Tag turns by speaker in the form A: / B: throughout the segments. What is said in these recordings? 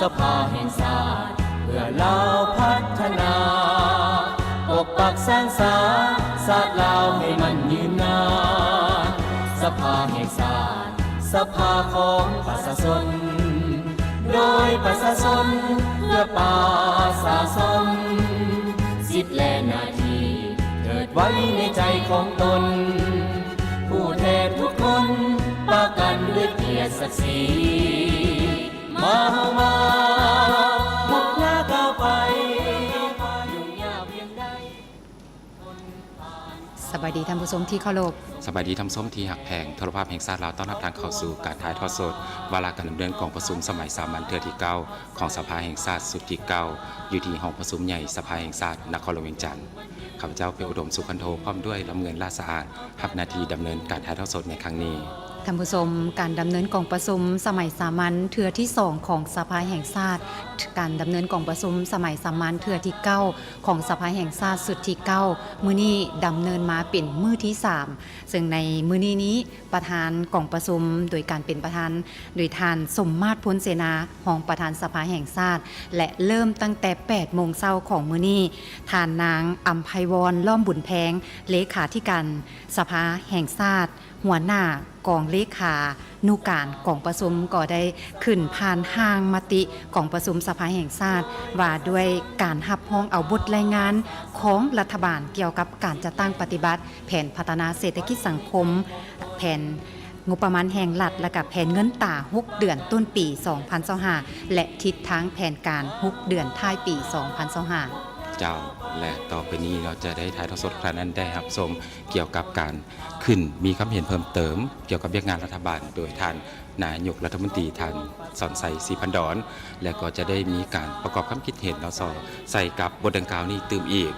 A: สภาแห่งชาติเพื่อลาวพัฒนาปกปักสร้างสรรค์ศาสตร์ลาวให้มันยืนนานสภาแห่งชาติสภาของประชาชนโดยประชาชนเพื่อประชาชนสิทธิและหน้าที่เกิดไว้ในใจของตนผู้แทนทุกคนประกันด้วยเกียรติศักดิ์ศรีมาบุกหน้าก้าวไปยุ่งยากเพียงใด
B: สบายดีท่านผู้ชมที่เคารพ
C: สบายดีทำส้มทีหักแพงโทรภาพแห่งชาติลาวต้อนรับทางเข้าสู่การถ่ายทอดสดวาระการดำเนินกองประชุมสมัยสามัญเทื่อที่9ของสภาแห่งชาติสุดที่9อยู่ที่ห้องประชุมใหญ่สภาแห่งชาตินครหลวงเวียงจันทร์ข้าพเจ้าเป็นอุดมสุขันโทพร้อมด้วยลำเงินลาสะอาดรับหน้าที่ดำเนินการถ่ายทอดสดในครั้งนี้
B: ท่านผู้ชมการดำเนินกองประชุมสมัยสามัญเทื่อที่2ของสภาแห่งชาติการดำเนินกองประชุมสมัยสามัญเทื่อที่9ของสภาแห่งชาติสุดที่9มื้อนี้ดำเนินมาเป็นมื้อที่3ซึ่งในมื้อนี้ประธานกองประชุมโดยการเป็นประธานโดยท่านสมมาตรพ้นเสนารองประธานสภาแห่งชาติและเริ่มตั้งแต่ 8 โมงเช้าของมื้อนี้ท่านนางอัมไพวรล้อมบุญแพงเลขาธิการสภาแห่งชาติหัวหน้ากองเลขานุการกองประชุมก็ได้ขึ้นผ่านห้างมติกองประชุมสภาแห่งชาติว่าด้วยการรับรองเอาบทรายงานของรัฐบาลเกี่ยวกับการจัดตั้งปฏิบัติแผนพัฒนาเศรษฐกิจสังคมแผนงบประมาณแห่งรัฐและกับแผนเงินตรา6เดือนต้นปี2025และทิศทางแผนการ6เดือนท้ายปี2025
C: เจ้าและต่อไปนี้เราจะได้ถ่ายทอดสดครั้งนั้นได้รับชมเกี่ยวกับการขึ้นมีความเห็นเพิ่มเติมเกี่ยวกับเรื่องงานรัฐบาลโดยท่านนายกรัฐมนตรีท่านสอนใส่ศรีพันดอนและก็จะได้มีการประกอบความคิดเห็นแล้วใส่กับบทดังกล่าวนี้ตื่มอีก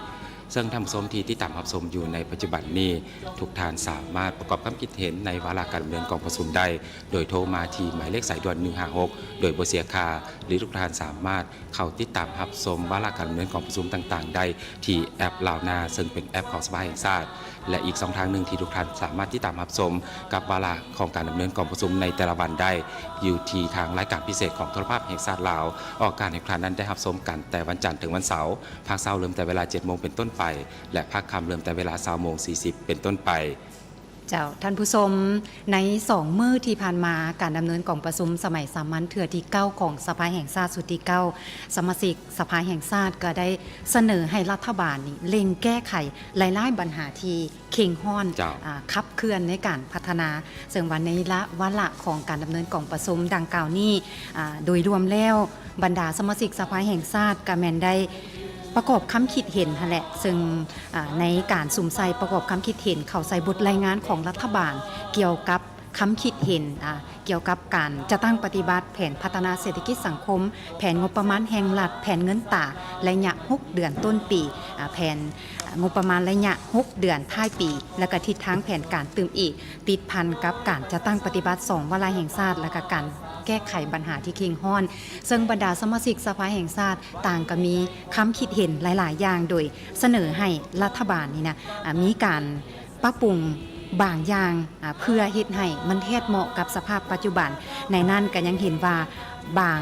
C: ซึ่งท่านผู้ชมที่ตามรับชมอยู่ในปัจจุบันนี้ทุกท่านสามารถประกอบความคิดเห็นในวาระการดำเนินกองประชุมได้โดยโทรมาที่หมายเลขสายด่วน156โดยบ่เสียค่าหรือทุกท่านสามารถเข้าติดตามรับชมวาระการดำเนินกองประชุมต่างๆได้ที่แอปลาวนาซึ่งเป็นแอปของสภาแห่งชาติและอีก2ทางหนึ่งที่ทุกท่านสามารถติดตามรับชมกับวาระของการดำเนินกองประชุมในแต่ละวันได้อยู่ที่ทางรายการพิเศษของโทรภาพแห่งชาติลาวออกการในครั้งนั้นได้รับชมกันแต่วันจันทร์ถึงวันเสาร์ภาคเช้าเริ่มแต่เวลา 7 โมงเป็นต้นไปและภาคค่ำเริ่มแต่เวลา 20:40 เป็นต้นไป
B: เจ้าท่านผู้ชมใน2มื้อที่ผ่านมาการดำเนินกองประชุมสมัยสามัญเทื่อที่9ของสภาแห่งชาติสุดที่9สมาชิกสภาแห่งชาติก็ได้เสนอให้รัฐบาลนี่เร่งแก้ไขหลายๆปัญหาที่เข่งห้อนขับเคลื่อนในการพัฒนาซึ่งวันในวาระของการดำเนินกองประชุมดังกล่าวนี้โดยรวมแล้วบรรดาสมาชิกสภาแห่งชาติก็แม่นได้ประกอบคำคิดเห็นแหละซึ่งในการสุ่มใส่ประกอบคำคิดเห็นเข้าใส่บทรายงานของรัฐบาลเกี่ยวกับคำคิดเห็นเกี่ยวกับการจะตั้งปฏิบัติแผนพัฒนาเศรษฐกิจสังคมแผนงบประมาณแห่งรัฐแผนเงินตราระยะ6เดือนต้นปีแผนงบประมาณระยะ6เดือนท้ายปีและก็ทิศทางแผนการตื่มอีกติดพันกับการจะตั้งปฏิบัติ2วาระแห่งชาติและก็การแก้ไขปัญหาที่เข่งห้อนซึ่งบรรดาสมาชิกสภาแห่งชาติต่างก็มีคำคิดเห็นหลายๆอย่างโดยเสนอให้รัฐบาลนี่นะมีการปรับปรุงบางอย่างเพื่อเฮ็ดให้มันแทบเหมาะกับสภาพปัจจุบันในนั้นก็ยังเห็นว่าบาง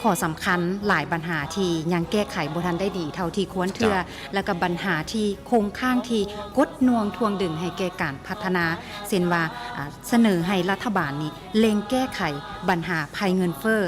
B: ข้อสำคัญหลายปัญหาที่ยังแก้ไขบ่ทันได้ดีเท่าที่ควรเทื่อแล้วก็ปัญหาที่คงข้างที่กดน่วงทวงดึงให้แก่การพัฒนาเช่นว่าเสนอให้รัฐบาลนี้เล็งแก้ไขปัญหาภัยเงินเฟ้อ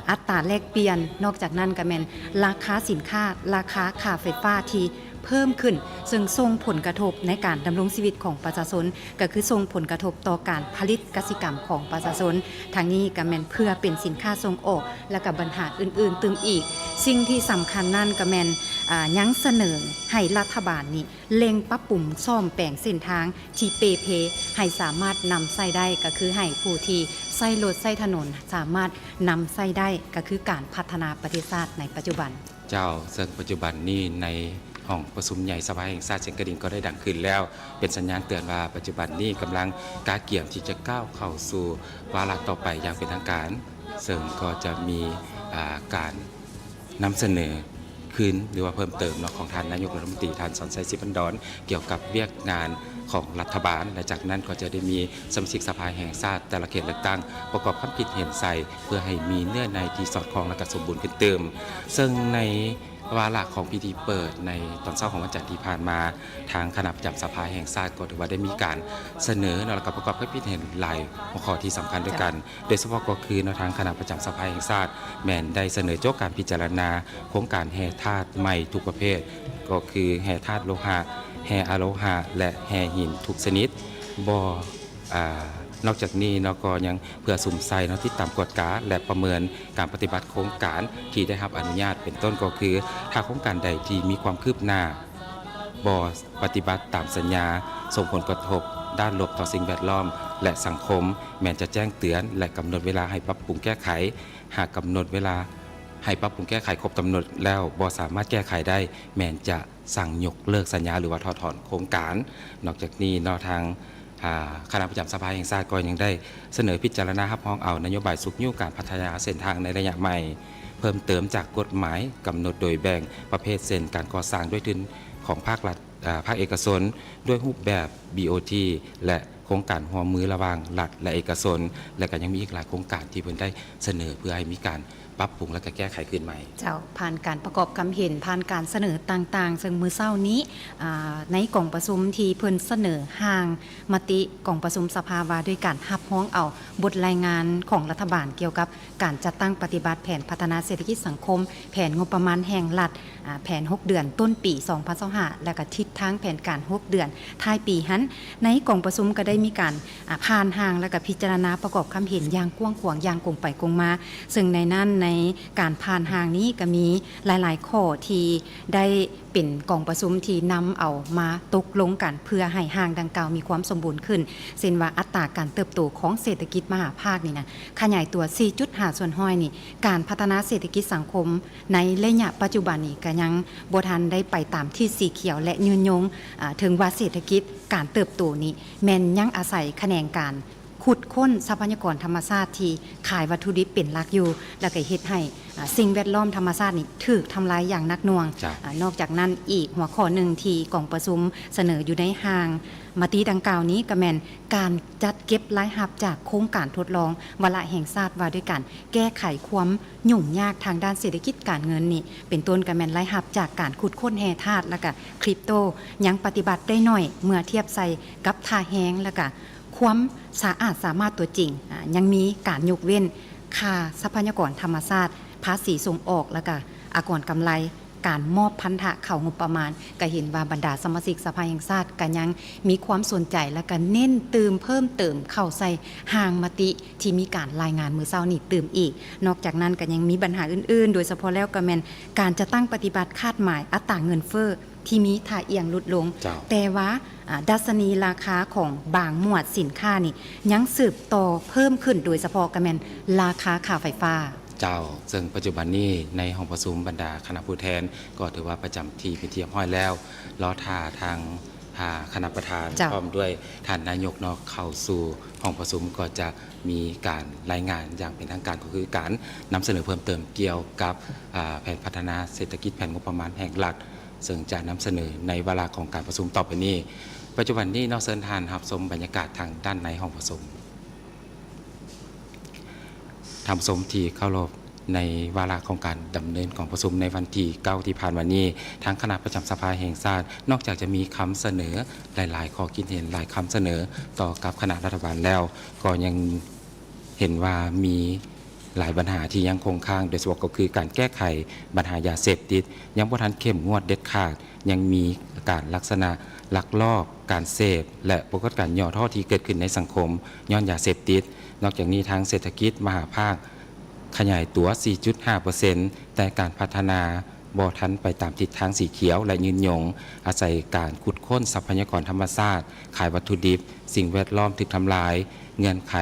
B: อัตราแลกเปลี่ยนนอกจากนั้นก็แม่นราคาสินค้าราคาค่าไฟฟ้าที่เพิ่มขึ้นซึ่งส่งผลกระทบในการดำรงชีวิตของประชาชนก็คือส่งผลกระทบต่อการผลิตกสิกรรมของประชาชนทางนี้ก็แม่นเพื่อเป็นสินค้าส่งออกและก็ปัญหาอื่นๆตึมอีกสิ่งที่สำคัญนั่นก็แม่นยังเสนอให้รัฐบาลนี้เล็งปรับปรุงซ่อมแปลงเส้นทางที่เปเพให้สามารถนำใช้ได้ก็คือให้ผู้ที่ใช้รถใช้ถนนสามารถนำใช้ได้ก็คือการพัฒนาประเทศชาติในปัจจุบัน
C: เจ้าซึ่งปัจจุบันนี้ในห้องประชุมใหญ่สภาแห่งชาติเสียงกระดิ่งก็ได้ดังขึ้นแล้วเป็นสัญญาณเตือนว่าปัจจุบันนี้กำลังกาเกี่ยมที่จะก้าวเข้าสู่วาระต่อไปอย่างเป็นทางการซึ่งก็จะมีการนำเสนอคืนหรือว่าเพิ่มเติมของท่านนายกรัฐมนตรีท่านสอนชัยศรีพันดอนเกี่ยวกับเวียกงาน ของรัฐบาลและจากนั้นก็จะได้มีสมาชิกสภาแห่งชาติแต่ละเขตเลือกตั้งประกอบความคิดเห็นใส่เพื่อให้มีเนื้อในที่สอดคล้องและก็สมบูรณ์ขึ้นเติมซึ่งในวาระของพิธีเปิดในตอนเช้าของวันจันทร์ที่ผ่านมาทางคณะประจำสภาแห่งชาติก็ถือว่าได้มีการเสนอและก็ประกอบความคิดเห็นหลายหัวข้อที่สำคัญด้วยกันโดยเฉพาะก็คือทางคณะประจำสภาแห่งชาติแม้นได้เสนอโจกการพิจารณาโครงการแห่ธาตุใหม่ทุกประเภทก็คือแห่ธาตุโลหะแห่อะโลหะและแห่หินทุกชนิดนอกจากนี้เราก็ยังเพื่อสุ่มใส่ที่ตามกฎการและประเมินการปฏิบัติโครงการที่ได้รับอนุญาตเป็นต้นก็คือถ้าโครงการใดที่มีความคืบหน้าบ่ปฏิบัติตามสัญญาส่งผลกระทบด้านลบต่อสิ่งแวดล้อมและสังคมแม้จะแจ้งเตือนและกำหนดเวลาให้ปรับปรุงแก้ไขหากกำหนดเวลาให้ปรับปรุงแก้ไขครบกำหนดแล้วบ่สามารถแก้ไขได้แม้จะสั่งยกเลิกสัญญาหรือว่าถอดถอนโครงการนอกจากนี้ทางคณะประจำสภาแห่งชาติก็ยังได้เสนอพิจารณารับรองเอานโยบายสุขยุ่งการพัฒนาเส้นทางในระยะใหม่เพิ่มเติมจากกฎหมายกำหนดโดยแบ่งประเภทเส้นการก่อสร้างด้วยทุนของภาครัฐภาคเอกชนด้วยรูปแบบ BOT และโครงการร่วมมือระหว่างรัฐและเอกชนและก็ยังมีอีกหลายโครงการที่เพิ่นได้เสนอเพื่อให้มีการปรับปรุงและก็แก้ไขขึ้นใหม่
B: เจ้าผ่านการประกอบความเห็นผ่านการเสนอต่างๆซึ่งมื้อเช้านี้ในกล่องประชุมที่เพิ่นเสนอห่างมติกล่องประชุมสภาว่าด้วยการรับร้องเอาบทรายงานของรัฐบาลเกี่ยวกับการจัดตั้งปฏิบัติแผนพัฒนาเศรษฐกิจสังคมแผนงบประมาณแห่งรัฐแผน6เดือนต้นปี2025และก็ทิศทางแผนการ6เดือนท้ายปีหั้นในกล่องประชุมก็ได้มีการผ่านห่างและก็พิจารณาประกอบความเห็นอย่างกว้างขวางอย่างกงไปกงมาซึ่งในนั้นในการผ่านห่างนี้ก็มีหลายๆข้อที่ได้เป็นกองประชุมที่นำเอามาตกลงกันเพื่อให้ห่างดังกล่าวมีความสมบูรณ์ขึ้นเช่นว่าอัตราการเติบโตของเศรษฐกิจมหาภาคนี่นะขยายตัว 4.5 ส่วนห้อยนี่การพัฒนาเศรษฐกิจสังคมในระยะปัจจุบันนี้ก็ยังบ่ทันได้ไปตามที่สีเขียวและยืนยงถึงว่าเศรษฐกิจการเติบโตนี้แม้นยังอาศัยแขนงการขุดค้นทรัพยากรธรรมชาติที่ขายวัตถุดิบเป็นหลักอยู่แล้วก็เฮ็ดให้สิ่งแวดล้อมธรรมชาตินี่ถูกทำลายอย่างหนักหน่วงนอกจากนั้นอีกหัวข้อหนึ่งที่กองประชุมเสนออยู่ในห่างมติดังกล่าวนี้ก็แม่นการจัดเก็บรายรับจากโครงการทดลองวาระแห่งชาติว่าด้วยกันแก้ไขความยุ่งยากทางด้านเศรษฐกิจการเงินนี่เป็นต้นก็แม่นรายรับจากการขุดค้นแร่ธาตุแล้วก็คริปโตยังปฏิบัติได้น้อยเมื่อเทียบใส่กับท่าแห้งแล้วก็ความสามารถตัวจริงยังมีการยกเว้นค่าทรัพยากรธรรมชาติภาษีส่งออกแล้วก็อากรกำไรการมอบพันธะเข้างบประมาณก็เห็นว่าบรรดาสมาชิกสภาแห่งชาติก็ยังมีความสนใจและก็เน้นเพิ่มเติมเข้าใส่ห่างมติที่มีการรายงานมื้อเช้านี้เติมอีกนอกจากนั้นก็ยังมีปัญหาอื่นๆโดยเฉพาะแล้วก็แม่นการจะตั้งปฏิบัติคาดหมายอัตราเงินเฟ้อที่มีท่าเอียงลดลงแต่ว่าดัชนีราคาของบางหมวดสินค้านี่ยังสืบต่อเพิ่มขึ้นโดยเฉพาะก็แม่นราคาค่าไฟฟ้า
C: ซึ่งปัจจุบันนี้ในห้องประชุมบรรดาคณะผู้แทนก็ถือว่าประจำที่เป็นที่เรียบร้อยแล้วรอท่าทางคณะประธานพร้อมด้วยท่านนายกเข้าสู่ห้องประชุมก็จะมีการรายงานอย่างเป็นทางการก็คือการนำเสนอเพิ่มเติมเกี่ยวกับแผนพัฒนาเศรษฐกิจแผนงบประมาณแห่งรัฐซึ่งจะนำเสนอในเวลาของการประชุมต่อไปนี้ปัจจุบันนี้นอกเชิญทานรับชมบรรยากาศทางด้านในห้องประชุมทำสมที่เข้ารบในวาระของการดำเนินของประชุมในวันที่9ที่ผ่านมานี้ทางคณะประจำสภาแห่งชาตินอกจากจะมีคำเสนอหลายๆข้อคิดเห็นหลายคำเสนอต่อกับคณะรัฐบาลแล้วก็ยังเห็นว่ามีหลายปัญหาที่ยังคงค้างโดยเฉพาะก็คือการแก้ไขปัญหายาเสพติดยังบ่ทันเข้มงวดเด็ดขาดยังมีการลักษณะลักลอบการเสพและปรากฏการณ์ย่อท่อที่เกิดขึ้นในสังคมย้อนยาเสพติดนอกจากนี้ทางเศรษฐกิจมหาภาคขยายตัว 4.5% แต่การพัฒนาบ่ทันไปตามทิศทางสีเขียวและยืนยงอาศัยการขุดค้นทรัพยากรธรรมชาติขายวัตถุดิบสิ่งแวดล้อมถูกทำลายเงื่อนไข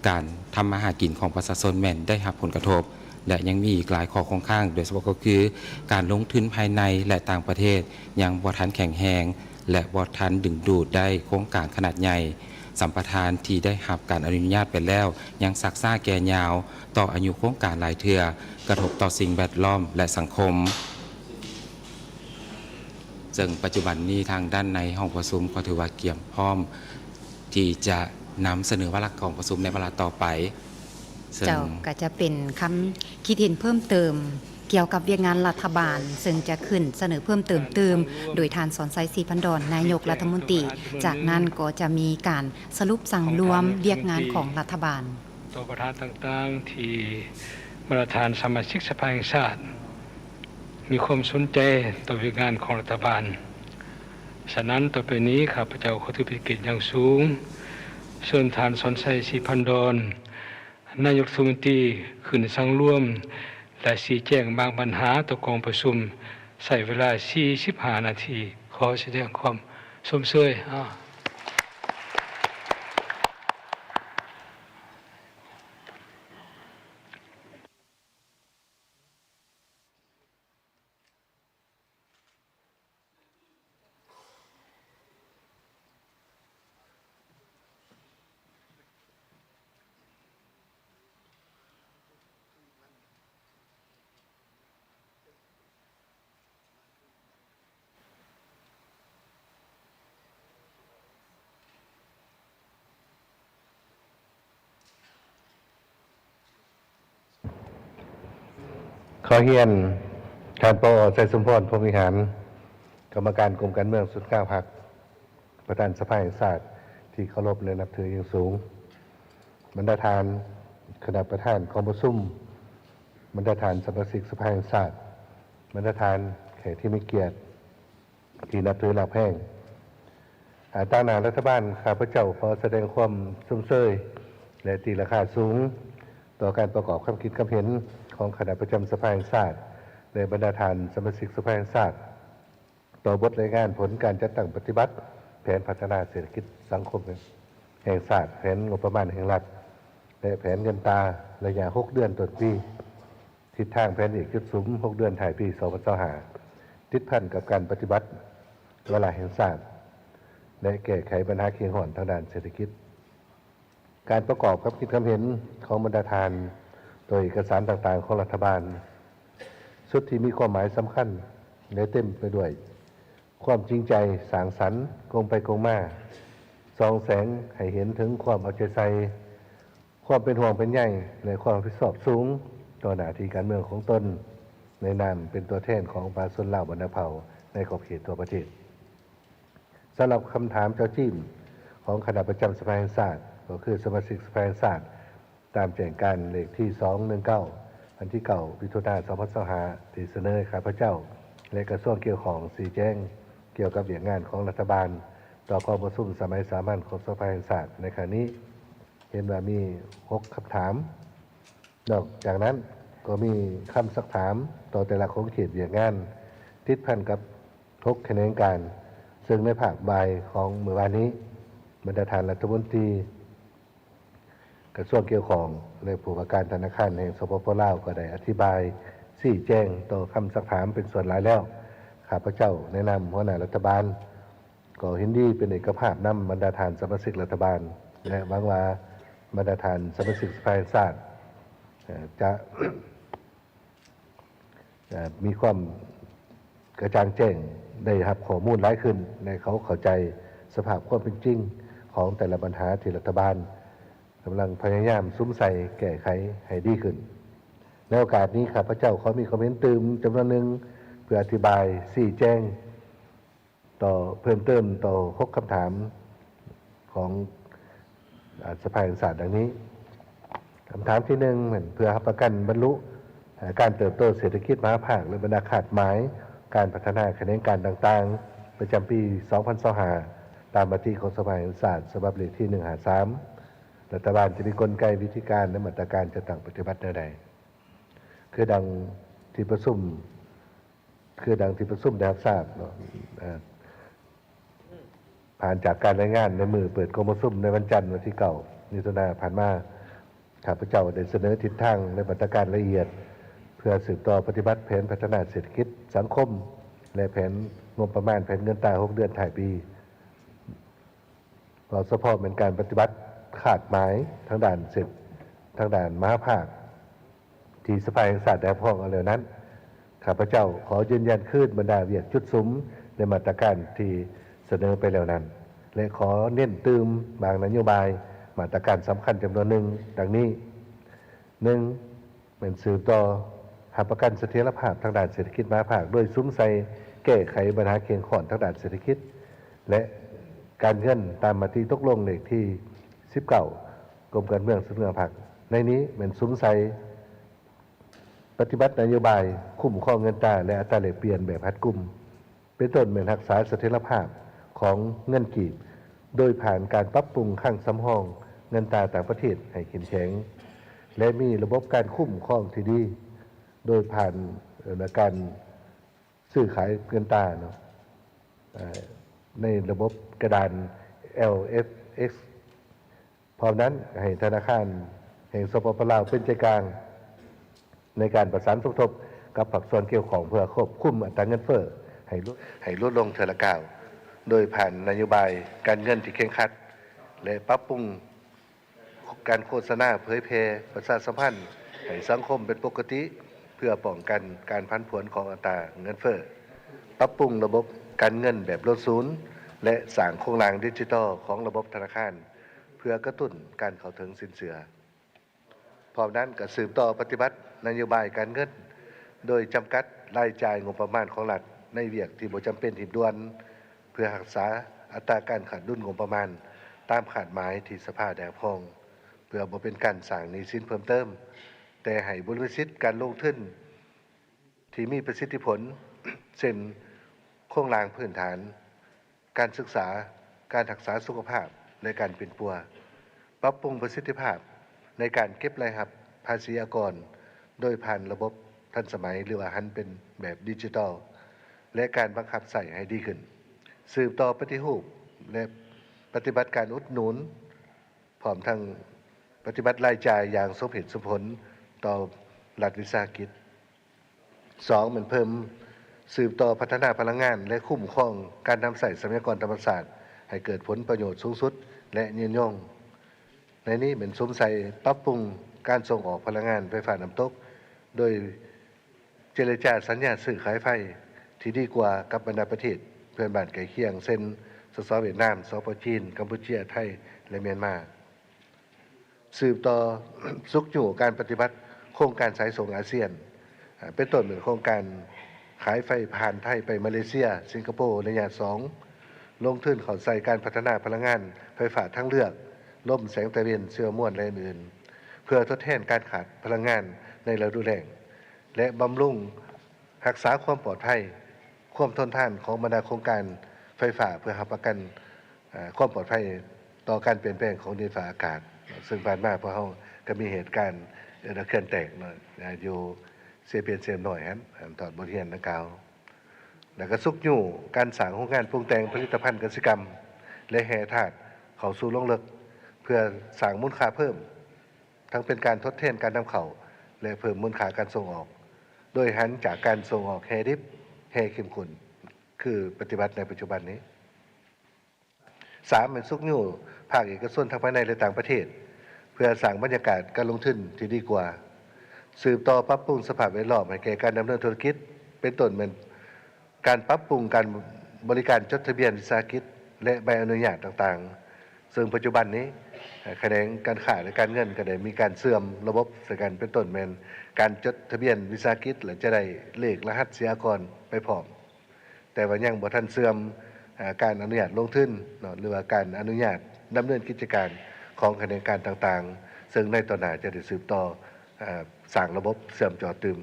C: การทำมาหากินของประชาชนแม่นได้รับผลกระทบและยังมีอีกหลายข้อข้องข้างโดยเฉพาะก็คือการลงทุนภายในและต่างประเทศยังบ่ทันแข็งแรงและบ่ทันดึงดูดได้โครงการขนาดใหญ่สัมปทานที่ได้รับการอนุญาตไปแล้วยังซักซ่าแก่ยาวต่ออายุโครงการหลายเทื่อกระทบต่อสิ่งแวดล้อมและสังคม ซึ่งปัจจุบันนี้ทางด้านในห้องประชุมก็ถือว่าเตรียมพร้อมที่จะนำเสนอวาระของประชุมในเวลาต่อไปซึ่ง
B: เจ้าก็จะเป็นคำคิดเห็นเพิ่มเติมเกี่ยวกับเวียกงานรัฐบาล ซึ่งจะขึ้นเสนอเพิ่มเติมโดยทานสอนไซศรีพันดอนนายกรัฐมนตรีจากนั้นก็จะมีการสรุปสั่งรวมเวียกงานของรัฐบาล
D: ต่อประธานต่างๆที่ประธานสมาชิกสภาแห่งชาติมีความสนใจต่อเวียกงานของรัฐบาลฉะนั้นต่อไปนี้ข้าพเจ้าขอถือเป็นเกียรติอย่างสูงเชิญทานสอนไซศรีพันดอนนายกรัฐมนตรีขึ้นสั่งร่วมและชี้แจงบางปัญหาต่อกองประชุมใช้เวลา45 นาทีขอแสดงความชมเชย
E: ขอเฮียนการปอใจสมพรพรหมวิหารกรรมการกรมการเมืองสุด9 พรรคประธานสภาแห่งชาติที่เคารพและนับถืออย่างสูงบรรดาทานคณะประธานกองประชุมบรรดาทานสมาชิกสภาแห่งชาติบรรดาทานแขกที่มีเกียรติที่นับถือหลักแพ่งต่างหน้ารัฐบาลข้าพเจ้าขอแสดงความชมเชยและตีราคาสูงต่อการประกอบความคิดความเห็นของคณะประจำสภาแห่งชาติและบรรดาทานสมาชิกสภาแห่งชาติต่อบทรายงานผลการจัดตั้งปฏิบัติแผนพัฒนาเศรษฐกิจสังคมแห่งชาติแผนงบประมาณแห่งรัฐและแผนเงินตราระยะ6 เดือนต้นปีทิศทางแผนอีกจุดสูง6 เดือนถ่ายปี2025ติดพันกับการปฏิบัติวาระแห่งชาติและแก้ไขปัญหาเคียงห่อนทางด้านเศรษฐกิจการประกอบความคิดความเห็นของบรรดาทานโดยเอกสารต่างๆของรัฐบาลชุดที่มีความหมายสำคัญและเต็มไปด้วยความจริงใจสร้างสรรค์กงไปกงมาส่องแสงให้เห็นถึงความเอาใจใส่ความเป็นห่วงเป็นใยและความรับผิดชอบสูงต่อหน้าที่การเมืองของตนในนามเป็นตัวแทนของประชาชนลาวบรรณเผ่าในขอบเขตทั่วประเทศสำหรับคำถามเจ้าจิ้มของคณะประจำสภาแห่งชาติก็คือสมาชิกสภาแห่งชาติตามแจ้งการเลขที่219วันที่9 มิถุนายน2025ที่เสนอข้าพเจ้าและกระทรวงเกี่ยวของชี้แจงเกี่ยวกับเรื่องงานของรัฐบาลต่อกองประชุมสมัยสามัญของสภาแห่งชาติในครั้งนี้เห็นว่ามี6 คำถามนอกจากนั้นก็มีคำสักถามต่อแต่ละของเขตเรื่องงานติดพันกับ6 คะแนนการซึ่งในภาคบ่ายของเมื่อวานนี้บรรดาทานรัฐมนตรีกระทรวงเกี่ยวของและผู้ว่าการธนาคารแห่งสปป.ลาวก็ได้อธิบายชี้แจงต่อคำสักถามเป็นส่วนหลายแล้วข้าพเจ้าแนะนำหัวหน้ารัฐบาลก็เห็นดีเป็นเอกภาพนำบรรดาทานสมาชิกรัฐบาลและหวังว่าบรรดาทานสมาชิกสภาแห่งชาติจะมีความกระจ่างแจ้งได้รับข้อมูลหลายขึ้นในเขาเข้าใจสภาพความเป็นจริงของแต่ละปัญหาที่รัฐบาลกำลังพยายามซุ้มใส่แก้ไขให้ดีขึ้นในโอกาสนี้ข้าพเจ้าขอมีคอมเมนต์เติมจำนวนหนึ่งเพื่ออธิบายชี้แจงต่อเพิ่มเติมต่อ6 คำถามของสภาแห่งชาติดังนี้คำถามที่1เหมือนเพื่อประกันบรรลุการเติบโตเศรษฐกิจมหาภาคและบรรดาขาดหมายการพัฒนาคะแนนการต่างๆประจำปี2025ตามมติของสภาแห่งชาติฉบับเลขที่153รัฐบาลจะมีกลไกวิธีการและมาตรการจะตั้งปฏิบัติใดๆคือดังที่ประชุมได้รับทราบผ่านจากการรายงานในมือเปิดกองประชุมในวันจันทร์วันที่9 มิถุนายนผ่านมาข้าพเจ้าได้เสนอทิศทางและมาตรการละเอียดเพื่อสืบต่อปฏิบัติแผนพัฒนาเศรษฐกิจสังคมและแผนงบประมาณแผนเงินตรา6 เดือนถ่ายปีก็เฉพาะเป็นการปฏิบัติขาดหมายทางด้านมหาภาคที่สภาแห่งชาติได้พ้องเอาแล้วนั้นข้าพเจ้าขอยืนยันขึ้นบรรดาเวียกจุดสุม ในมาตรการที่เสนอไปแล้วนั้นและขอเน้นตืมบางนโยบายมาตรการสำคัญจำนวนหนึ่งดังนี้ 1. เป็นสืบต่อหาประกันเสถียรภาพทางด้านเศรษฐกิจมหาภาคโดยซุ้มใส่แก้ไขปัญหาเคียงข้อนทางด้านเศรษฐกิจและการเงินตามมติตกลงเลขที่ 19 กรมการเมืองส่วนภูมิภาคในนี้เป็นซุ้มใส่ปฏิบัตินโยบายคุ้มครองเงินตราและอัตราแลกเปลี่ยนแบบหัดกุมเป็นต้นเป็นรักษาเสถียรภาพของเงินกีบโดยผ่านการปรับปรุงคลังสำรองเงินตราต่างประเทศให้เข้มแข็งและมีระบบการคุ้มครองที่ดีโดยผ่านการซื้อขายเงินตราเนาะในระบบกระดาน LFX พร้อมนั้นให้ธนาคารแห่งสปป.ลาวเป็นใจกลางในการประสานสมทบกับภาคส่วนเกี่ยวข้องเพื่อควบคุมอัตราเงินเฟ้อให้ลดลงเทอละก้าวโดยผ่านนโยบายการเงินที่เคร่งครัดและปรับปรุงการโฆษณาเผยแพร่ประชาสัมพันธ์ให้สังคมเป็นปกติเพื่อป้องกันการผันผวนของอัตราเงินเฟ้อปรับปรุงระบบการเงินแบบลดศูนย์และสร้างโครงสร้างดิจิทัลของระบบธนาคารเพื่อกระตุ้นการเข้าถึงสินเชื่อพร้อมนั้นก็สืบต่อปฏิบัตินโยบายการเงินโดยจำกัดรายจ่ายงบประมาณของรัฐในเวียกที่บ่จำเป็นที่ด่วนเพื่อรักษาอัตราการขาดดุลงบประมาณตามขาดหมายที่สภาได้พ้องเพื่อบ่เป็นการสร้างหนี้สินเพิ่มเติมแต่ให้บริษัทการลงทุนที่มีประสิทธิผล เช่นโครงสร้างพื้นฐานการศึกษาการรักษาสุขภาพและการเป็นปัวปรับปรุงประสิทธิภาพในการเก็บรายรับภาษีอากรโดยผ่านระบบทันสมัยหรือว่าหันเป็นแบบดิจิทัลและการบังคับใส่ให้ดีขึ้นสืบต่อปฏิรูปและปฏิบัติการอุดหนุนพร้อมทั้งปฏิบัติรายจ่ายอย่างสมเหตุสมผลต่อรัฐวิสาหกิจ 2. มันเพิ่มสืบต่อพัฒนาพลังงานและคุ้มครองการนำใส่ทรัพยากรธรรมชาติให้เกิดผลประโยชน์สูงสุดและยืนยงในนี้เป็นสมใส่ปรับปรุงการส่งออกพลังงานไฟฟ้าน้ำตกโดยเจรจาสัญญาซื้อขายไฟที่ดีกว่ากับบรรดาประเทศเพื่อนบ้านใกล้เคียงเช่นสปป.เวียดนามสปป.จีนกัมพูชาไทยและเมียนมาสืบต่อ สุขอยู่การปฏิบัติโครงการสายส่งอาเซียนเป็นต้นเหมือนโครงการขายไฟผ่านไทยไปมาเลเซียสิงคโปร์ระยะ2ลงทุนเข้าใส่การพัฒนาพลังงานไฟฟ้าทั้งเลือกลมแสงตะเวนเชื้อม่วนและอื่นเพื่อทดแทนการขาดพลังงานในฤดูแล้งและบำรุงรักษาความปลอดภัยความทนทานของบรรดาโครงการไฟฟ้าเพื่อรับประกันความปลอดภัยต่อการเปลี่ยนแปลงของดินฟ้าอากาศซึ่งผ่านมาพวกเราก็มีเหตุการณ์เคลื่อนแตกอยู่เสียเปลี่ยนเสียหน่อยฮะถอดบทเรียนนักกล่าวแล้วก็สุกยู่การสร้างโครงการปรุงแต่งผลิตภัณฑ์เกษตรกรรมและแห่ธาตุเข้าสู่โลกลึกเพื่อสร้างมูลค่าเพิ่มทั้งเป็นการทดแทนการนำเข้าและเพิ่มมูลค่าการส่งออกโดยหันจากการส่งออกแห่ดิบแห่เข้มข้นคือปฏิบัติในปัจจุบันนี้ 3. เป็นสุกยู่ภาคเอกชนทั้งภายในและต่างประเทศเพื่อสร้างบรรยากาศการลงทุนที่ดีกว่าสืบต่อปรับปรุงสภาพแวดล้อมให้แก่การดำเนินธุรกิจเป็นต้นเป็นการปรับปรุงการบริการจดทะเบียนวิสาหกิจและใบอนุญาตต่างๆซึ่งปัจจุบันนี้แขนงการค้าและการเงินก็ได้มีการเสื่อมระบบใส่กันเป็นต้นเป็นการจดทะเบียนวิสาหกิจและจะได้เลขรหัสเสียอากรไปพร้อมแต่ว่ายังบ่ทันเสื่อมการอนุญาตลงทุนหรือว่าการอนุญาตดำเนินกิจการของแขนงการต่างๆซึ่งในต่อหน้าจะได้สืบต่อสร้างระบบเสื่อมจอตึม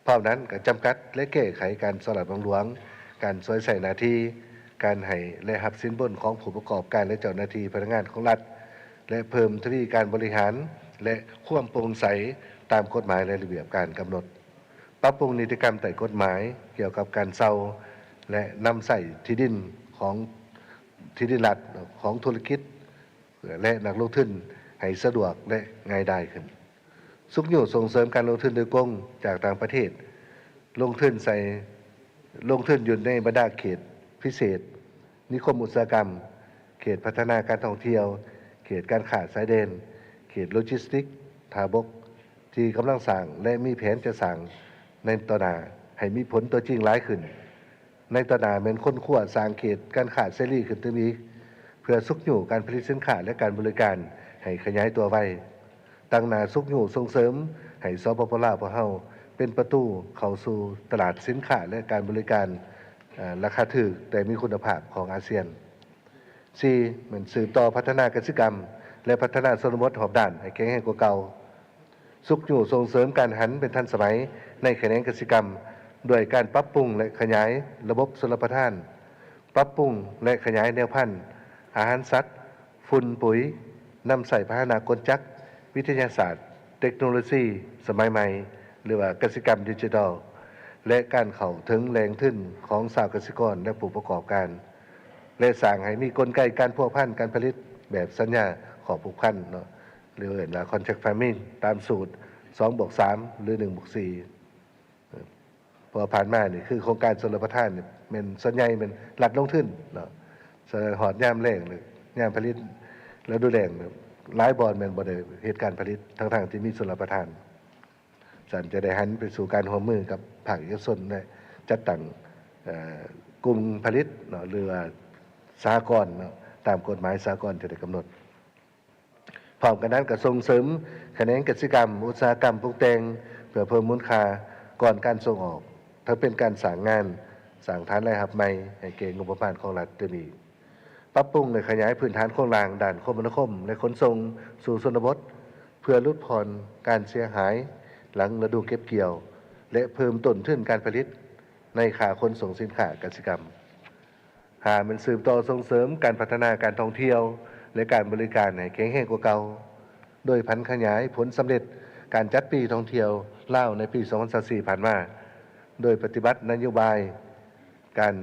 E: เพราะนั้นก็จำกัดและแก้ไขการสลัดบังหลวงการสวยใส่หน้าที่การให้และหับสินบนของผู้ประกอบการและเจ้าหน้าที่พนักงานของรัฐและเพิ่มทวีการบริหารและความโปร่งใสตามกฎหมายและระเบียบการกำหนดปรับปรุงนิติกรรมแต่กฎหมายเกี่ยวกับการเซาและนำใส่ที่ดินของที่ดินรัฐของธุรกิจและนักลงทุนให้สะดวกและง่ายดายขึ้นสุขอยู่ส่งเสริมการลงทุนโดยตรงจากต่างประเทศลงทุนอยู่ในบรรดาเขตพิเศษนิคมอุตสาหกรรมเขตพัฒนาการท่องเที่ยวเขตการค้าสายแดนเขตโลจิสติกส์ทางบกที่กำลังสร้างและมีแผนจะสร้างในต่อหน้าให้มีผลตัวจริงหลายขึ้น ในตนาเป็นคนขั้วสร้างเขตการขาดเสรีขึ้นตึงอีกเพื่อสุกอยู่การผลิตสินค้าและการบริการให้ขยายตัวไว้ตั้งหน้าสุกอยู่ส่งเสริมให้สปปลาวของเฮาเป็นประตูเข้าสู่ตลาดสินค้าและการบริการราคาถูกแต่มีคุณภาพของอาเซียน 4. เหมือนสืบต่อพัฒนากสิกรรมและพัฒนาชนบทหอบด้านให้แข็งแรงกว่าเก่าสุกอยู่ส่งเสริมการหันเป็นทันสมัยในแขนงกสิกรรมด้วยการปรับปรุงและขยายระบบชลประทานปรับปรุงและขยายแนวพันธุ์อาหารสัตว์ฝุ่นปุ๋ยนำใส่พาหนะกลจักรวิทยาศาสตร์เทคโนโลยีสมัยใหม่หรือว่ากสิกรรมดิจิทัลและการเข้าถึงแหล่งทุนของชาวเกษตรกรและผู้ประกอบการและสร้างให้มีกลไกการพัวพันการผลิตแบบสัญญาขอผูกพันเนาะหรือว่า contract farming ตามสูตร 2+3 หรือ 1+4 พอผ่านมานี่คือโครงการชลประทานนี่เป็นส่วนใหญ่เป็นหลักลงทุนเนาะหอดย่ามแรงหรือย่ามผลิตแล้วดูแรงหลายบอนเป็นบ่ได้เหตุการณ์ผลิตทั้งๆที่มีชลประทานฉันจะได้หันไปสู่การร่วมมือกับภาคเอกชนได้จัดตั้งกลุ่มผลิตเนาะหรือว่าสหกรณ์เนาะตามกฎหมายสหกรณ์จะได้กำหนดพร้อมกันนั้นก็ส่งเสริมแขนงกสิกรรมอุตสาหกรรมปรุงแต่งเพื่อเพิ่มมูลค่าก่อนการส่งออกทั้งเป็นการสร้างงานสร้างฐานรายรับใหม่ให้เก่งงบประมาณของรัฐจะมีปรับปรุงและขยายพื้นฐานโครงสร้างด้านคมนาคมและขนส่งสู่ชนบทเพื่อลดผ่อนการเสียหายหลังฤดูเก็บเกี่ยวและเพิ่มต้นทุนการผลิตในขาขนส่งสินค้ากสิกรรมหามันสืบต่อส่งเสริมการพัฒนาการท่องเที่ยวและการบริการให้แข็งแรงกว่าเก่าโดยพันขยายผลสำเร็จการจัดปีท่องเที่ยวลาวในปี2024ผ่านมาโดยปฏิบัตินโยบายการ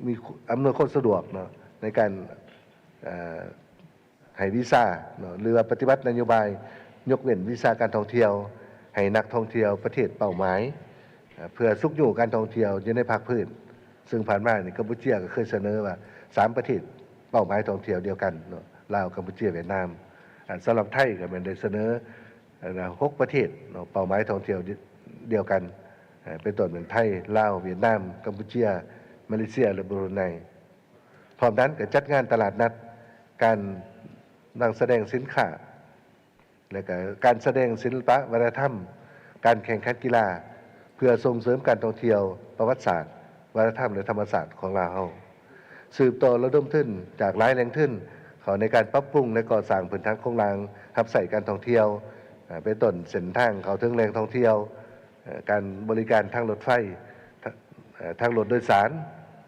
E: มีอำนวยความสะดวกเนาะในการให้วีซ่าเนาะหรือว่าปฏิบัตินโยบายยกเว้นวีซ่าการท่องเที่ยวให้นักท่องเที่ยวประเทศเป้าหมายเพื่อสุขอยู่การท่องเที่ยวอยู่ในภาคพื้นซึ่งผ่านมานี่กัมพูชาก็เคยเสนอว่า3ประเทศเป้าหมายท่องเที่ยวเดียวกันเนาะลาวกัมพูชาเวียดนามสำหรับไทยก็มันได้เสนอ6ประเทศเนาะเป้าหมายท่องเที่ยวเดียวกันเป็นต้นเป็นไทยลาวเวียดนามกัมพูชามาเลเซียและบรูไนพร้อมนั้นก็จัดงานตลาดนัดการนำแสดงสินค้าและก็การแสดงศิลปะวัฒนธรรมการแข่งขันกีฬาเพื่อส่งเสริมการท่องเที่ยวประวัติศาสตร์วัฒนธรรมและธรรมศาสตร์ของลาวสืบต่อระดมทุนจากหลายแหล่งทุนเขาในการปรับปรุงและก่อสร้างพื้นฐานโครงสร้างรับใส่การท่องเที่ยวเป็นต้นเส้นทางเขาถึงแหล่งท่องเที่ยวการบริการทางรถไฟทางรถโดยสาร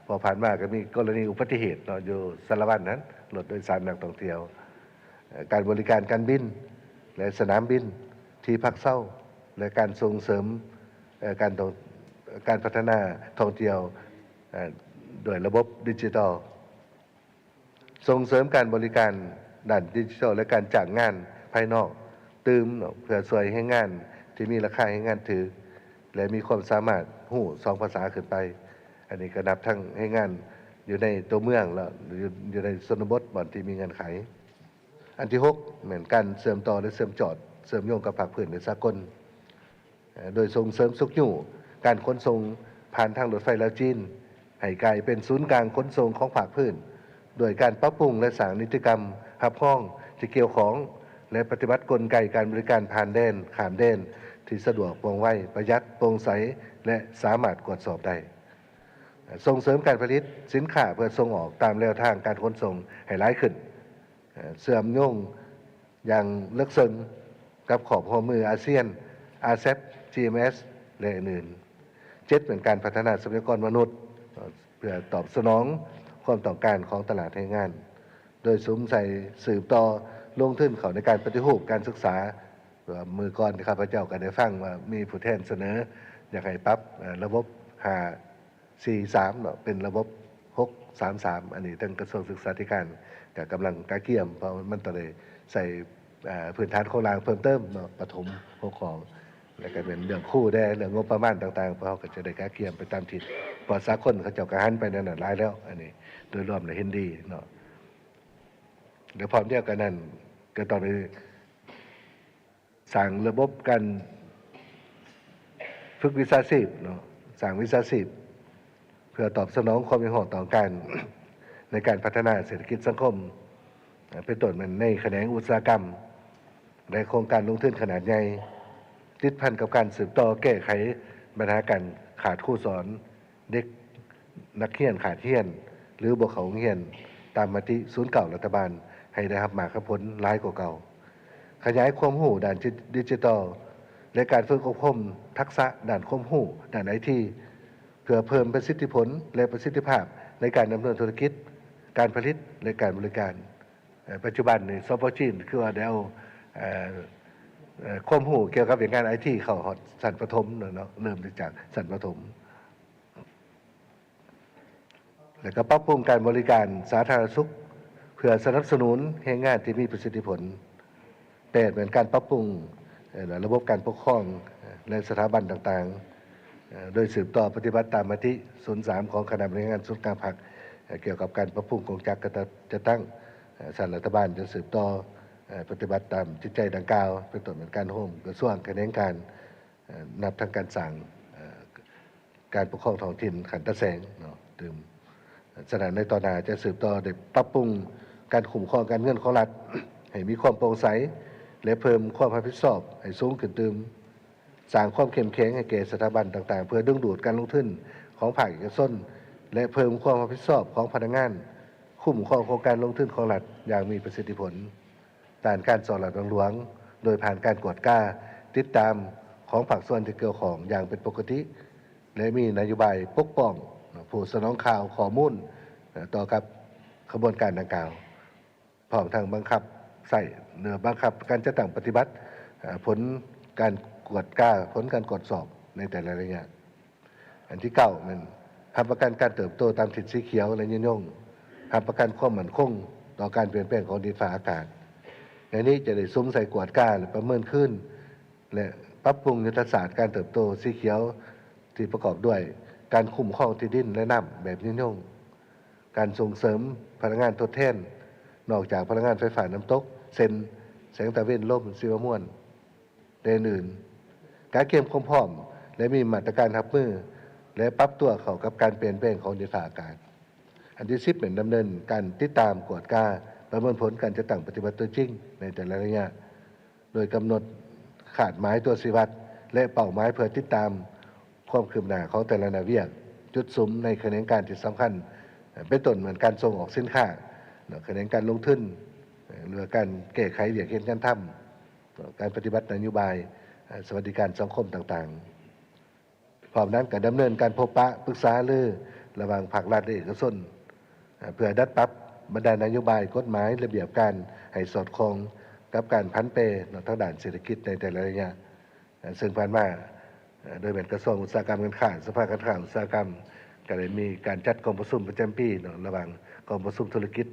E: พอผ่านมาก็มีกรณีอุบัติเหตุอยู่สารวัตรนั้นรถโดยสารนักท่องเที่ยวการบริการการบินและสนามบินที่พักเช่าและการส่งเสริมการพัฒนาท่องเที่ยวโดยระบบดิจิทัลส่งเสริมการบริการด้านดิจิทัลและการจ้างงานภายนอกตื่มเพื่อช่วยให้งานที่มีราคาให้งานถือและมีความสามารถหู้2 ภาษาขึ้นไปอันนี้ก็นับทั้งให้งานอยู่ในตัวเมืองแล้วอยู่ในชนบทบ่อนที่มีเงินไขอันที่6เหมือนกันเสริมต่อและเสริมจอดเสริมโยงกับภาคพื้นและสากลโดยส่งเสริมสุขอยู่การขนส่งผ่านทางรถไฟลาวจีนให้กลายเป็นศูนย์กลางขนส่งของภาคพื้นโดยการปรับปรุงและสร้างนิติกรรมหับห้องที่เกี่ยวของและปฏิบัติกลไกการบริการผ่านแดนข้ามแดนที่สะดวกว่องไวประหยัดโปร่งใสและสามารถตรวจสอบได้ส่งเสริมการผลิตสินค้าเพื่อส่งออกตามแนวทางการขนส่งให้หลายขึ้นเสื่อมโยงอย่างลึกซึ้งกับขอบข้อมืออาเซียนอาเซป GMS และอื่นๆ7เป็นการพัฒนาทรัพยากรมนุษย์เพื่อตอบสนองความต้องการของตลาดแรงงานโดยสุมใส่สืบต่อลงทุนเขาในการปฏิรูปการศึกษามือก่อนที่ข้าพเจ้าก็ได้ฟังว่ามีผู้แทนเสนออยากให้ปรับระบบ543เป็นระบบ633อันนี้ทางกระทรวงศึกษาธิการก็กำลังกาเกี่ยมเพราะมันต้องเลยใส่พื้นฐานโครงสร้างเพิ่มเติมประถม6ของแล้วก็เป็นเรื่องคู่ได้เรื่องงบประมาณต่างๆเพราะเขาก็จะได้กาเกี่ยมไปตามทิศปลอดสากลเขาเจ้ากระหันไปนั่นน่ะหลายแล้วอันนี้โดยรวมเลยเห็นดีเนาะเดี๋ยวพร้อมเดียวกันนั้นก็ต้องไปสร้างระบบการฝึกวิชาชีพเนาะสร้างวิชาชีพ เพื่อตอบสนองความเป็นห่วงต่อการ ในการพัฒนาเศรษฐกิจสังคมเป็นต้นมันในแขนงอุตสาหกรรมและโครงการลงทุนขนาดใหญ่ติดพันกับการสืบต่อแก้ไขปัญหาการขาดครูสอนเด็กนักเรียนขาดเรียนหรือบ่เข้าโรงเรียนตามมติศูนย์เก่ารัฐบาลให้ได้รับมากผลหลายกว่าเก่าขยายความรู้ด้านดิจิทัลและการฝึกอบรมทักษะด้านความรู้ด้านไอทีเพื่อเพิ่มประสิทธิผลและประสิทธิภาพในการดำเนินธุรกิจการผลิตและการบริการปัจจุบันในสปจีนคือว่าได้เอาความรู้เกี่ยวกับงานไอทีเข้าชั้นประถมเนาะเริ่มจากชั้นประถมแล้วก็ปรับปรุงการบริการสาธารณสุขเพื่อสนับสนุนให้งานที่มีประสิทธิผลแต่เหมือนการปรับปรุงระบบการปกครองและสถาบันต่างๆโดยสืบต่อปฏิบัติตามมติ03ของคณะบริหารงานส่วนกลางภาคเกี่ยวกับการปรับปรุงกองจักรจะตั้งส่วนรัฐบาลจะสืบต่อปฏิบัติตามจิตใจดังกล่าวเป็นต้นเป็นการโฮมกระทรวงแขนงการนับทั้งการสั่งการปกครองท้องถิ่นขันตะแสงเนาะดื่มสถานในตอนหน้าจะสืบต่อได้ปรับปรุงการคุ้มครองการเงินของรัฐ ให้มีความโปร่งใสและเพิ่มความรับผิดชอบให้สูงขึ้นตื่มสร้างความเข้มแข็งให้แก่สถาบันต่างๆเพื่อดึงดูดการลงทุนของภาคเอกชนและเพิ่มความรับผิดชอบของพนักงานคุ้มครองโครงการลงทุนของรัฐอย่างมีประสิทธิผลด้านการสอดหลักหลวงโดยผ่านการกวดก้าติดตามของภาคส่วนที่เกี่ยวข้องอย่างเป็นปกติและมีนโยบายปกป้องผู้สนองข่าวข้อมูลต่อกับขบวนการดังกล่าวพร้อมทางบังคับใส่เนื้อบังคับการจัดตั้งปฏิบัติผลการกวดก้าผลการกวดสอบในแต่ละระยะอันที่9มันรับประกันการเติบโตตามถิ่นสีเขียวและยืนยงรับประกันความมั่นคงต่อการเปลี่ยนแปลงของดินฟ้าอากาศในนี้จะได้ซุ้มใส่กวดก้าและประเมินขึ้นและปรับปรุงยุทธศาสตร์การเติบโตสีเขียวที่ประกอบด้วยการคุ้มครองที่ดินและน้ำแบบยืนยงการส่งเสริมพลังงานทดแทนนอกจากพลังงานไฟฟ้าน้ำตกเซ็นแสงตะเวนลมสีม่วนและอื่นการเตรียมความพร้อมและมีมาตรการรับมือและปรับตัวเข้ากับการเปลี่ยนแปลงของดินฟ้าอากาศอันที่10เป็นดำเนินการติดตามกวดก้าประเมินผลการจัดตั้งปฏิบัติตัวจริงในแต่ละระยะโดยกำหนดขาดหมายตัวชีวัดและเป้าหมายเพื่อติดตามความคืบหน้าของแต่ละแนวเวียกจุดสุมในแขนงการที่สำคัญเป็นต้นเหมือนการส่งออกสินค้าแขนงการลงทุนหรือการแก้ไขเวียกเห็นการทำการปฏิบัตินโยบายสวัสดิการสังคมต่างๆพร้อมนั้นการดำเนินการพบปะปรึกษาหรือระหว่างภาครัฐและเอกชนเพื่อดัดปรับบรรดานโยบายกฎหมายระเบียบการให้สอดคล้องกับการพันเปทางด้านเศรษฐกิจในแต่ละระยะซึ่งผ่านมาโดยเป็นกระทรวงอุตสาหกรรมการค้าสภาการค้าอุตสาหกรรมก็ได้มีการจัดกองประชุมประจำปีระหว่างกองประชุมธุรกิจ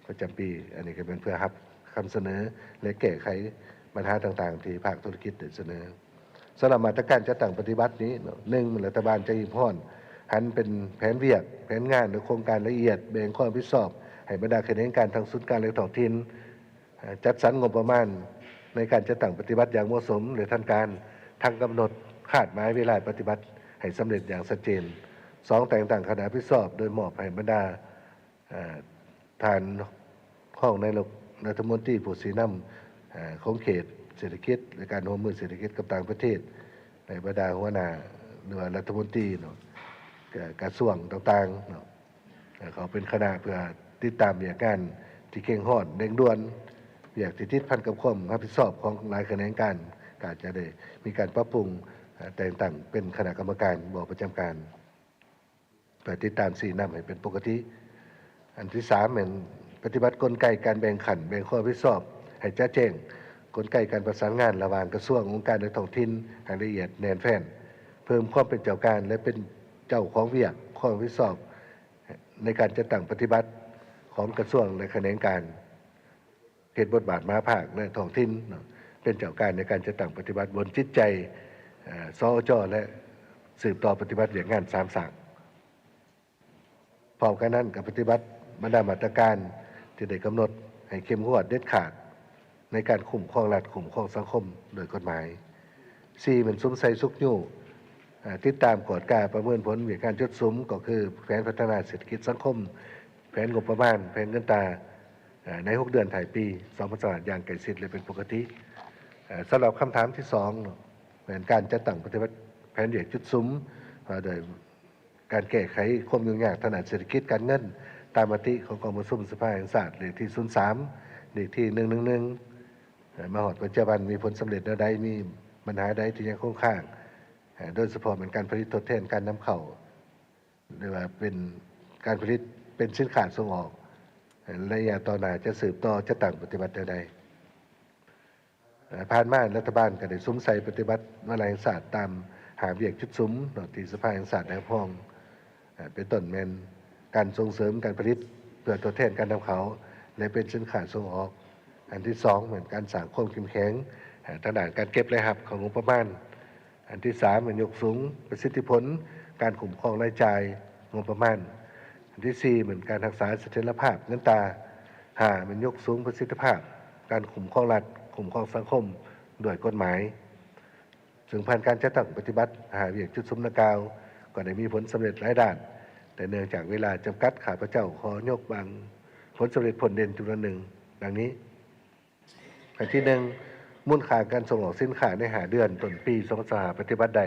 E: ประจำปีอันนี้ก็เป็นเพื่อรับคำเสนอและแก้ไขปัญหาต่างๆที่ภาคธุรกิจได้เสนอสำหรับมาตรการจัดตั้งปฏิบัตินี้1รัฐบาลจะimportหันเป็นแผนเวียกแผนงานหรือโครงการละเอียดแบ่งความรับผิดชอบให้บรรดาแขนงการทางศูนย์กลางและท้องถิ่นจัดสรรงบประมาณในการจัดตั้งปฏิบัติอย่างเหมาะสมหรือทันการทางกำหนดคาดหมายเวลาปฏิบัติให้สำเร็จอย่างชัดเจน2แต่งตั้งคณะรับผิดชอบโดยมอบให้บรรดาทานห้องในรัฐมนตรีผู้สีน้ำของเขตเศรษฐกิจและการร่วมมือเศรษฐกิจกับต่างประเทศในบรรดาหัวหน้าหรือรัฐมนตรีกระทรวงต่างๆเขาเป็นคณะเพื่อติดตามเรื่องการที่เข่งฮอดเร่งด่วนอยากที่ติดพันกับความรับผิดชอบของหลายแขนงการการจะได้มีการปรับปรุงแต่งตั้งเป็นคณะกรรมการบประจำการเพื่อติดตามสีน้ำให้เป็นปกติอันที่3เป็นปฏิบัติกลไกการแบ่งขันแบ่งข้อรับผิดชอบให้ชัดแจ้งกลไกการประสานงานระหว่างกระทรวงองค์การในท้องถิ่นให้ละเอียดแน่นแฟ้นเพิ่มความเป็นเจ้าการและเป็นเจ้าของเวียกข้อรับผิดชอบในการจัดตั้งปฏิบัติของกระทรวงและแขนงการเห็นบทบาทมหาภาคและท้องถิ่นเป็นเจ้าการในการจัดตั้งปฏิบัติบนจิตใจสอจและสืบต่อปฏิบัติอย่างงาน3 สั่งพร้อมกันนั้นกับปฏิบัติบรรดามาตรการที่ได้กำหนดให้เข้มงวดเด็ดขาดในการคุ้มครองรัฐคุ้มครองสังคมโดยกฎหมาย4เป็นซุ้มไซซุกยู่ ติดตามกอดกาประเมินผลวิการจุดซุ้มก็คือแผนพัฒนาเศรษฐกิจสังคมแผนงบประมาณแผนเงินตราใน6 เดือนถ่ายปี2020อย่างใกล้ชิดเลยเป็นปกติสำหรับคำถามที่2เป็นการจัดตั้งปฏิบัติแผนเดี่ยวจุดซุ้มโดยการแก้ไขความยุ่งยากทางด้านเศรษฐกิจการเงินตามมติของกองประชุมสภาแห่งชาติเลขที่03เลขที่111มาหอดปัจจุบันมีผลสำเร็จใดมีปัญหาใดที่ยังคงค้างโดยเฉพาะเป็นการผลิตทดแทนการนำเข้าหรือว่าเป็นการผลิตเป็นสินค้าส่งออกระยะต่อหน้าจะสืบต่อจะตั้งปฏิบัติใดผ่านมารัฐบาลก็ได้ซุ้มใส่ปฏิบัติวาระแห่งชาติตามหาเวียกจุดซุ้มที่สภาแห่งชาติได้พ้องเป็นต้นแมนการส่งเสริมการผลิตเพื่อทดแทนการนำเข้าและเป็นสินค้าส่งออกอันที่2เหมือนการสร้างความเข้มแข็งทางด้านการเก็บรายรับของงบประมาณอันที่3เหมือนยกสูงประสิทธิผลการคุ้มครองรายจ่ายงบประมาณอันที่4เหมือนการรักษาเสถียรภาพเงินตรา5เหมือนยกสูงประสิทธิภาพการคุ้มครองรัฐคุ้มครองสังคมด้วยกฎหมายซึ่งผ่านการจัดตั้งปฏิบัติหาเวียกจุดซุ้มนากาวก็ได้มีผลสำเร็จหลายด้านแต่เนื่องจากเวลาจำกัดข้าพเจ้าขอยกบางผลสำเร็จผลเด่นจำนวนหนึ่งดังนี้อันที่1มูลค่าการส่งออกสินค้าใน5 เดือนต้นปี2025ปฏิบัติได้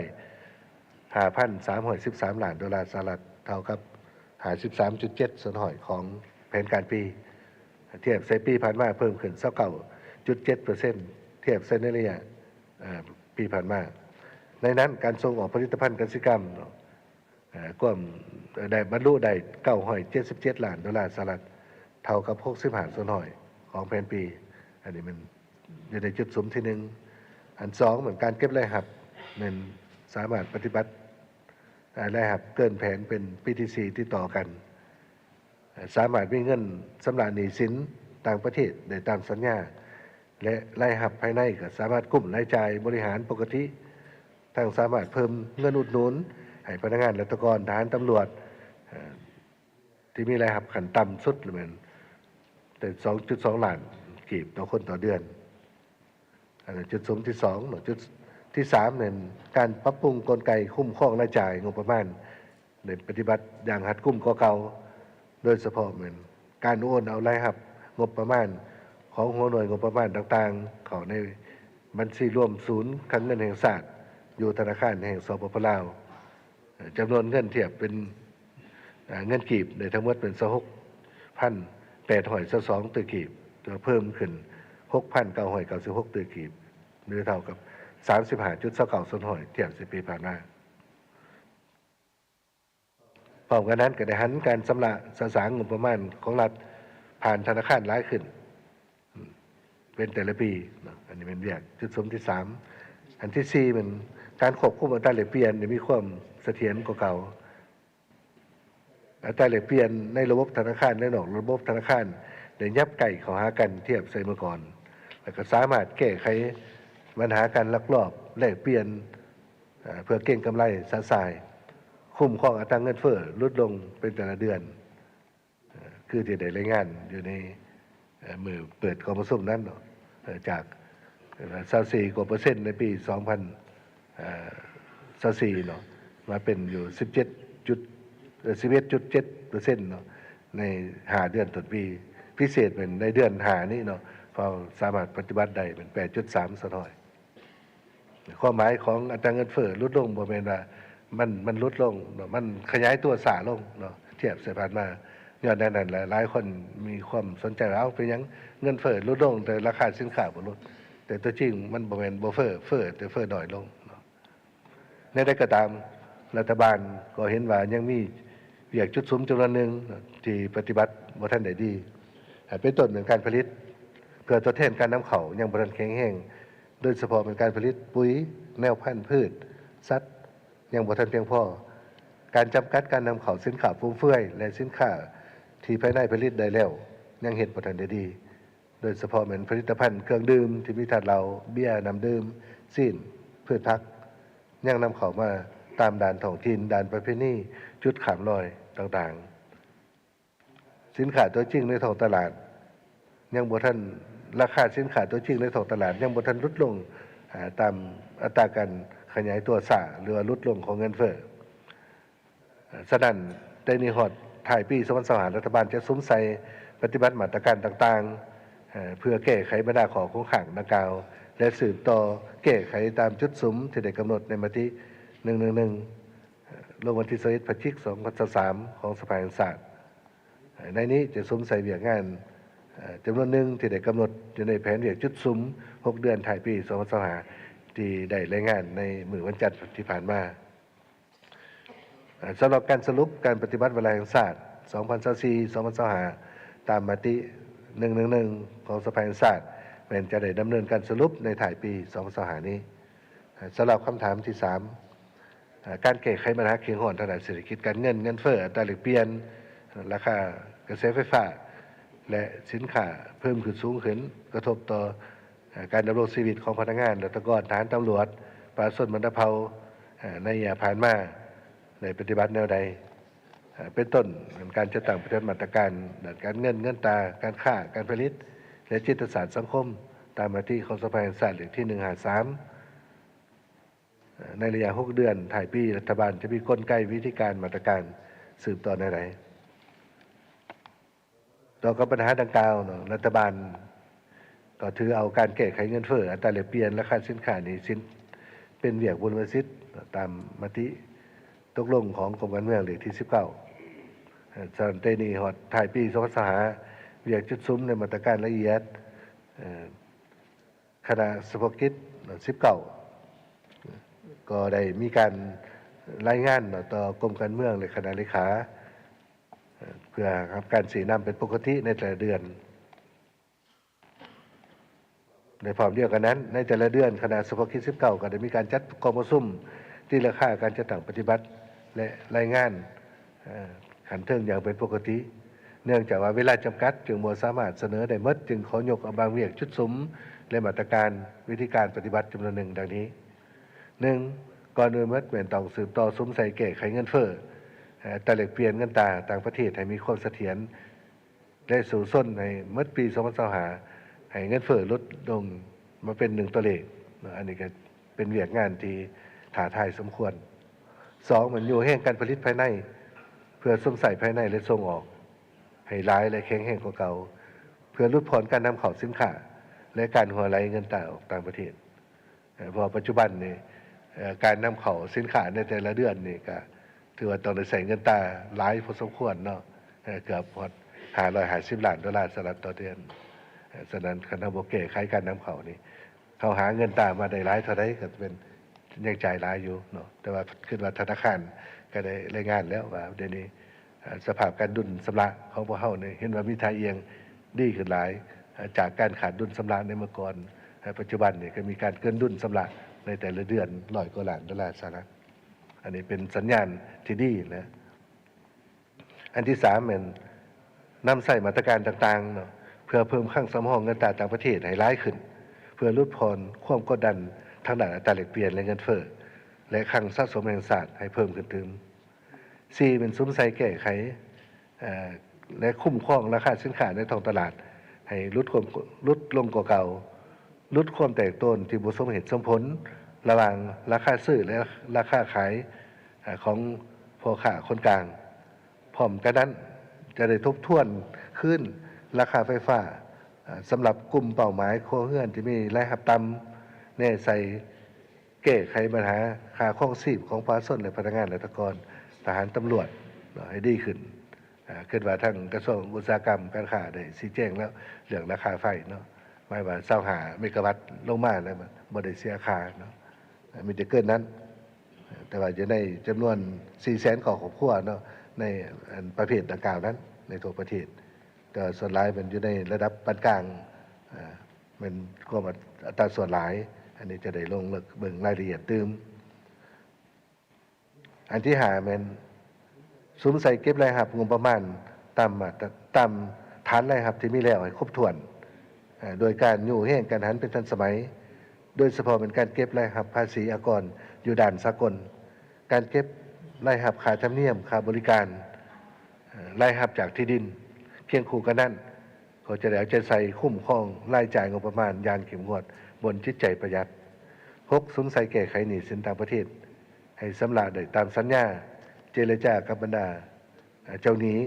E: 5,313 ล้านดอลลาร์สหรัฐเท่ากับ 53.7 ส่วนห้อยของแผนการปีเทียบใส่ปีผ่านมาเพิ่มขึ้น 29.7% เทียบใส่ในระยะปีผ่านมาในนั้นการส่งออกผลิตภัณฑ์กสิกรรมก็ได้บรรลุได้977 ล้านดอลลาร์สหรัฐเท่ากับ 65 ส่วนห้อยของแผนปีอันนี้มันอยู่ในจุดสูงที่1อัน2เหมือนการเก็บรายรับมันสามารถปฏิบัติรายรับเกินแผนเป็นปีที่4ที่ต่อกันสามารถมีเงินสำระหนี้สินต่างประเทศได้ตามสัญญาและรายรับภายในก็สามารถกุ้มรายจ่ายบริหารปกติทั้งสามารถเพิ่มเงินอุดหนุนให้พนักงานราชการทหารตำรวจที่มีรายรับขั้นต่ำสุดเหมือนแต่ 2.2 ล้านกีบต่อคนต่อเดือนอันนั้นจุดสูงที่2จุดที่3เนี่ยการปรับปรุงกลไกคุ้มครองรายจ่ายงบประมาณในปฏิบัติอย่างหัดกุ้มกว่าเก่าโดยเฉพาะเหมือนการโอนเอารายรับงบประมาณของหัวหน่วยงบประมาณต่างๆเข้าในบัญชีรวมศูนย์คลังเงินแห่งชาติอยู่ธนาคารแห่งสปป.ลาวจำนวนเงินเทียบเป็นเงินกีบในทั้งหมดเป็น26,822 ตัวกีบตัวเพิ่มขึ้น 6,996 ตัวกีบหรือเท่ากับ 35.29 ส่วนห้อยเทียบ10 ปีผ่านมาพร้อมกันนั้นก็ได้หันการสำระสะสางงบประมาณของรัฐผ่านธนาคารหลายขึ้นเป็นแต่ละปีอันนี้เป็นเรียกจุดสูงที่3อันที่4มันการควบคุมอัตราแลกเปลี่ยนมีความเสถียรกว่าเก่าอัตราแลกเปลี่ยนในระบบธนาคารและนอกระบบธนาคารได้ยับไก่เข้าหากันเทียบใส่เมื่อก่อนแล้วก็สามารถแก้ไขปัญหาการลักลอบแลกเปลี่ยนเพื่อเก็งกำไรสะสายคุ้มครองอัตราเงินเฟ้อลดลงเป็นแต่ละเดือนคือที่ได้รายงานอยู่ในมือเปิดกองประชุมนั้นจาก24 กว่า%ในปี2024เนาะมาเป็นอยู่ 11.7% เนาะใน5 เดือนต้นปีพิเศษเป็นในเดือน5นี้เนาะพอสามารถปฏิบัติได้เป็น 8.3 สะท้อยความหมายของอัตราเงินเฟ้อลดลงบ่แม่นว่ามันลดลงเนาะมันขยายตัวช้าลงเนาะเทียบสายผ่านมาย้อนนั้นหลายคนมีความสนใจแล้วเป็นหยังเงินเฟ้อลดลงแต่ราคาสินค้าบ่ลดแต่ตัวจริงมันบ่แม่นบ่เฟ้อแต่เฟ้อน้อยลงเนาะในใดก็ตามรัฐบาลก็เห็นว่ายังมีเวียกจุดซุ้มจำนวนหนึ่งที่ปฏิบัติบ่ทันได้ดีเป็นต้นเหมือนการผลิตเพื่อทดแทนการนำเข้ายังบ่ทันแข็งแรงโดยเฉพาะเป็นการผลิตปุ๋ยแนวพันธุ์พืชสัตว์ยังบ่ทันเพียงพอการจำกัดการนำเข้าสินค้าฟุ่มเฟือยและสินค้าที่ภายในผลิตได้แล้วยังเฮ็ดบ่ทันได้ดีโดยเฉพาะเหมือนผลิตภัณฑ์เครื่องดื่มที่มีธาตุเหล้าเบียร์น้ำดื่มซีนพืชผักยังนำเข้ามาตามด่านท้องถิ่นด่านประเพณีจุดขามลอยต่างๆสินค้าตัวจริงในท้องตลาดยังบ่ทันราคาสินค้าตัวจริงในท้องตลาดยังบ่ทันลดลงตามอัตราการข ขยายตัวซ่าหรือว่าลดลงของเงินเฟ้อฉะนั้นในนี้ฮอดท้ายปี2025รัฐบาลจะซุ้มใส่ปฏิบัติมาตรการต่างๆเพื่อแก้ไขบรรดาข้อคงขังดังกล่าวและสืบต่อแก้ไขตามจุดซุ้มที่ได้กำหนดในมติ111ลงวันที่21พฤศจิกายน2023ของสภาแห่งชาติในนี้จะซุ้มใส่เวียกงานจำนวนหนึ่งที่ได้กำหนดอยู่ในแผนเวียกจุดซุ้ม6 เดือนท้ายปี2025ที่ได้รายงานในมื้อวันจันทร์ที่ผ่านมาสำหรับการสรุปการปฏิบัติวันแห่งชาติ2024-2025ตามมติ111ของสภาแห่งชาติแม้นจะได้ดำเนินการสรุปในท้ายปี2025นี้สำหรับคำถามที่3การแก้ไขปัญหาเคียงห่อนทางด้านเศรษฐกิจการเงินเฟ้ออัตราแลกเปลี่ยนราคากระแสไฟฟ้าและสินค้าเพิ่มขึ้นสูงขึ้นกระทบต่อการดำรงชีวิตของพนักงานและทหารตำรวจประชาชนบรรเทาในระยะผ่านมาในปฏิบัติแนวใดเป็นต้นการจัดตั้งปฏิบัติมาตรการด้านการเงินตราการค้าการผลิตและจิตศาสตร์สังคมตามมติของสภาแห่งชาติเลขที่153ในระยะ6 เดือนท้ายปีรัฐบาลจะมีกลไกวิธีการมาตรการสืบต่อในไหนต่อกับปัญหาดังกล่าวรัฐบาลก็ถือเอาการแก้ไขเงินเฟ้ออัตราแลกเปลี่ยนราคาสินค้านี้สินเป็นเวียกบุญวสิทธิ์ตามมติตกลงของกรมการเมืองเลขที่19ส่วนเตนีฮอดท้ายปี2025เวียกจุดซุ้มในมาตรการละเอียดคณะเฉพาะกิจ19ก็ได้มีการรายงานต่อกรมการเมืองและคณะเลขาเพื่อการสีน้ำเป็นปกติในแต่ละเดือนในพร้อมเดียวกันนั้นในแต่ละเดือนคณะเฉพาะกิจ19ก็ได้มีการจัดกองประชุมที่ราคาการจัดตั้งปฏิบัติและรายงานขันเทิงอย่างเป็นปกติเนื่องจากว่าเวลาจำกัดจึงบ่สามารถเสนอได้หมดจึงขอยกเอาบางเวียกชุดซุ้มและมาตรการวิธีการปฏิบัติจำนวนหนึ่งดังนี้ 1. ก่อนอื่นแม่นต้องสืบต่อซุ้มใส่แก้ไขเงินเฟ้อแต่แลกเปลี่ยนเงินตราต่างประเทศให้มีความเสถียรและสู่ส้นในเมื่อปี2025ให้เงินเฟ้อลดลงมาเป็น1ตัวเลขอันนี้ก็เป็นเวียกงานที่ท้าทายสมควร 2. มันอยู่แห่งการผลิตภายในเพื่อส่งใส่ภายในและส่งออกให้หลายและแข็งแรงกว่าเก่าเพื่อลดผ่อนการนำเข้าสินค้าและการหัวไหลเงินตราออกต่างประเทศเพราะปัจจุบันนี่การนำเข้าสินค้าในแต่ละเดือนนี่ก็ถือว่าต้องได้ใส่เงินตราหลายพอสมควรเนาะเกือบ$550 ล้านสหรัฐต่อเดือนฉะนั้นคณะบ่แก้ไขการนำเข้านี่เขาหาเงินตรามาได้หลายเท่าใดก็เป็นยังจ่ายหลายอยู่เนาะแต่ว่าขึ้นว่าธนาคารก็ได้รายงานแล้วว่าเดี๋ยวนี้สภาพการดุลชำระของพวกเฮานี่เห็นว่ามีท่าเอียงดีขึ้นหลายจากการขาดดุลชำระในเมื่อก่อนปัจจุบันนี่ก็มีการเกินดุลชำระในแต่ละเดือน100 กว่าล้าน$สหรัฐอันนี้เป็นสัญญาณที่ดีนะอันที่3เป็นนำใส่มาตรการต่างๆเนาะเพื่อเพิ่มคลังสำรองเงินตราต่างประเทศให้หลายขึ้นเพื่อลดผ่อนความกดดันทางด้านอัตราแลกเปลี่ยนและเงินเฟ้อและคลังสะสมแห่งชาติให้เพิ่มขึ้นถึง 4. เป็นซุ้มใส่แก้ไขและคุ้มครองราคาสินค้าในท้องตลาดให้ลดลงกว่าเก่าลดความแตกต้นที่บ่สมเหตุสมผลระหว่างราคาซื้อและราคาขายของพ่อค้าคนกลางพร้อมกันนั้นจะได้ทบทวนขึ้นราคาไฟฟ้าสำหรับกลุ่มเป้าหมายครัวเรือนที่มีรายรับต่ำแน่ใส่แก้ไขปัญหาค่าครองชีพของประชาชนและพนักงานราชการทหารตำรวจให้ดีขึ้นคิดว่าทางกระทรวงอุตสาหกรรมการค้าได้ชี้แจงแล้วเรื่องราคาไฟเนาะไม่ว่า25 เมกะวัตต์ลงมาแล้วมันบ่ได้เสียค่าเนาะมีแต่เกินนั้นแต่ว่าจะได้จำนวน 400,000 กว่าครอบครัวเนาะในประเภทดังกล่าวนั้นในทั่วประเทศแต่ส่วนหลายมันอยู่ในระดับปานกลางมันก็อัตราส่วนหลายอันนี้จะได้ลงลึกเบิ่งรายละเอียดตื่มอันที่5แม่นซุ้มใส่เก็บรายรับงบประมาณตามฐานรายรับที่มีแล้วให้ครบถ้วนโดยการอยู่แห่งการหันเป็นทันสมัยโดยเฉพาะเป็นการเก็บรายรับภาษีอากรอยู่ด่านสากลการเก็บรายรับค่าธรรมเนียมค่าบริการรายรับจากที่ดินเคียงคู่กันนั้นก็จะได้เอาใจใส่คุ้มครองรายจ่ายงบประมาณอย่างเข้มงวดบนจิตใจประหยัด 6. สงสัยแก้ไขหนี้สินต่างประเทศให้สำราญได้ตามสัญญาเจรจากับบรรดาเจ้าหนี้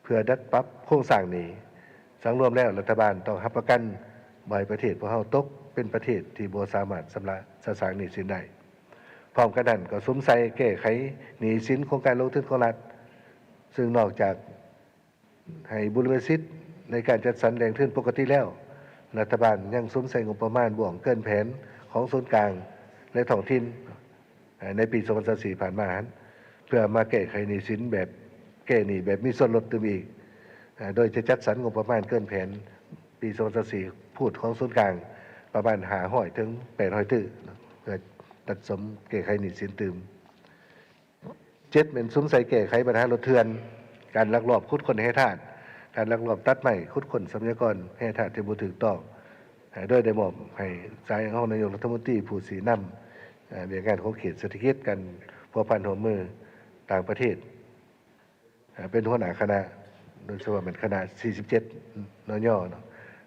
E: เพื่อดัดปรับโครงสร้างหนี้สังรวมแล้วรัฐบาลต้องรับประกันบ่ให้ประเทศพวกเฮาตกเป็นประเทศที่บ่สามารถสร้างหนี้สินได้พร้อมกันนั้นก็สงสัยแก้ไขหนี้สินโครงการลงทุนของรัฐซึ่งนอกจากให้บุรณสิทธิ์ในการจัดสรรแหล่งทุนปกติแล้วรัฐบาลยังสมใส่งบประมาณบ่วงเกินแผนของส่วนกลางและท้องถิ่นในปี2024ผ่านมาเพื่อมาแก้ไขหนี้สินแบบแก้หนี้แบบมีส่วนลดเติมอีกโดยจะจัดสรรงบประมาณเกินแผนปี2024พูดของส่วนกลางประมาณ500ถึง800ตื้อเพื่อตัดสมแก้ไขหนี้สินตืม7เป็นสมใส่แก้ไขปัญหารถเถื่อนการลักลอบขุดค้นแร่ธาตุการลักลอบตัดไม้ขุดค้นทรัพยากรแร่ธาตุที่บ่ถูกต้องโดยได้มอบให้สายของนายกรัฐมนตรีผู้สีนำเรื่องงานของเขตเศรษฐกิจกันพัวพันหัวมือต่างประเทศเป็นหัวหน้าคณะโดยเฉพาะเป็นคณะ47นยเนาะ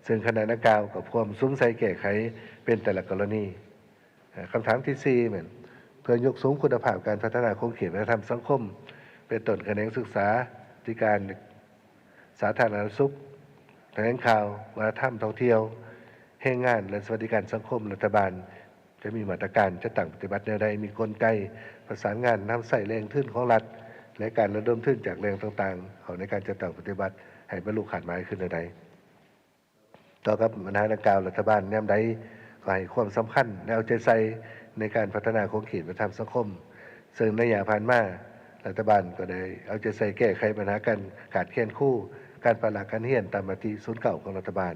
E: ซึ่งคณะนักกล่าวกับความสงสัยแก้ไขเป็นแต่ละกรณีคำถามที่4เหมือนเพื่อยกสูงคุณภาพการพัฒนาของเขตวัฒนธรรมสังคมเป็นต้นแขนงศึกษาธิการสาธารณสุขแถลงข่าววัฒนธรรมท่องเที่ยวแรงงานและสวัสดิการสังคมรัฐบาลจะมีมาตรการจะตั้งปฏิบัติแนวใดมีกลไกประสานงานนำใส่แรงทุนของรัฐและการระดมทุนจากแรงต่างๆของในการจะตั้งปฏิบัติให้บรรลุขาดหมายขึ้นใดต่อกับปัญหาดังกล่าวรัฐบาลแนมใดก็ให้ความสำคัญและเอาใจใส่ในการพัฒนาของเขตวัฒนธรรมสังคมซึ่งในอย่างผ่านมารัฐบาลก็ได้เอาใจใส่แก้ไขปัญหาการขาดแคลนครูการปราการเรียนตามมติศูนย์เก่าของรัฐบาล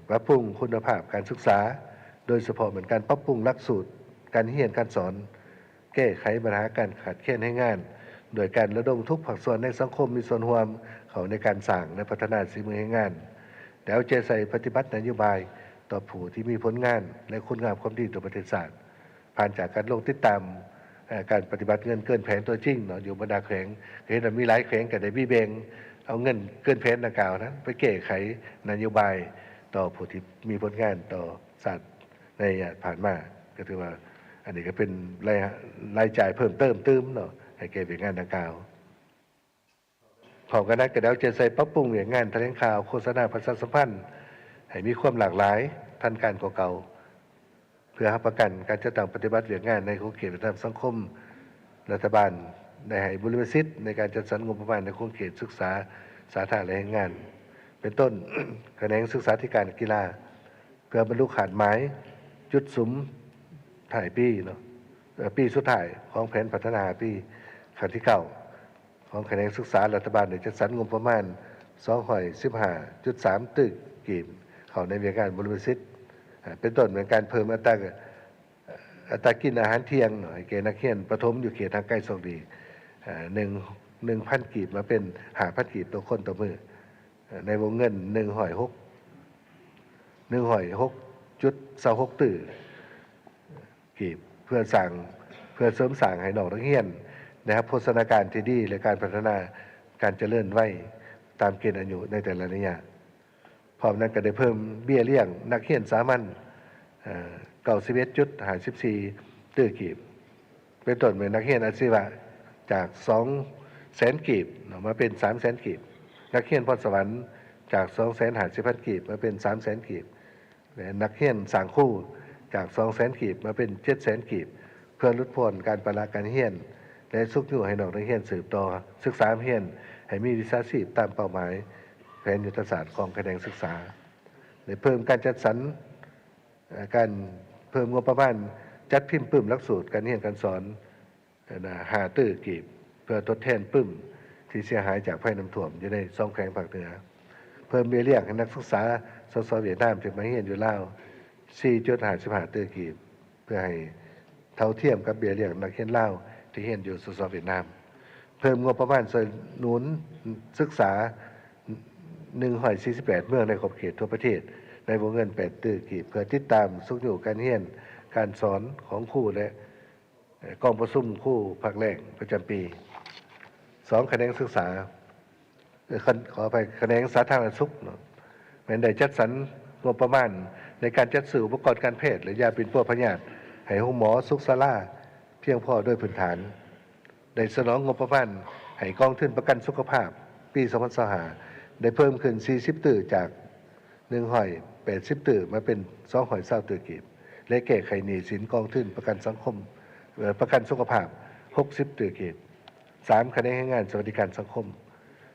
E: ปรับปรุงคุณภาพการศึกษาโดยเฉพาะเหมือนการปรับปรุงหลักสูตรการเรียนการสอนแก้ไขปัญหาการขาดแคลนให้งานโดยการระดมทุกภาคส่วนในสังคมมีส่วนร่วมเขาในการสร้างและพัฒนาฝีมือให้งานแล้วเอาใจใส่ปฏิบัตินโยบายต่อผู้ที่มีผลงานและคุณงามความดีต่อประเทศชาติผ่านจากการลงติดตามการปฏิบัติเงินเกินแผนตัวจริงเนาะอยู่บรรดาแขวงเห็นมีหลายแขวงกับได้บี้แบงเอาเงินเกินแผนดังกล่าวนั้นไปแก้ไขนโยบายต่อผู้ที่มีผลงานต่อศาสตร์ในผ่านมาก็ถือว่าอันนี้ก็เป็นรายจ่ายเพิ่มเติมเนาะให้แก่เรื่องงานดังกล่าวของคณะก็ได้จะใส่ปรับปรุงเรื่องงานแถลงข่าวโฆษณาประชาสัมพันธ์ให้มีความหลากหลายทันการกว่าเก่าเพื่อรับประกันการจัดตั้งปฏิบัติเรื่องงานในโครงเขตวัฒนธรรมสังคมรัฐบาลได้ให้บุรณสิทธิ์ในการจัดสรรงบประมาณในโครงเขตศึกษาสาธารณะและแรงงานเป็นต้นแขนงศึกษาธิการกีฬาเพื่อบรรลุขาดหมายจุดสุมถ่ายปีเนาะปีสุดท้ายของแผนพัฒนาปีขั้นที่9ของแขนงศึกษารัฐบาลได้จัดสรรงบประมาณ215.3 ตึกกีบเข้าในเรื่องการบุรณสิทธิ์เป็นต้นเป็นการเพิ่มอัตรากินอาหารเที่ยงหน่อยแก่นักเรียนประถมอยู่เขตทางใกล้โชคดี1,000 กีบมาเป็น5,000 กีบต่อคนต่อมื้อในวงเงิน106.26 ตื้อกีบเพื่อเสริมสร้างให้น้องนักเรียนนะครับโภชนาการที่ดีและการพัฒนาการเจริญวัยตามเกณฑ์อายุในแต่ละระยะพร้อมนั้นก็ได้เพิ่มเบี้ยเลี้ยงนักเรียนสามัญ91.54 ตื้อกีบเป็นต้นเป็นนักเรียนอาชีวะจาก200,000 กีบมาเป็น300,000 กีบนักเรียนพรสวรรค์จาก250,000 กีบมาเป็น300,000 กีบและนักเรียนสร้างคู่จาก200,000 กีบมาเป็น700,000 กีบเพื่อลดพ้นการปราการเรียนและสุขอยู่ให้น้องนักเรียนสืบต่อศึกษาเรียนให้มีวิชาชีพตามเป้าหมายแผนยุทธศาสตร์ของแขนงศึกษาได้เพิ่มการจัดสรรการเพิ่มงบประมาณจัดพิมพ์ปึ้มหลักสูตรการเรียนการสอน5 ตื้อกีบเพื่อทดแทนปึ้มที่เสียหายจากภัยน้ำท่วมอยู่ใน2 แขวงภาคเหนือเพิ่มเบี้ยเลี้ยงให้นักศึกษาสสเวียดนามที่มาเรียนอยู่ลาว 4.55 ตื้อกีบเพื่อให้เท่าเทียมกับเบี้ยเลี้ยงนักเรียนลาวที่เรียนอยู่สสเวียดนามเพิ่มงบประมาณสนับสนุนศึกษา148 เมืองในขอบเขตทั่วประเทศในวงเงิน8 ตื้อกีบเพื่อติดตามสุขอยู่การเรียนการสอนของครูและกองประชุมครูภาคแรกประจำปี2แขนงศึกษาขอไปแขนงสาธารณสุขแม้ได้จัดสรรงบประมาณ ในการจัดซื้ออุปกรณ์การแพทย์หรือยาปิ่นปัวพยาธิให้ห้องหมอสุขศาลาเพียงพอด้วยพื้นฐานได้สนองงบประมาณให้กองทุนประกันสุขภาพปี2025ได้เพิ่มขึ้น40ตื่อจาก180ตื่อมาเป็น220ตื่อกีบและแก้ไขหนี้สินกองทุนประกันสังคมประกันสุขภาพ60ตื่อกีบ3คะแนนให้งานสวัสดิการสังคม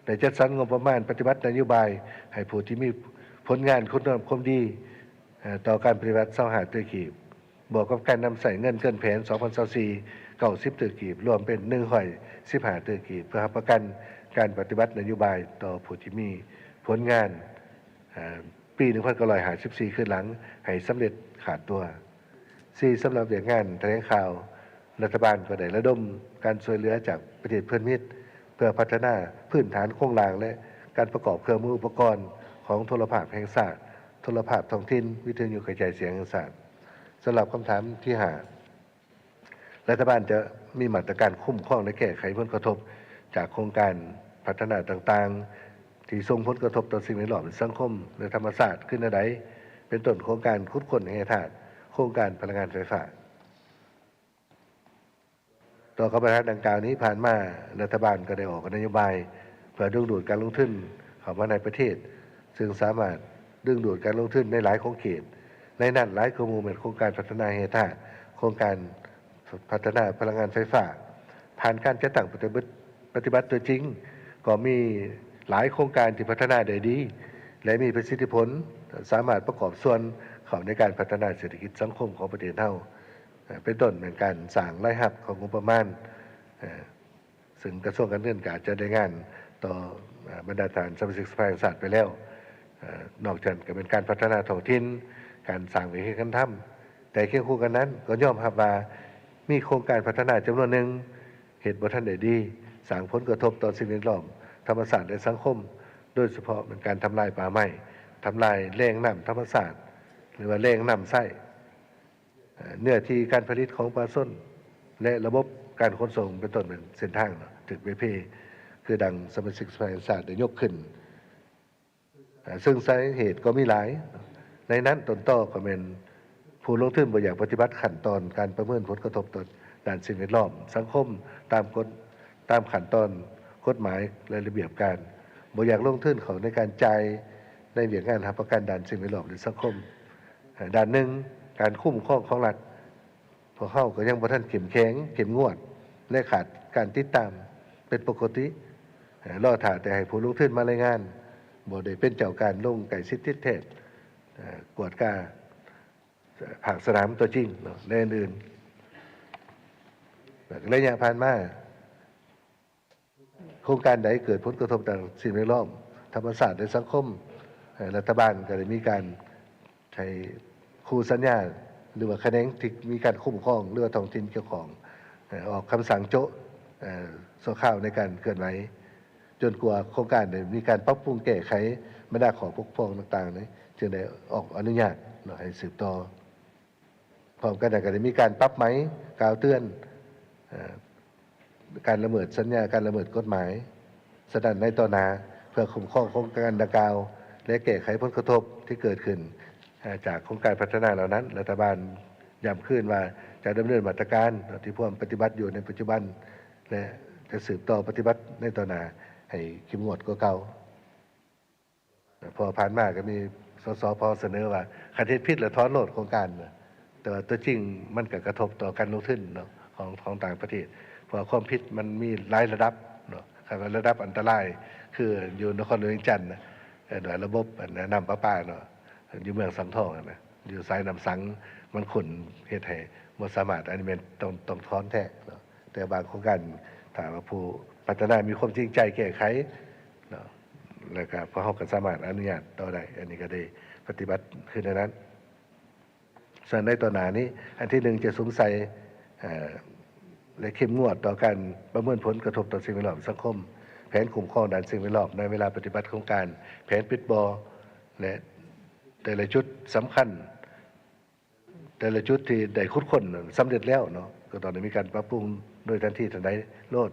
E: ได้จัดสรรงบประมาณปฏิบัตินโยบายให้ผู้ที่มีผลงานคุณงามความดีต่อการปฏิบัติ25ตื่อกีบบวกกับการนำใส่เงินเกินแผน2024 90ตื่อกีบรวมเป็น115ตื่อกีบเพื่อประกันการปฏิบัตินโยบายต่อผู้ที่มีผลงานปี1954ขึ้นหลังให้สำเร็จขาดตัว4สำหรับอย่างงานแถลงข่าวรัฐบาลก็ได้ระดมการช่วยเหลือจากประเทศเพื่อนมิตรเพื่อพัฒนาพื้นฐานโครงสร้างและการประกอบเครื่องมืออุปกรณ์ของโทรภาพแห่งชาติโทรภาพท้องถิ่นวิทยุกระจายเสียงแห่งชาติสำหรับคำถามที่5รัฐบาลจะมีมาตรการคุ้มครองและแก้ไขผลกระทบจากโครงการพัฒนาต่างๆที่ส่งผลกระทบต่อสิ่งแวดล้อมสังคมและธรรมชาติขึ้นใดเป็นต้นโครงการขุดค้นแร่ธาตุโครงการพลังงานไฟฟ้าต่อคำประทานดังกล่าวนี้ผ่านมารัฐบาลก็ได้ออกนโยบายเพื่อดึงดูดการลงทุนเข้ามาในประเทศซึ่งสามารถดึงดูดการลงทุนในหลายโครงเขตในนั้นหลายโครงการเป็นโครงการพัฒนาแร่ธาตุโครงการพัฒนาพลังงานไฟฟ้าผ่านการจัดตั้งปฏิบัติตัวจริงก็มีหลายโครงการที่พัฒนาได้ดีและมีประสิทธิผลสามารถประกอบส่วนเข้าในการพัฒนาเศรษฐกิจสังคมของประเทศเฮาเป็นต้นเป็นการสร้างรายรับของงบประมาณซึ่งกระทรวงการเงินก็อาจจะได้งานต่อบรรดาฐานสมาชิกสภาแห่งชาติไปแล้วนอกจากก็เป็นการพัฒนาท้องถิ่นการสร้างวิธีการทำแต่เคียงคู่กันนั้นก็ยอมรับว่ามีโครงการพัฒนาจำนวนหนึ่งเหตุบ่ทันได้ดีสร้างผลกระทบต่อสิ่งแวดล้อมธรรมชาติและสังคมโดยเฉพาะเป็นการทำลายป่าไม้ทำลายแหล่งน้ำธรรมชาติหรือว่าแหล่งน้ำไส้เนื้อที่การผลิตของปลาส้นและระบบการขนส่งเป็นต้นเป็นเส้นทางถึงเบเพคือดังสมาชิกสภาแห่งชาติได้ยกขึ้นซึ่งสาเหตุก็มีหลายในนั้นต้นต่อก็เป็นผู้ลงทุนบ่อยากปฏิบัติขั้นตอนการประเมินผลกระทบต่อด้านสิ่งแวดล้อมสังคมตามขั้นตอนกฎหมายและระเบียบการบ่อยากลงทุนเขาในการจ่ายในเรื่องงานหาประกันด้านสิ่งแวดล้อมหรือสังคมด้านหนึ่งการคุ้มครองของรัฐพวกเขาก็ยังบ่ทันเข้มแข็งเข้มงวดและขาดการติดตามเป็นปกติรอถ่าแต่ให้ผู้ลงทุนมารายงานบ่ได้เป็นเจ้าการลงไก่สิทธิเทศกวดกาภาคสนามตัวจริงในอื่นระยะผ่านมาโครงการใดเกิดผลกระทบต่อสิ่งแวดล้อมธรรมชาติและสังคมรัฐบาลก็ได้มีการใช้คู่สัญญาหรือว่าคะแนนที่มีการคุ้มครองเรือท้องถิ่นเกี่ยวของออกคำสั่งโจ๊ะส่วนข้าวในการเคลื่อนไหวจนกว่าโครงการได้มีการปรับปรุงแก้ไขบรรดาขอปกครองต่างๆนี้จึงได้ออกอนุญาตให้สืบต่อพร้อมกันก็ได้มีการปรับไหมกล่าวเตือนการละเมิดสัญญาการละเมิดกฎหมายสถานในต่อหน้าเพื่อคุ้มครองโครงการดังกล่าวและแก้ไขผลกระทบที่เกิดขึ้นจากโครงการพัฒนาเหล่านั้นรัฐบาลย้ำขึ้นว่าจะดำเนินมาตรการที่พวกปฏิบัติอยู่ในปัจจุบันและจะสืบต่อปฏิบัติในต่อหน้าให้เข้มงวดกว่าเก่าพอผ่านมาก็มีสสพเสนอว่าคันเฮ็ดผิดแล้วถอนโลดโครงการแต่ว่าตัวจริงมันก็กระทบต่อการลงทุนของต่างประเทศเพราะความผิดมันมีหลายระดับครับระดับอันตรายคืออยู่นครหลวงจันทน์หน่วยระบบน้ำประปาอยู่เมืองสังทองอยู่สายน้ำสังมันขุ่นเฮ็ดให้บ่สามารถอันนี้เป็นต้องถอนแท้แต่บางโครงการถ้าว่าผู้พัฒนามีความจริงใจแก้ไขแล้วก็พอเขาก็สามารถอนุญาตต่อได้อันนี้ก็ได้ปฏิบัติขึ้นในนั้นส่วนในต่อหน้านี้อันที่หนึ่งจะสงสัยและเข้มงวดต่อการประเมินผลกระทบต่อสิ่งแวดล้อมสังคมแผนคุ้มครองด้านสิ่งแวดล้อมในเวลาปฏิบัติโครงการแผนปิดบ่อและแต่ละจุดสำคัญแต่ละจุดที่ได้ขุดค้นสำเร็จแล้วก็ตอนนี้มีการปรับปรุงโดยทันทีทันใดโลด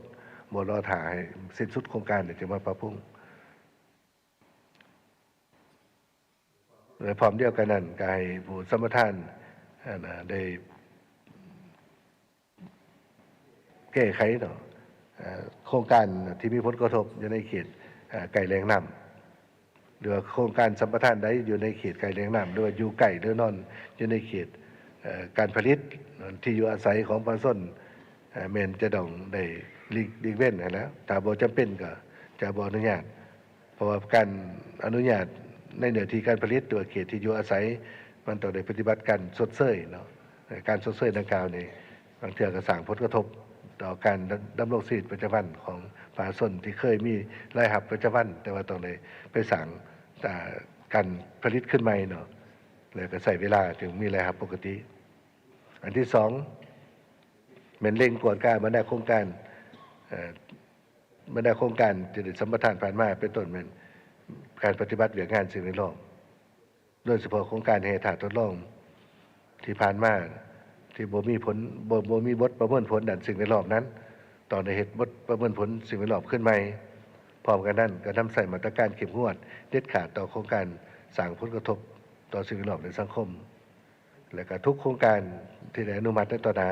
E: บ่รอถ่ายสิ้นสุดโครงการจะมาปรับปรุง และพร้อมเดียวกันนั้นก็ให้ผู้สัมปทานได้แก้ไขเนาะโครงการที่มีผลกระทบอยู่ในเขตไก่แรงน้ำหรือโครงการสัมปทานใดอยู่ในเขตไก่แรงน้ำหรือว่าอยู่ไก่หรือนอนอยู่ในเขตการผลิตที่อยู่อาศัยของประชาชนแม่นจะต้องได้หลีกเว้นแล้วถ้าบ่จำเป็นก็จะบ่อนุญาตเพราะว่าการอนุญาตในเนื้อที่การผลิตตัวเขตที่อยู่อาศัยมันต้องได้ปฏิบัติการชดเชยเนาะการชดเชยดังกล่าวนี่บางเทื่อก็สร้างผลกระทบต่อการดำรงชีวิตประจำวันของประชาชนที่เคยมีรายรับประจำวันแต่ว่าต้องได้ไปสร้างการผลิตขึ้นใหม่เนาะแล้วก็ใช้เวลาถึงมีรายรับปกติอันที่สองแม่นเร่งกวดการบรรดาโครงการที่ได้สัมปทานผ่านมาเป็นต้นแม่นการปฏิบัติเวียกงานสิ่งแวดล้อมโดยเฉพาะโครงการแห่ถาดทดลองที่ผ่านมาที่บ่มีบทประเมินผลด้านสิ่งแวดล้อมนั้นต่อในเหตุบทประเมินผลสิ่งแวดล้อมขึ้นใหม่พร้อมกันนั้นก็นำใส่มาตรการเข้มงวดเด็ดขาดต่อโครงการสร้างผลกระทบต่อสิ่งแวดล้อมในสังคมและก็ทุกโครงการที่ได้อนุมัติในต่อหน้า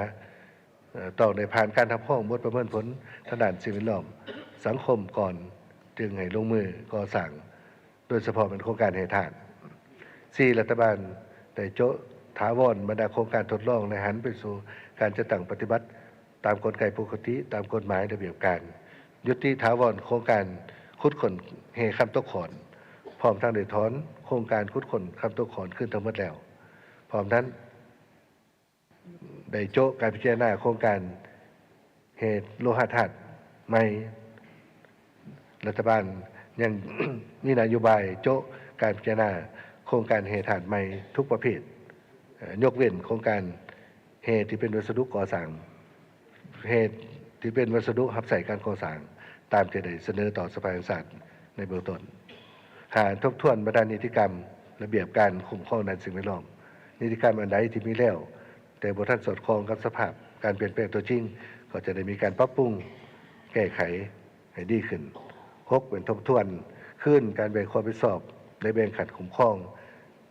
E: ต้องได้ผ่านการทำข้อบทประเมินผลทางด้านสิ่งแวดล้อมสังคมก่อนจึงให้ลงมือก่อสร้างโดยเฉพาะเป็นโครงการแห่ถาด4รัฐบาลได้โจะถาวรบรรดาโครงการทดลองในหันไปสู่การจะตั้งปฏิบัติตามกลไกปกติตามกฎหมายระเบียบการยุติถาวรโครงการขุดขนเฮคำตกขอนพร้อมทั้งได้ถอนโครงการขุดขนคำตกขอนขึ้นทั้งหมดแล้วพร้อมนั้นได้โจะการพิจารณาโครงการเหตุโลหะธาตุใหม่รัฐบาลยัง มีนโยบายโจะการพิจารณาโครงการเหตุธาตุใหม่ทุกประเภทยกเว้นโครงการเหตุที่เป็นวัสดุก่อสร้างเหตุที่เป็นวัสดุรับใส่การก่อสร้างตามที่ได้เสนอต่อสภาแห่งชาติในเบื้องต้นหาทบทวนบรรดานิติกรรมระเบียบการคุ้มครองด้านสิ่งแวดล้อมนิติกรรมอันใดที่มีแล้วแต่บ่ทันสอดคล้องกับสภาพการเปลี่ยนแปลงตัวจริงก็จะได้มีการปรับปรุงแก้ไขให้ดีขึ้น6เป็นทบทวนขึ้นการแบ่งความรับผิดชอบในแบ่งขัดคุ้มครอง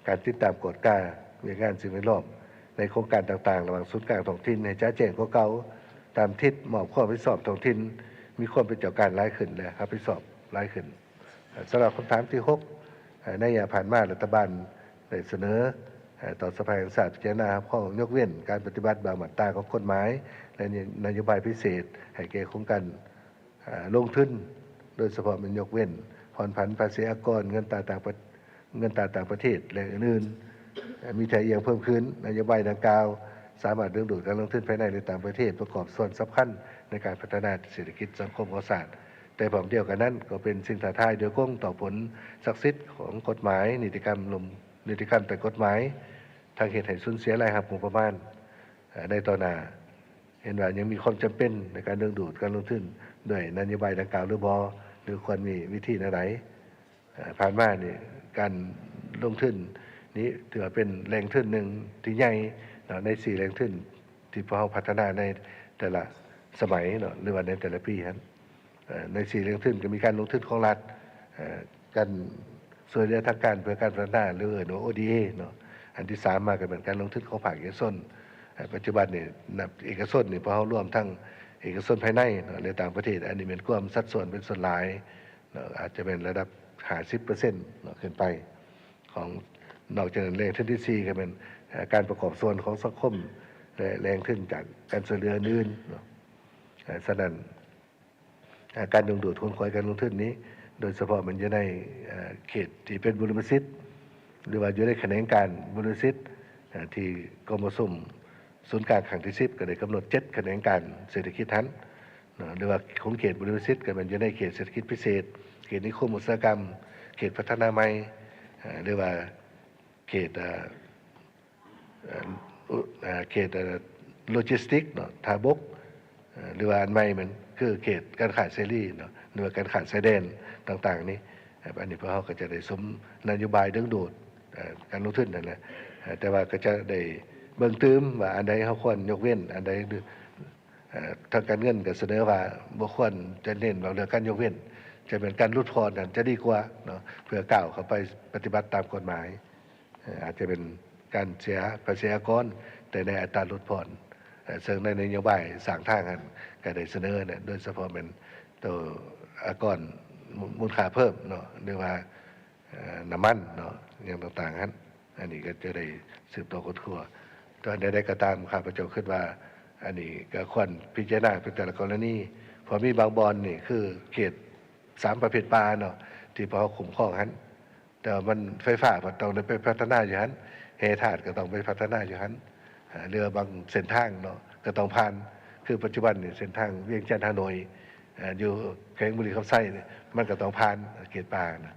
E: การติดตามกฎกาเรื่องงานสิ่งแวดล้อมในโครงการต่างๆระหว่างศูนย์กลางท้องถิ่นให้ชัดเจนกว่าเก่าตามทิศมอบความรับผิดชอบท้องถิ่นมีความเป็นเจ้าการหลายขึ้นและรับผิดชอบหลายขึ้นสำหรับคำถามที่6ในระยะผ่านมารัฐบาลได้เสนอต่อสภาแห่งชาติพิจารณาข้อยกเว้นการปฏิบัติบางมาตราของกฎหมายและนโยบายพิเศษให้แก่โครงการลงทุนโดยเฉพาะมันยกเว้นผ่อนผันภาษีอากรเงินตราต่างประเทศและอื่นๆมีแต่อย่างเพิ่มขึ้นนโยบายดังกล่าวสามารถดึงดูดการลงทุนภายในและต่างประเทศประกอบส่วนสำคัญในการพัฒนาเศรษฐกิจสังคมของชาติแต่พร้อมเดียวกันนั้นก็เป็นสิ่งท้าทายโดยกงต่อผลศักดิ์สิทธิ์ของกฎหมายนิติกรรมแต่กฎหมายทางเหตุให้สูญเสียรายรับงบประมาณในต่อหน้าเห็นว่ายังมีความจำเป็นในการดึงดูดการลงทุนด้วยนโยบายดังกล่าวหรือบ่หรือควรมีวิธีไหนผ่านมานี่การลงทุนนี้ถือว่าเป็นแหล่งทุนหนึ่งที่ใหญ่ใน4แหล่งทุนที่พวกเราพัฒนาในแต่ละสมัยหรือว่าในแต่ละปีครับใน4แหล่งทุนก็มีการลงทุนของรัฐการส่วนเหลือทางการเพื่อการพัฒนาหรือODA เนาะอันที่3มาก็เป็นการลงทุนของภาคเอกชนปัจจุบันนี่เอกชนนี่พวกเราร่วมทั้งเอกชนภายในหรือต่างประเทศอันนี้เป็นความสัดส่วนเป็นส่วนหลายอาจจะเป็นระดับ50%ขึ้นไปของนอกจากนั้นแรงทุนที่4ก็เป็นการประกอบส่วนของสังคมและแรงทุนจากการช่วยเหลืออื่นฉะนั้นการดึงดูดคนคอยการลงทุนนี้โดยเฉพาะมันอยู่ในเขตที่เป็นบุรพสิทธิ์หรือว่าอยู่ในแขนงการบุรพสิทธิ์ที่กรมส่งศูนย์กลางแห่งที่10ก็ได้กำหนด7แขนงการเศรษฐกิจนั้นหรือว่าของเขตบุรพสิทธิ์ก็มันอยู่ในเขตเศรษฐกิจพิเศษเขตนิคมอุตสาหกรรมเขตพัฒนาใหม่หรือว่าเขตโลจิสติกทางบกหรือว่าอันใหม่มันคือเขตการขายเสรีหรือว่าการขายชายแดนต่างๆนี้อันนี้พวกเขาก็จะได้สมนโยบายดึงดูดการลงทุนนั่นแหละแต่ว่าก็จะได้เบิ่งตื้มว่าอันใดเขาควรยกเว้นอันใดทางการเงินก็เสนอว่าบ่ควรจะเน้นว่าเรื่องการยกเว้นจะเป็นการลดทอนนั่นจะดีกว่าเนาะเพื่อก้าวเข้าไปปฏิบัติตามกฎหมาย อาจจะเป็นการเสียภาษีอากรแต่ในอัตราลดผ่อนซึ่งในนโยบายสร้างทางกันก็ได้เสนอเนี่ยโดยเฉพาะเป็นตัวอากรมูลค่าเพิ่มเนาะหรือว่าน้ำมันเนาะอย่างต่างๆนั้นอันนี้ก็จะได้สืบต่อคนครัวตอนใดๆก็ตามข้าพเจ้าคิดว่าอันนี้ก็ควรพิจารณาเป็นแต่ละกรณีพอมีบางบอนนี่คือเขต3ประเภทป่าเนาะที่พอคุ้มครองหันแต่มันไฟฟ้าก็ต้องไปพัฒนาอยู่หันเฮธาตุก็ต้องไปพัฒนาอยู่หันเรือบางเส้นทางเนาะก็ต้องผ่านคือปัจจุบันนี่เส้นทางเวียงจันทร์ฮานอยอยู่แขวงบุรีคำไส้เนี่ยมันก็ต้องผ่านเขตป่านะ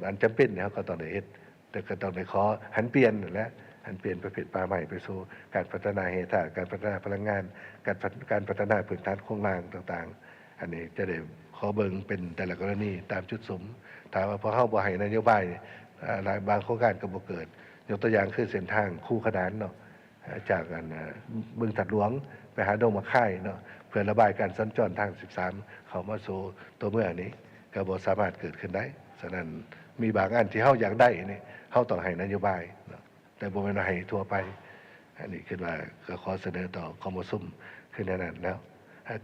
E: อันจำเป็นเนี่ยเขาก็ต้องได้เฮ็ดแต่ก็ต้องได้ขอหันเปลี่ยนนั่นแหละหันเปลี่ยนประเภทป่าใหม่ไปสู่การพัฒนาเฮธาตุการพัฒนาพลังงานการพัฒนาพื้นฐานโครงสร้างต่างๆอันนี้จะได้ขอเบิ่งเป็นแต่ละกรณีตามจุดสมถามว่าพอเข้าบ่ให้นโยบายบางโครงการก็บ่เกิดยกตัวอย่างคือเส้นทางคู่ขนานเนาะจากบึงถัดหลวงไปหาดงมะค่ายเนาะเพื่อระบายการสัญจรทาง13เข้ามาสู่ตัวเมืองนี้ก็บ่สามารถเกิดขึ้นได้ฉะนั้นมีบางอันที่เฮาอยากได้นี่เฮาต้องให้นโยบายเนาะแต่บ่แม่นให้ทั่วไปอันนี้คิดว่าก็ขอเสนอต่อคมซุ่มขึ้นในนั้นแล้ว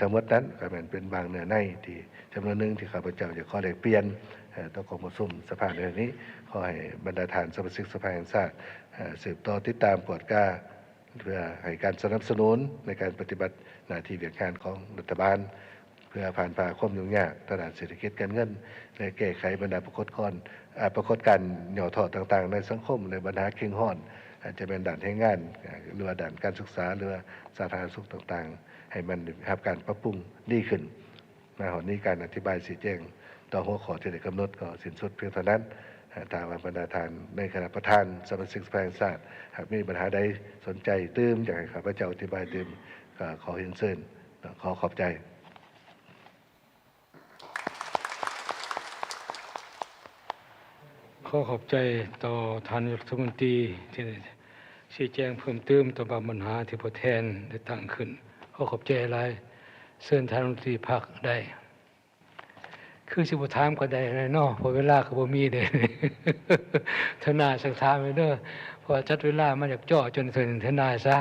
E: ทั้งหมดนั้นก็เป็นบางเนื้อในที่จำนวนหนึ่งที่ข้าพเจ้าจะขอได้เปลี่ยนต่อคมซุ่มสภาในนี้ขอให้บรรดาทานสมาชิกสภาแห่งชาติสืบต่อติดตามกวดก้าเพื่อให้การสนับสนุนในการปฏิบัติหน้าที่เวียกงานของรัฐบาลเพื่อผ่านผ่าความยุ่งยากทางด้านเศรษฐกิจการเงินและแก้ไขบรรดาปรากฏการณ์หย่อถอดต่างๆในสังคมในบรรดาเข่งห้อนอาจจะเป็นด่านแรงงานหรือว่าด่านการศึกษาหรือว่าสาธารณสุขต่างๆให้มันรับการปรับปรุงดีขึ้นมาหอนี้การอธิบายชี้แจงต่อหัวข้อที่ได้กำหนดก็สิ้นสุดเพียงเท่านั้นทางบรรดาทานในคณะประธานสมาชิกสภาแห่งชาติหากมีปัญหาใดสนใจตื้มอยากให้ข้าพเจ้าอธิบายตื้มก็ขอเรียนเชิญขอขอบใจ
D: ขอขอบใจต่อท่านรัฐมนตรีที่ชี้แจงเพิ่มเติมต่อบางปัญหาที่ผู้แทนได้ตั้งขึ้นขอขอบใจหลายเชิญท่านรัฐมนตรีพักได้คือสิบ่ถามก็ได้เลยเนาะเพราะเวลาก็บ่มีเด้ ทนายสักถามไว้เด้อเพราะจัดเวลามาจากจ่อจนถึงทนายซะ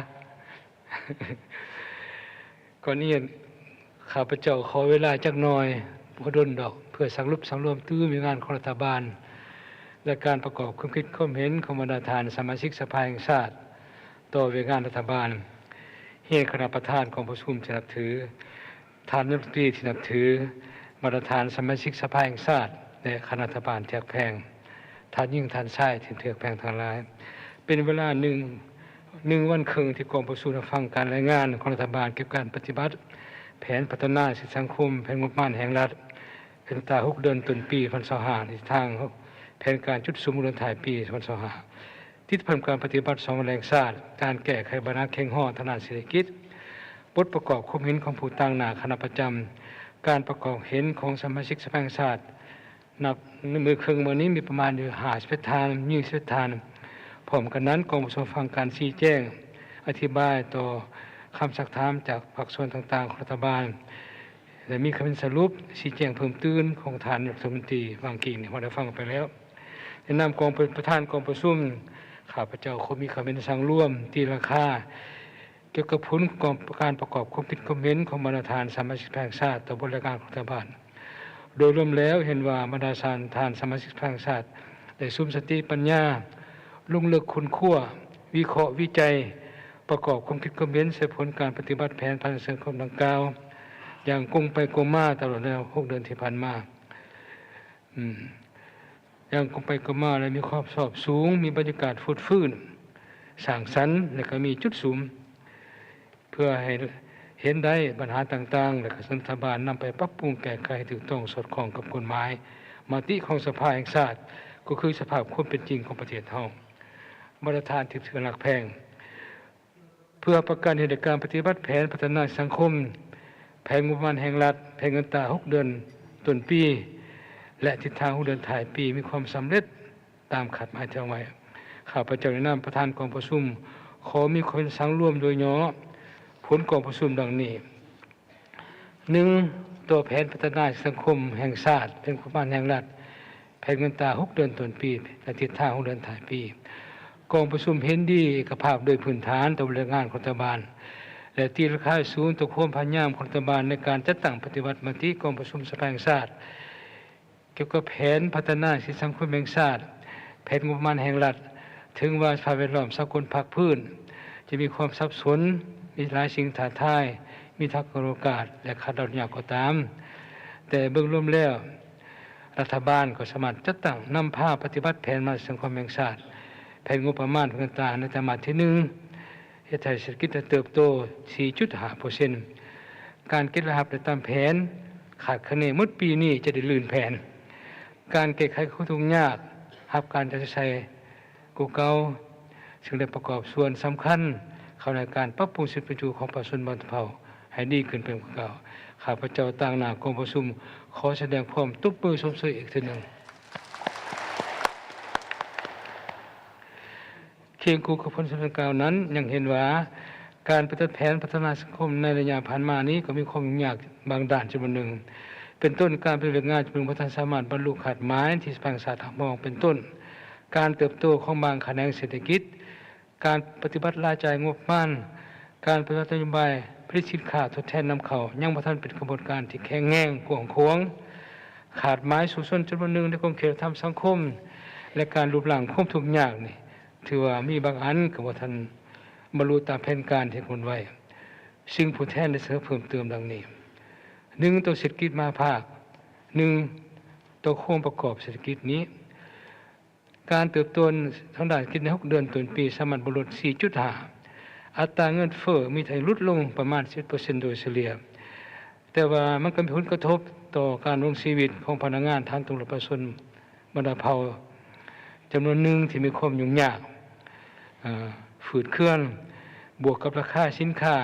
D: ก่อนนี้ข้าพเจ้าขอเวลาจักหน่อยบ่ดนดอกเพื่อสังรวมตื้อมีงานของรัฐบาลและการประกอบความคิดความเห็นของบรรดาทานสมาชิกสภาแห่งชาติต่อเวงานรัฐบาลเฮียคณะประธานของประชุมที่นับถือท่านรัฐมนตรีที่นับถือบรรดาทานสมาชิกสภาแห่งชาติและคณะรัฐบาลเทือกแพงท่านยิ่งท่านชายที่เทือกแพงทั้งหลายเป็นเวลาหนึ่งวันครึ่งที่กองประชุมฟังการรายงานของรัฐบาลเกี่ยวกับการปฏิบัติแผนพัฒนาสังคมแผนงบประมาณแห่งรัฐเป็นตา6 เดือนต้นปี2025ในทางแผนการจุดสูงเดือนถ่ายปี2025ที่ทำการปฏิบัติ2แรงชาติการแก้ไขปัญหาแข่งห้อทางด้านเศรษฐกิจบทประกอบความเห็นของผู้ตั้งหน้าคณะประจำการประกอบเห็นของสมาชิกสภาแห่งชาตินับมือครึ่งวันนี้มีประมาณอยู่50 ทาน20 ทานพร้อมกันนั้นกองประชุมฟังการชี้แจงอธิบายต่อคำสักถามจากภาคส่วนต่างๆของรัฐบาลและมีคำสรุปชี้แจงเพิ่มเติมของท่านรัฐมนตรีบางกีนเราได้ฟังไปแล้วในนามกองประธานกองประชุมข้าพเจ้าขอมีคำเป็นสั่งร่วมตีราคาเกี่ยวกับผลการประกอบความคิดความเห็นของบรรดาทานสมาชิกแห่งชาติต่อบริการของรัฐบาลโดยรวมแล้วเห็นว่าบรรดาทานสมาชิกแห่งชาติได้ซุ่มสติปัญญาลงลึกคุณขั้ววิเคราะห์วิจัยประกอบความคิดความเห็นเสผลการปฏิบัติแผนพัฒนาสังคมดังกล่าวอย่างกงไปกงมาตลอดแนว6 เดือนที่ผ่านมาอย่างกงไปกงมาและมีความสอบสูงมีบรรยากาศฟุดฟื้นสร้างสรรค์และก็มีจุดสูงเพื่อให้เห็นได้ปัญหาต่างๆและก็รัฐบาลนำไปปรับปรุงแก้ไขให้ถูกต้องสอดคล้องกับกฎหมายมติของสภาแห่งชาติก็คือสภาพความเป็นจริงของประเทศเราบรรดาทานที่ถือหลักแพงเพื่อประกันเหตุการณ์ปฏิบัติแผนพัฒนาสังคมแผนงบประมาณแห่งรัฐแผนเงินตรา6 เดือนต้นปีและทิศทาง6 เดือนถ่ายปีมีความสำเร็จตามขัดหมายที่เอาไว้ข้าพเจ้าในนามประธานกองประชุมขอมีความสั่งร่วมโดยย่อผลกองประชุมดังนี้ 1. ตัวแผนพัฒนาสังคมแห่งชาติแผนงบประมาณแห่งรัฐแผนเงินตรา6 เดือนต้นปีและทิศทาง6 เดือนถ่ายปี กองประชุมเห็นดีเอกภาพโดยพื้นฐานต่อบริงานของรัฐบาลและตีราคาสูงต่อความพยายามของรัฐบาลในการจัดตั้งปฏิบัติมติกองประชุมสภาแห่งชาติเกี่ยวกับแผนพัฒนาสิทธิสังคมแห่งชาติแผนงบประมาณแห่งรัฐถึงว่าสภาพแวดล้อมสากลภาคพื้นจะมีความสับสนมีหลายสิ่งท้าทายมีทักษะโอกาสและขาดดอกยากก็ตามแต่เบื้องรวมแล้วรัฐบาลก็สามารถจัดตั้งนำพาปฏิบัติแผนมาสังคมแห่งชาติแผนงบประมาณต่างๆในไตรมาสที่1เฮ็ดให้เศรษฐกิจเติบโต 4.5% การเก็บรายรับได้ตามแผนขาดคะแนนหมดปีนี้จะได้ลื่นแผนการแก้ไขข้อทุกข์ยากรับการจะใช้กูเก่าซึ่งได้ประกอบส่วนสำคัญเข้าในการปรับปรุงชีวิตประจำวันของประชาชนบนเผ่าให้ดีขึ้นเป็นกว่าเก่าข้าพเจ้าต่างหน้ากองประชุมขอแสดงความตบมือชมเชยอีกทีหนึ่งเคียงคู่กับผลสำเร็จกล่าวนั้นยังเห็นว่าการปฏิบัติแผนพัฒนาสังคมในระยะผ่านมานี้ก็มีความยุ่งยากบางด้านจำนวนหนึ่งเป็นต้นการปฏิบัติงานจำนวนพัฒนาสามารถบรรลุขาดหมายที่สภาแห่งชาติมองเป็นต้นการเติบโตของบางแขนงเศรษฐกิจการปฏิบัติรายจ่ายงบประมาณการปฏิบัตินโยบายผลิตสินค้าทดแทนนำเข้ายังบ่ทันเป็นกระบวนการที่แข็งแรงกว้างขวางขาดหมายสู่ส่วนจำนวนหนึ่งในกรมเขตธรรมสังคมและการรูปร่างความทุกข์ยากนี่ถือว่ามีบางอันก็บ่ทันบรรลุตามแผนการที่กำหนดไว้ซึ่งผู้แทนได้เสนอเพิ่มเติมดังนี้1ตัวเศรษฐกิจมาภาค1ตัวโครงประกอบเศรษฐกิจนี้การเติบโตทางด้านเศรษฐกิจใน6เดือนต้นปีสามารถบรรลุ 4.5 อัตราเงินเฟ้อมีแต่ลดลงประมาณ 10% โดยเฉลี่ยแต่ว่ามันก็มีผลกระทบต่อการดำรงชีวิตของพนักงานทางตำรวจประชาชนบรรดาเผ่าจำนวนหนึ่งที่มีความยุ่งยากฝืดเครื่องบวกกับราคาสินค้า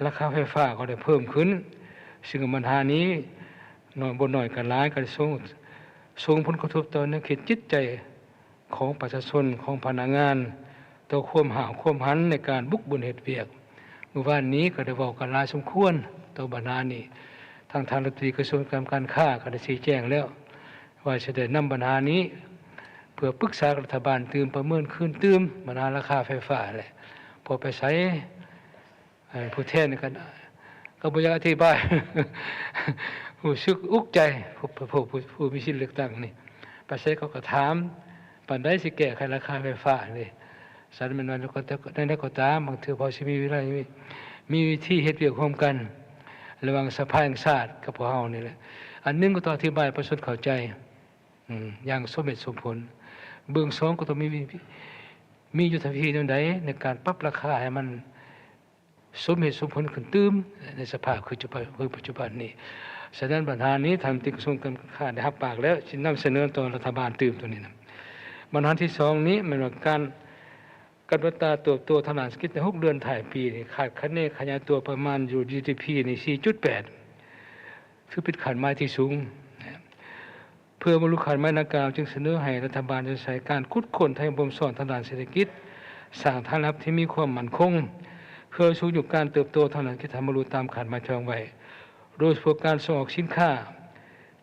D: ราคาไฟฟ้าก็ได้เพิ่มขึ้นซึ่งปัญหานี้น้อยบ่น้อยกันหลายก็ส่งผลกระทบต่อแนวคิดจิตใจของประชาชนของพนักงานต่อความหาวความหันในการบุกบุญเหตุเวียกเมื่อวานนี้ก็ได้เว้ากันหลายสมควรต่อปัญหานี้ทางรัฐมนตรีกระทรวงการค้าก็ได้ชี้แจงแล้วว่าจะได้นำปัญหานี้เพื่อปรึกษารัฐบาลตื่มประเมินขึ้นตื่มปัญหาราคาไฟฟ้าแหละพอไปใช้ผู้แทนกันก็บ่อยากอธิบายรู้สึกอุกใจผู้มีสิทธิ์เลือกตั้งนี่ไปใช้เขาก็ถามปานใดสิแก้ไขราคาไฟฟ้านี่สันมันก็ได้ก็ตามบางเทื่อพอสิมีวิธีเฮ็ดเวียกร่วมกันระหว่างสภาแห่งชาติกับพวกเฮานี่แหละอันนึงก็ต้องอธิบายประชาชนเข้าใจอย่างสมเหตุสมผลเบื้อง2ก็ต้องมียุทธวิธีจังไดในการปรับราคาให้มันสมเหตุสมผลขึ้นตื้มในสภาคือปัจจุบันนี้ฉะนั้นปัญหานี้ทางกระทรวงการค้าได้รับปากแล้วสินำเสนอต่อรัฐบาลตื้มตัวนี้นะปัญหาที่2นี้มันว่าการอัตราเติบโตทางด้านเศรษฐกิจใน6เดือนท้ายปีนี่คาดคะเนขยายตัวประมาณอยู่ GDP นี่ 4.8 คือเป็นขาดหมายที่สูงเพื่อบรรลุขาดหมายดังกล่าวจึงเสนอให้รัฐบาลจะใช้การขุดค้นทางบ่มสอนทางด้านเศรษฐกิจสร้างฐานรับที่มีความมั่นคงเพื่อสู่อยู่การเติบโตทางด้านเศรษฐกิจบรรลุตามขาดหมายจองไว้โดยเฉพาะการส่งออกสินค้า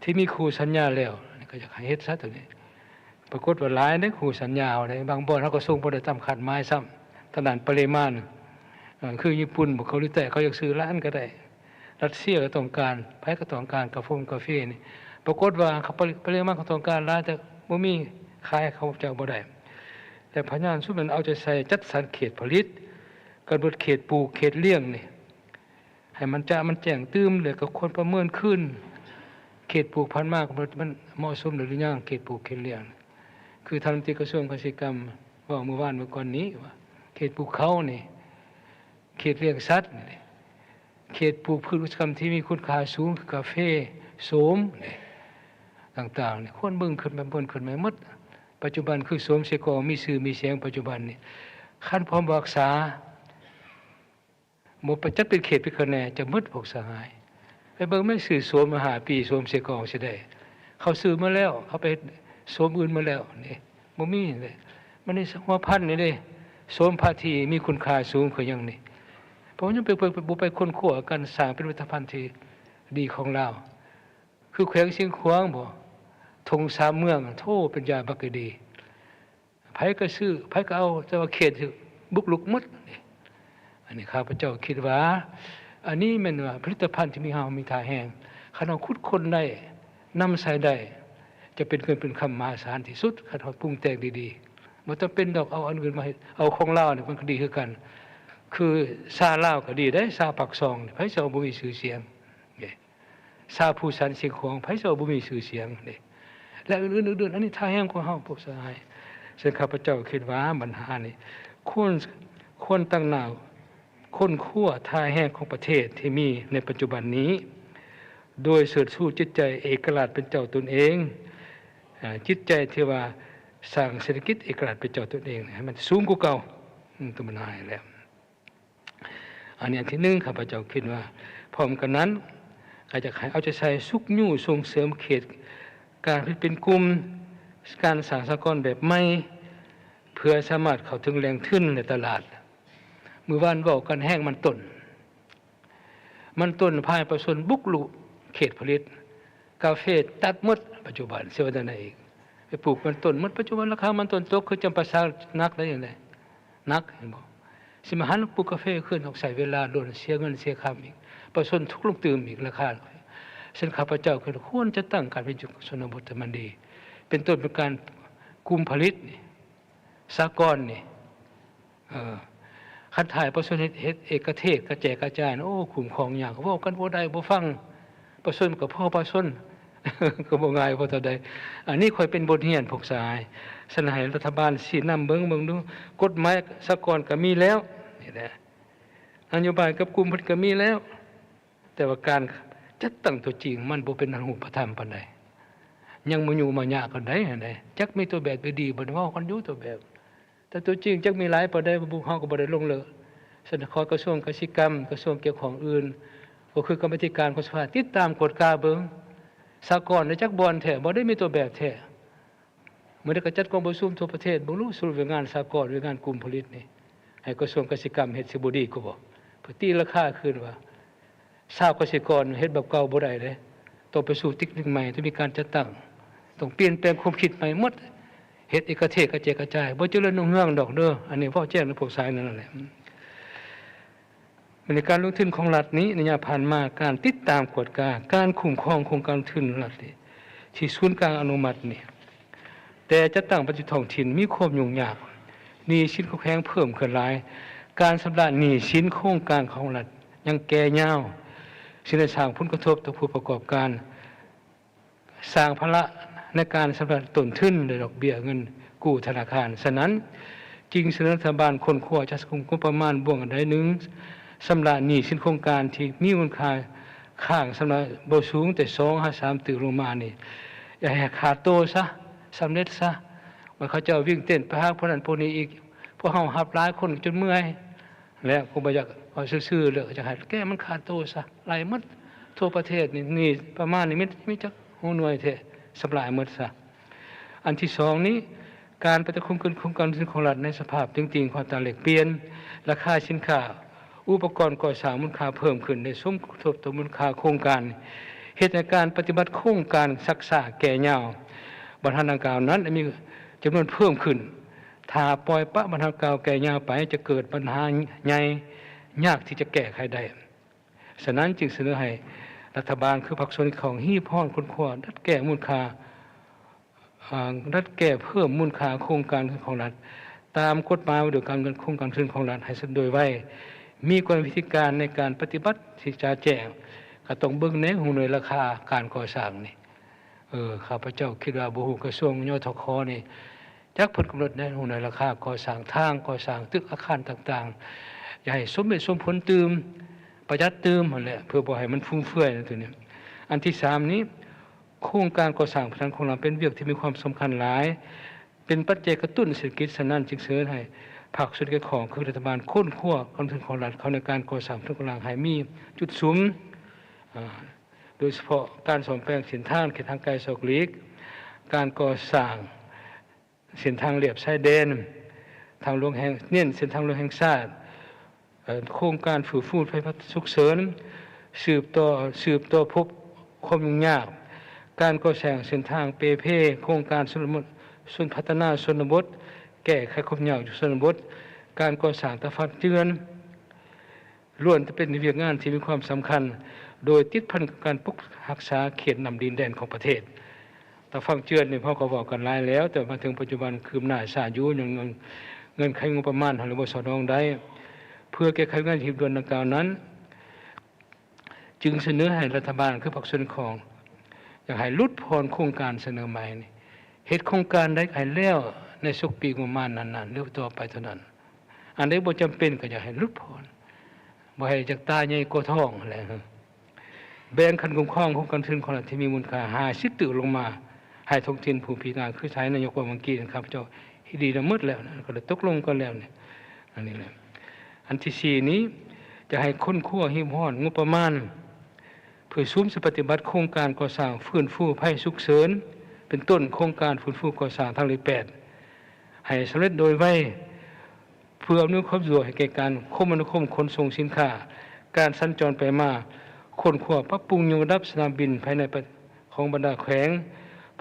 D: ที่มีคู่สัญญาแล้วก็อยากให้เฮ็ดซะตรงนี้ปรากฏว่าหลายได้คู่สัญญาได้บางบ่อนเขาก็ส่งบ่ได้ตามขาดหมายซ้ำทางด้านปริมาณคือญี่ปุ่นบ่เกาหลีใต้เขาอยากซื้อล้านก็ได้รัสเซียก็ต้องการไผก็ต้องการกาแฟนี่ปรากฏว่าเขาปริมาณเขาต้องการหลายแต่บ่มีขายเขาเจ้าบ่ได้แต่พญานสุมันเอาใจใส่จัดสรรเขตผลิตกำหนดเขตปลูกเขตเลี้ยงนี่ให้มันแจ้งตื้มเลยกับคนประเมินขึ้นเขตปลูกพันธุ์มากมันเหมาะสมหรือยังเขตปลูกเขตเลี้ยงคือทางที่กระทรวงเกษตรกรรมว่าเมื่อวานเมื่อก่อนนี้ว่าเขตปลูกเขานี่เขตเลี้ยงสัตว์นี่เขตปลูกพืชอุตสาหกรรมที่มีคุณค่าสูงคือกาแฟโสมนี่ต่างๆนี่คนเบิ่งขึ้นมาหมดปัจจุบันคือโสมเสกอมีชื่อมีเสียงปัจจุบันนี่ขั้นพร้อมรักษาหมดประจักษ์เป็นเขตเป็นคะแนนจะหมดพวกสหายไปเบิ่งไม่สื่อโสมมาหาปีโสมเสกอสิได้เขาซื้อมาแล้วเขาไปโสมอื่นมาแล้วนี่บ่มีเลยมันนี่หัวพันนี่เด้โสมพาทีมีคุณค่าสูงคือหยังนี่เพราะยังไปค้นคว้ากันสร้างเป็นผลิตภัณฑ์ที่ดีของเราคือแขวงเชียงขวางบ่ธงสามเมืองโทเป็นยาบักดี ไผก็ซื้อไผก็เอาแต่ว่าเขตบุกลุกหมดอันนี้ข้าพเจ้าคิดว่าอันนี้แม่นว่าผลิตภัณฑ์ที่มีเฮามีท่าแห้งคันเอาคุดคนได้นำใส่ได้จะเป็นเกินเป็นคำมหาศาลที่สุดคันเฮาปรุงแต่งดีๆบ่ต้องเป็นดอกเอาอันอื่นมาให้เอาของลาวนี่มันก็ดีคือกันคือซาลาวก็ดีได้ซาปักซองไผสิเอาบ่มีชื่อเสียงซาผู้สันเสียงของไผสิเอาบ่มีชื่อเสียงนี่และอื่นๆอันนี้ท่าแห้งของเฮาพวกสหายซึ่งข้าพเจ้าคิดว่าปัญหานี้ควรตั้งหน้าค้นคว้าท่าแห้งของประเทศที่มีในปัจจุบันนี้โดยเสริฐสู้จิตใจเอกราชเป็นเจ้าตนเองจิตใจที่ว่าสร้างเศรษฐกิจเอกราชเป็นเจ้าตนเองให้มันสูงกว่าเก่าตัวมันหายแล้วอันนี้อันที่หนึ่งข้าพเจ้าคิดว่าพร้อมกันนั้นอาจจะเอาใจใส่สุกยู่ส่งเสริมเขตการเป็นกลุ่มการสร้างสหกรณ์แบบใหม่เพื่อสามารถเข้าถึงแหล่งทุนในตลาดมือวานเว้ากันแห้งมันต้นภายประชาชนบุกลุกเขตผลิตกาแฟตัดหมดปัจจุบันเสียวันไหนอีกไปปลูกมันต้นหมดปัจจุบันราคามันต้นตกคือจำปาสักนักได้อย่างไรนักเห็นบ่สิมาหันปลูกกาแฟขึ้นออกใส่เวลาโดนเสียเงินเสียคำอีกประชาชนทุกลงตื่มอีกราคาซึ่งข้าพเจ้าควรจะตั้งการเป็นจุดชนบทมันดีเป็นต้นเป็นการกลุ่มผลิตสากลนี่คันถ่ายประชาชนเฮ็ดเอกเทศกระแจกกระจายโอ้ขุมของอย่างเว้ากันบ่ได้บ่ฟังประชาชนกับพ่อประชาชนก็บ่ง่ายบ่เท่าใดอันนี้ค่อยเป็นบทเรียนพวกสายสนัยรัฐบาลสินำเบิ่งดูกฎหมายสากลก็มีแล้วนี่แหละนโยบายกับกลุ่มผลิตก็มีแล้วแต่ว่าการจัดตั้งตัวจริงมันบ่เป็นรูปธรรมปานใดยังบ่อยู่มายากกันได้หั่นแหละจักมีตัวแบบดีบ่เว้ากันอยู่ตัวแบบแต่ตัวจริงจักมีหลายประเด็นบุกเฮาก็บ่ได้ลงเลยสนับสนุนกระทรวงกสิกรรมกระทรวงเกี่ยวของอื่นก็คือกรรมธิการของสภาติดตามกฎกาเบิ่งสากลในจักบอนแท้บ่ได้มีตัวแบบแท้เมื่อได้กระจัดกองประชุมทั่วประเทศบ่รู้สรุปงานสากลหรืองานกลุ่มผลิตนี่ให้กระทรวงกสิกรรมเฮ็ดสิบ่ดีกว่าบ่เพื่อตีราคาขึ้นว่าชาวเกษตรกรเฮ็ดแบบเก่าบ่ได้เด้ต้องไปสู่เทคนิคใหม่ต้องมีการจัดตั้งต้องเปลี่ยนแปลงความคิดใหม่หมดเฮ็ดเอกเทศกระเจกระจายบ่เจริญรุ่งเรืองดอกเด้ออันนี้พ่อแจ้งในพวกสายนั่นแหละในการลงทุนของรัฐนี้ในระยะผ่านมาการติดตามกฎการคุ้มครองโครงการลงทุนรัฐที่ศูนย์กลางอนุมัตินี่แต่จะตั้งปัจจุท้องถิ่นมีความยุ่งยากหนี้สินก็แพงเพิ่มขึ้นหลายการชำระหนี้สินโครงการของรัฐยังแก่ยาวสิได้สร้างผลกระทบต่อผู้ประกอบการสร้างภาระในการสำระต้นทุนโดยดอกเบี้ยเงินกู้ธนาคารฉะนั้นจึงเสนอรัฐบาลคนขั้วจะคุมงบประมาณบ่วงอันใดหนึ่งสำระหนี้สินโครงการที่มีมูลค่าข้างสำหรับบ่สูงแต่2-3ตึกลงมานี่อย่าให้ขาดโตซะสำเร็จซะว่าเขาจะวิ่งเต้นไปหาพวกนั้นพวกนี้อีกพวกเฮาหับหลายคนจนเมื่อยแล้วคงบ่อยากเอาซื่อๆเลยจะให้แก้มันขาดโตซะไหลหมดทั่วประเทศนี่ประมาณนี้มีจักฮู้หน่วยแท้สำหรับหมดซะอันที่สองนี้การปฏิคุมขึ้นโครงการสินของรัฐในสภาพจริงๆความต่างแหลกเปลี่ยนราคาสินค้าอุปกรณ์ก่อสร้างมูลค่าเพิ่มขึ้นในสมทบต่อมูลค่าโครงการเหตุในการปฏิบัติโครงการศึกษาแก่ยาวบรรทัดดังกล่าวนั้นมีจำนวนเพิ่มขึ้นถ้าปล่อยปะบรรทัดกล่าวแก่ยาวไปจะเกิดปัญหาใหญ่ยากที่จะแก้ไขได้ฉะนั้นจึงเสนอให้รัฐบาลคือพรรคส่วนของฮีบฮ้อนคนขั้วดัดแก้มูลค่ารัฐแก้เพิ่มมูลค่าโครงการของรัฐตามกฎหมายว่าด้วยการเงินโครงการทุนของรัฐให้สะดวกไว้มีกลวิธีการในการปฏิบัติที่จะแจ้งก็ต้องเบิ่งในหูหน่วยราคาการก่อสร้างนี่ข้าพเจ้าคิดว่าบ่ฮู้กระทรวงยทคนี่จักเพิ่นกำหนดในหูหน่วยราคาก่อสร้างทางก่อสร้างตึกอาคารต่างๆอย่าให้สมเหตุสมผลตื่มประหยัดตื่มนั่นแหละเพื่อบ่ให้มันฟุ่มเฟือยนั่นตัวนี้อันที่3นี้โครงการก่อสร้างพลังของเราเป็นเรื่องที่มีความสำคัญหลายเป็นปัจจัยกระตุ้นเศรษฐกิจฉะนั้นจึงเสนอให้ภาคส่วนเกี่ยวข้องคือรัฐบาลค้นคว้าความทุนของรัฐเข้าในการก่อสร้างพลังกำลังให้มีจุดสุมโดยเฉพาะการซ่อมแปลงเส้นทางเขตทางไกลศอกหลีกการก่อสร้างเส้นทางเลียบชายแดนทางหลวงแห่งเน้นเส้นทางหลวงแห่งชาติโครงการฟื้นฟูไฟฟ้าฉุกเฉินสืบต่อพบความยุ่งยากการก่อสร้างเส้นทางเปเพโครงการส่วนพัฒนาชนบท แก้ไขความยากอยู่ชนบทการก่อสร้างตะฟักเจือนล้วนจะเป็นเรื่องงานที่มีความสำคัญโดยติดพันกับการปกรักษาเขตนำดินแดนของประเทศตะฟักเจือนนี่พ่อก็บอกกันหลายแล้วแต่มาถึงปัจจุบันคืบหน้าช้าอยู่อย่างเงินไขงบประมาณหรือบ่สอดคล้องได้เพื่อแก้ไขงานหีบด่วนดังกล่าวนั้นจึงเสนอให้รัฐบาลคือภาคส่วนของอยากให้ลดพรโครงการเสนอใหม่นี่เฮ็ดโครงการได้ให้แล้วในสุกปีงบประมาณนั้นๆหรือต่อไปเท่านั้นอันใดบ่จำเป็นก็อยากให้ลดพรบ่ให้จากตาใหญ่กว่าท้องแหละแบ่งคันคุ้มครองของการทุนของรัฐที่มีมูลค่า50ตึกลงมาให้ท้องถิ่นผู้พิการคือใช้นายกว่าเมื่อกี้นะครับเจ้าที่ดีละหมดแล้วนะก็ได้ตกลงกันแล้วเนี่ยอันนี้แหละอันที่4นี้จะให้คนคั่วหิมฮ้อนงบประมาณเพื่อซุ้มปฏิบัติโครงการก่อสร้างฟื้นฟูภัยฉุกเฉินเป็นต้นโครงการฟื้นฟูก่อสร้างทางเลข8ให้สำเร็จโดยไวเพื่ออำนวยความสะดวกให้แก่การคมนาคมขนส่งสินค้าการสัญจรไปมาคนขวบปรับปรุงยกระดับสนามบินภายในของบรรดาแขวง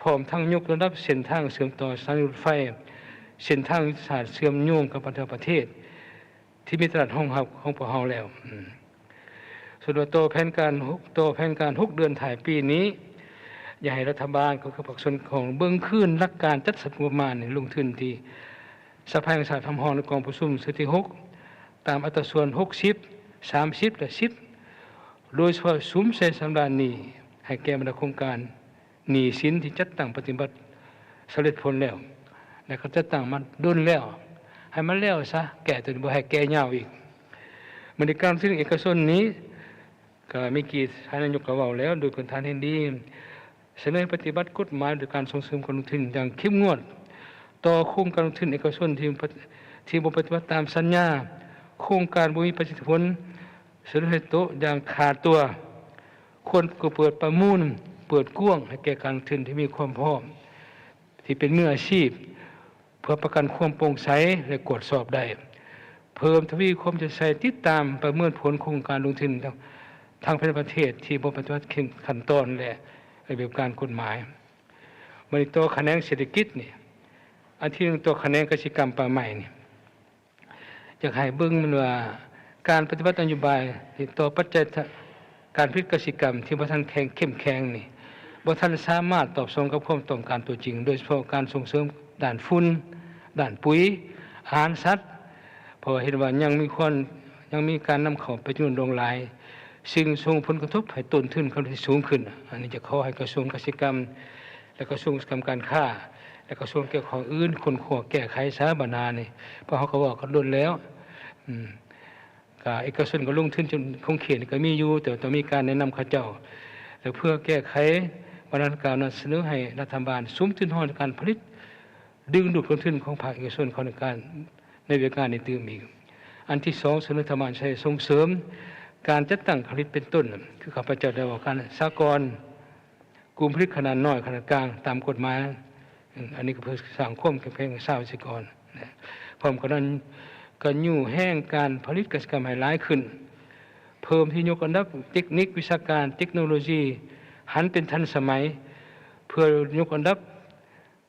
D: พร้อมทั้งยกระดับเส้นทางเชื่อมต่อสถานีรถไฟเส้นทางยุทธศาสตร์เชื่อมโยงกับประเทศที่มีตลาดห้องหับของพวกเราแล้วส่วนตัวแผนการ6 เดือนถ่ายปีนี้อยากให้รัฐบาลก็คือภาคส่วนของเบื้องขึ้นหลักการจัดสรรงบประมาณลงทุนที่สภาแห่งชาติทำห้องในกองประชุมสุดที่6ตามอัตราส่วน60 30และ10โดยเฉพาะซุ้มเส้นสำราญนี้ให้แก้บรรดาโครงการหนี้สินที่จัดตั้งปฏิบัติสำเร็จผลแล้วและก็จัดตั้งมันดุลแล้วให้มันแล้วซะแก้ตัวนี้บ่ให้แก้ยาวอีกบริการซึ่งเอกชนนี้ก็มีกี่ท่านนายกก็เว้าแล้วโดยพื้นฐานเห็นดีเสนอปฏิบัติกฎหมายโดยการส่งเสริมการลงทุนอย่างเข้มงวดต่อโครงการลงทุนเอกชนที่บ่ปฏิบัติตามสัญญาโครงการบ่มีประสิทธิผลเสนอให้โตอย่างขาดตัวควรเปิดประมูลเปิดกว้างให้แก่การลงทุนที่มีความพร้อมที่เป็นมืออาชีพเพื่อประกันความโปร่งใสและตรวจสอบได้เพิ่มทวีความจะใส่ติดตามประเมินผลโครงการลงทุนทางประเทศที่บ่ปฏิบัติขั้นตอนและระเบียบการกฎหมายบริตัวคะแนนเศรษฐกิจนี่อันที่1ตัวคะแนนกสิกรรมป่าไม้นี่อยากให้เบิ่งมันว่าการปฏิบัตินโยบายที่ต่อปัจจัยการผลิตกสิกรรมที่บ่ทันเข้มแข็งนี่บ่ทันสามารถตอบสนองกับความต้องการตัวจริงโดยเฉพาะการส่งเสริมด้านฝุ่นด้านปุ๋ยอาหารสัตว์เพราะเห็นว่ายังมีการนำเข้าไปจำนวนลงหลายซึ่งส่งผลกระทบให้ต้นทุนเขาสูงขึ้นอันนี้จะขอให้กระทรวงเกษตรกรรมและกระทรวงการค้าและกระทรวงเกี่ยวกับอื่นคนขวแก้ไขสาบานานี่เพราะเขาก็บอกกันล้นแล้วก็เอกชนก็ลงทุนจนคงเขตก็มีอยู่แต่ต้องมีการแนะนำเขาเจ้าและเพื่อแก้ไขบรรณาธิการนั้นเสนอให้รัฐบาลซุ้มทุนห้องการผลิตดึงดูดลงทุนของภาคเอกชนเขาในการในเวลาในตื่มอีกอันที่2เสนอรัฐบาลใช้ส่งเสริมการจัดตั้งผลิตเป็นต้นคือข้าพเจ้าได้บอกการสหกรณ์กลุ่มผลิตขนาดน้อยขนาดกลางตามกฎหมายอันนี้ก็เพื่อสร้างความเข้มแข็งของชาวเกษตรกรพร้อมกันนั้นก็ยู่แห้งการผลิตเกษตรกรรมให้หลายขึ้นเพิ่มที่ยกอันดับเทคนิควิชาการเทคโนโลยีหันเป็นทันสมัยเพื่อยกอันดับ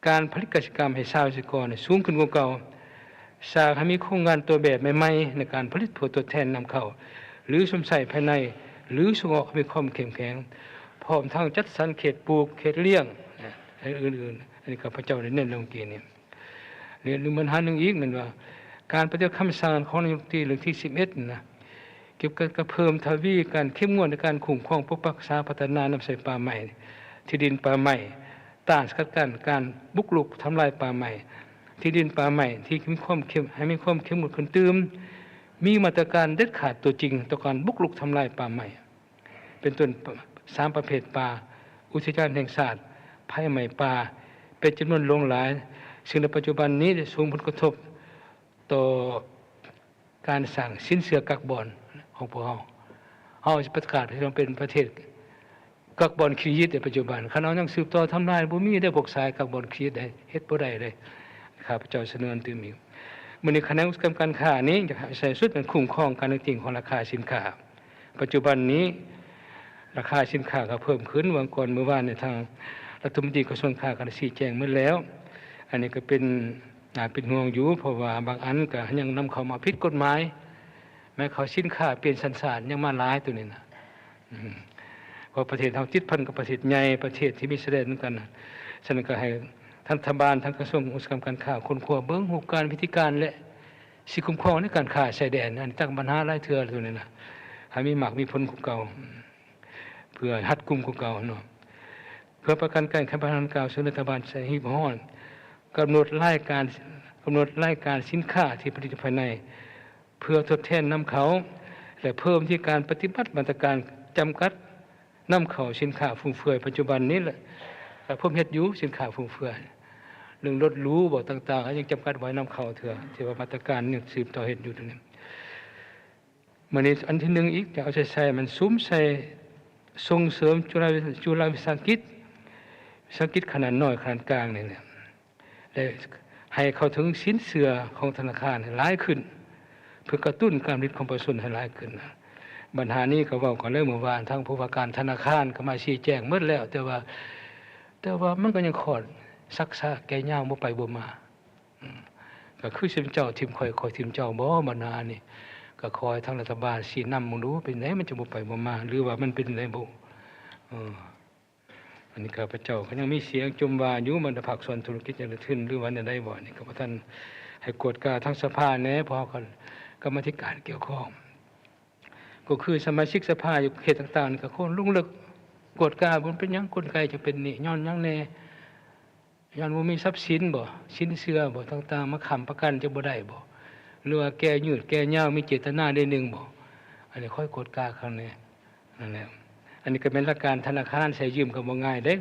D: การผลิตเกษตรกรรมให้ชาวเกษตรกรสูงขึ้นกว่าเก่าสร้างให้มีโครงงานตัวแบบใหม่ๆในการผลิตผลตัวแทนนำเข้าหรือสมใส่ภายในหรือส่งออกมีความเข้มแข็งพร้อมทั้งจัดสรรเขตปลูกเขตเลี้ยงอื่นๆอันนี้ข้าพเจ้าได้เน้นลงเกี่ยนี้เรื่องปัญหาหนึ่งอีกนั่นว่าการปฏิบัติคำสั่งของนายกรัฐมนตรีเรื่องที่11นะเกี่ยวกับเพิ่มทวีการเข้มงวดในการคุ้มครองปกปักษาพัฒนานำใส่ป่าใหม่ที่ดินป่าใหม่ต้านสกัดกั้นการบุกรุกทำลายป่าใหม่ที่ดินป่าใหม่ที่มีความให้มีความเข้มงวดขึ้นเติมมีมาตรการเด็ดขาดตัวจริงต่อการบุกรุกทำลายป่าใหม่เป็นต้น3ประเภทป่าอุทยานแห่งชาติภัยใหม่ป่าเป็นจำนวนหลงหลายซึ่งในปัจจุบันนี้ได้ส่งผลกระทบต่อการสร้างสินเชื่อกักบอนของพวกเราจะประกาศให้เราเป็นประเทศกักบอนครีดในปัจจุบันขณะยังสืบต่อทำลายบ่มีได้พวกสายกักบอนครีดได้เฮ็ดบ่ได้เลยข้าพเจ้าเสนอตื่มอีกมื้อนี้คณะกรรมการค้านี้จะใส่สุดเป็นคุ้มครองการจริงของราคาสินค้าปัจจุบันนี้ราคาสินค้าก็เพิ่มขึ้นวันก่อนเมื่อวานในทางรัฐมนตรีกระทรวงการคลังชี้แจงเมื่อแล้วอันนี้ก็เป็น น่าเป็นห่วงอยู่เพราะว่าบางอันก็ยังนำเข้ามาผิดกฎหมายแม้เขาสินค้าเปลี่ยนสัญชาติยังมาหลายตัวนี้นะเพราะประเทศเฮาติดพันกับประเทศใหญ่ประเทศที่มีเสด็จเหมือนกันนะฉะนั้นก็ให้ท่านรัฐบาลทั้งกระทรวงอุตสาหกรรมการค้าคนครัวเบิ่งรูปการวิธีการและสิคุ้มครองในการค้าชายแดนอันนี้ตั้งปัญหาหลายเทื่อตัวนี้นะให้มีหมากมีผลกว่าเก่าเพื่อหัดกุมกว่าเก่าเนาะเพื่อประกันการแข่งขันกล่าวซึ่งรัฐบาลใช้หีบห่อนกำหนดรายการสินค้าที่ผลิตภายในเพื่อทดแทนนำเขาและเพิ่มที่การปฏิบัติมาตรการจำกัดนำเข้าสินค้าฟุ่มเฟือยปัจจุบันนี้แหละเพิ่มเฮ็ดอยู่สินค้าฟุ่มเฟือยเรื่องรถหรูบอกต่างๆยังจำกัดไว้นำเข้าเถอะที่ว่ามาตรการนี่สืบต่อเฮ็ดอยู่ตรงนี้มันนี้อันที่หนึ่งอีกจะเอาใส่มันซุ้มใส่ส่งเสริมจุฬาวิสาหกิจขนาดน้อยขนาดกลางนี่แหละและให้เข้าถึงสินเชื่อของธนาคารให้หลายขึ้นเพื่อกระตุ้นการผลิตของประชาชนให้หลายขึ้นปัญหานี้ก็เว้ากันเรื่องเมื่อวานทางผู้ว่าการธนาคารก็มาชี้แจงหมดแล้วแต่ว่ามันก็ยังขอดซักซากแก่ย่างบ่ไปบ่มาก็คือสิเจ้าทีมคอยทีมเจ้าบ่มานานนี่ก็คอยทางรัฐบาลชี้นำมึงรู้เป็นไหนมันจะบ่ไปบ่มาหรือว่ามันเป็นไหนบ่อันนี้ข้าพเจ้าก็ยังมีเสียงจมว่าอยู่มันภาคส่วนธุรกิจอย่างอื่นหรือว่าได้บ่นี่ก็บ่ทันให้กวดกาทั้งสภาแน่พอกันกรรมธิการเกี่ยวข้องก็คือสมาชิกสภาอยู่เขตต่างๆก็คนลุ่งลึกกวดกาบ่เป็นหยังกลไกจะเป็นนี่ย้อนหยังแน่ย้อนบ่มีทรัพย์สินบ่สินเชื่อบ่ต่างๆมาค้ำประกันจะบ่ได้บ่หรือว่าแก้ยืดแก้ยาวมีเจตนาได้หนึ่งบ่อันนี้ค่อยกวดกาครั้งนี้นั่นแหละอันนี้ก็เป็นหลักการธนาคารใช้ยืมก็บ่ง่ายเด้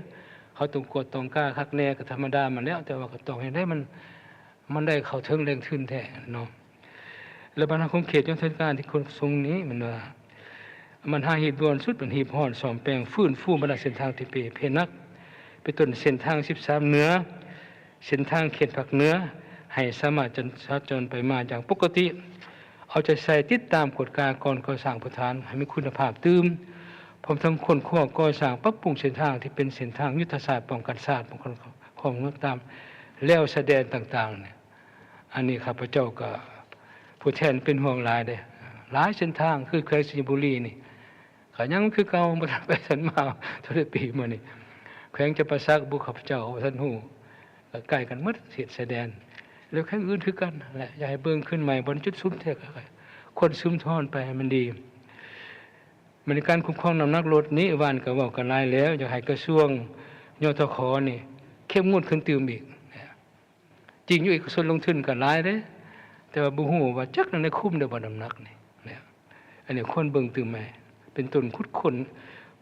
D: เขาต้องกดต้องกล้าคักแน่ก็ธรรมดามันแล้วแต่ว่าก็ต้องให้ได้มันได้เข้าถึงแรงทุนแท้เนาะแล้วบรรณาคมเขตจังหวัดการที่คนทรงนี้มันว่ามันหาเหตุด่วนสุดเป็นหีบห่อนซ่อมแปลงฟื้นฟูบรรดาเส้นทางที่เพนักไปต้นเส้นทาง13เหนือเส้นทางเขตภาคเหนือให้สามารถสัญจรไปมาอย่างปกติเอาใจใส่ติดตามกฎการก่อนก่อสร้างประธานให้มีคุณภาพตื่มพร้อมทั้งคนข้อก่อสร้างปรับปรุงเส้นทางที่เป็นเส้นทางยุทธศาสตร์ป้องกันศาสตร์ป้องกันของเมืองตามแล้วแสดงต่างๆเนี่ยอันนี้ข้าพเจ้าก็ผู้แทนเป็นห่วงหลายเด้หลายเส้นทางคือแขวงสิงห์บุรีนี่ก็ยังคือเก่าบ่ทันไปทันมาเท่าปีมื้อนี้แขวงจำปาสักบุข้าพเจ้าท่านฮู้ก็ใกล้กันหมดเขตแสดงแล้วแขวงอื่นคือกันแหละอยากให้เบิ่งขึ้นใหม่บนจุดซุ้มแท้คนซุ้มทอนไปให้มันดีมันในการคุ้มครองน้ำหนักรถนี้วานก็เว้ากันหลายแล้วอยากให้กระทรวงยทขนี่เข้มงวดขึ้นตื่มอีกจริงอยู่อีกส่วนลงทุนก็หลายเด้แต่ว่าบ่ฮู้ว่าจักนั้นได้คุ้มได้บ่น้ำหนักนี่อันนี้คนเบิ่งตื่มแม่เป็นต้นคุด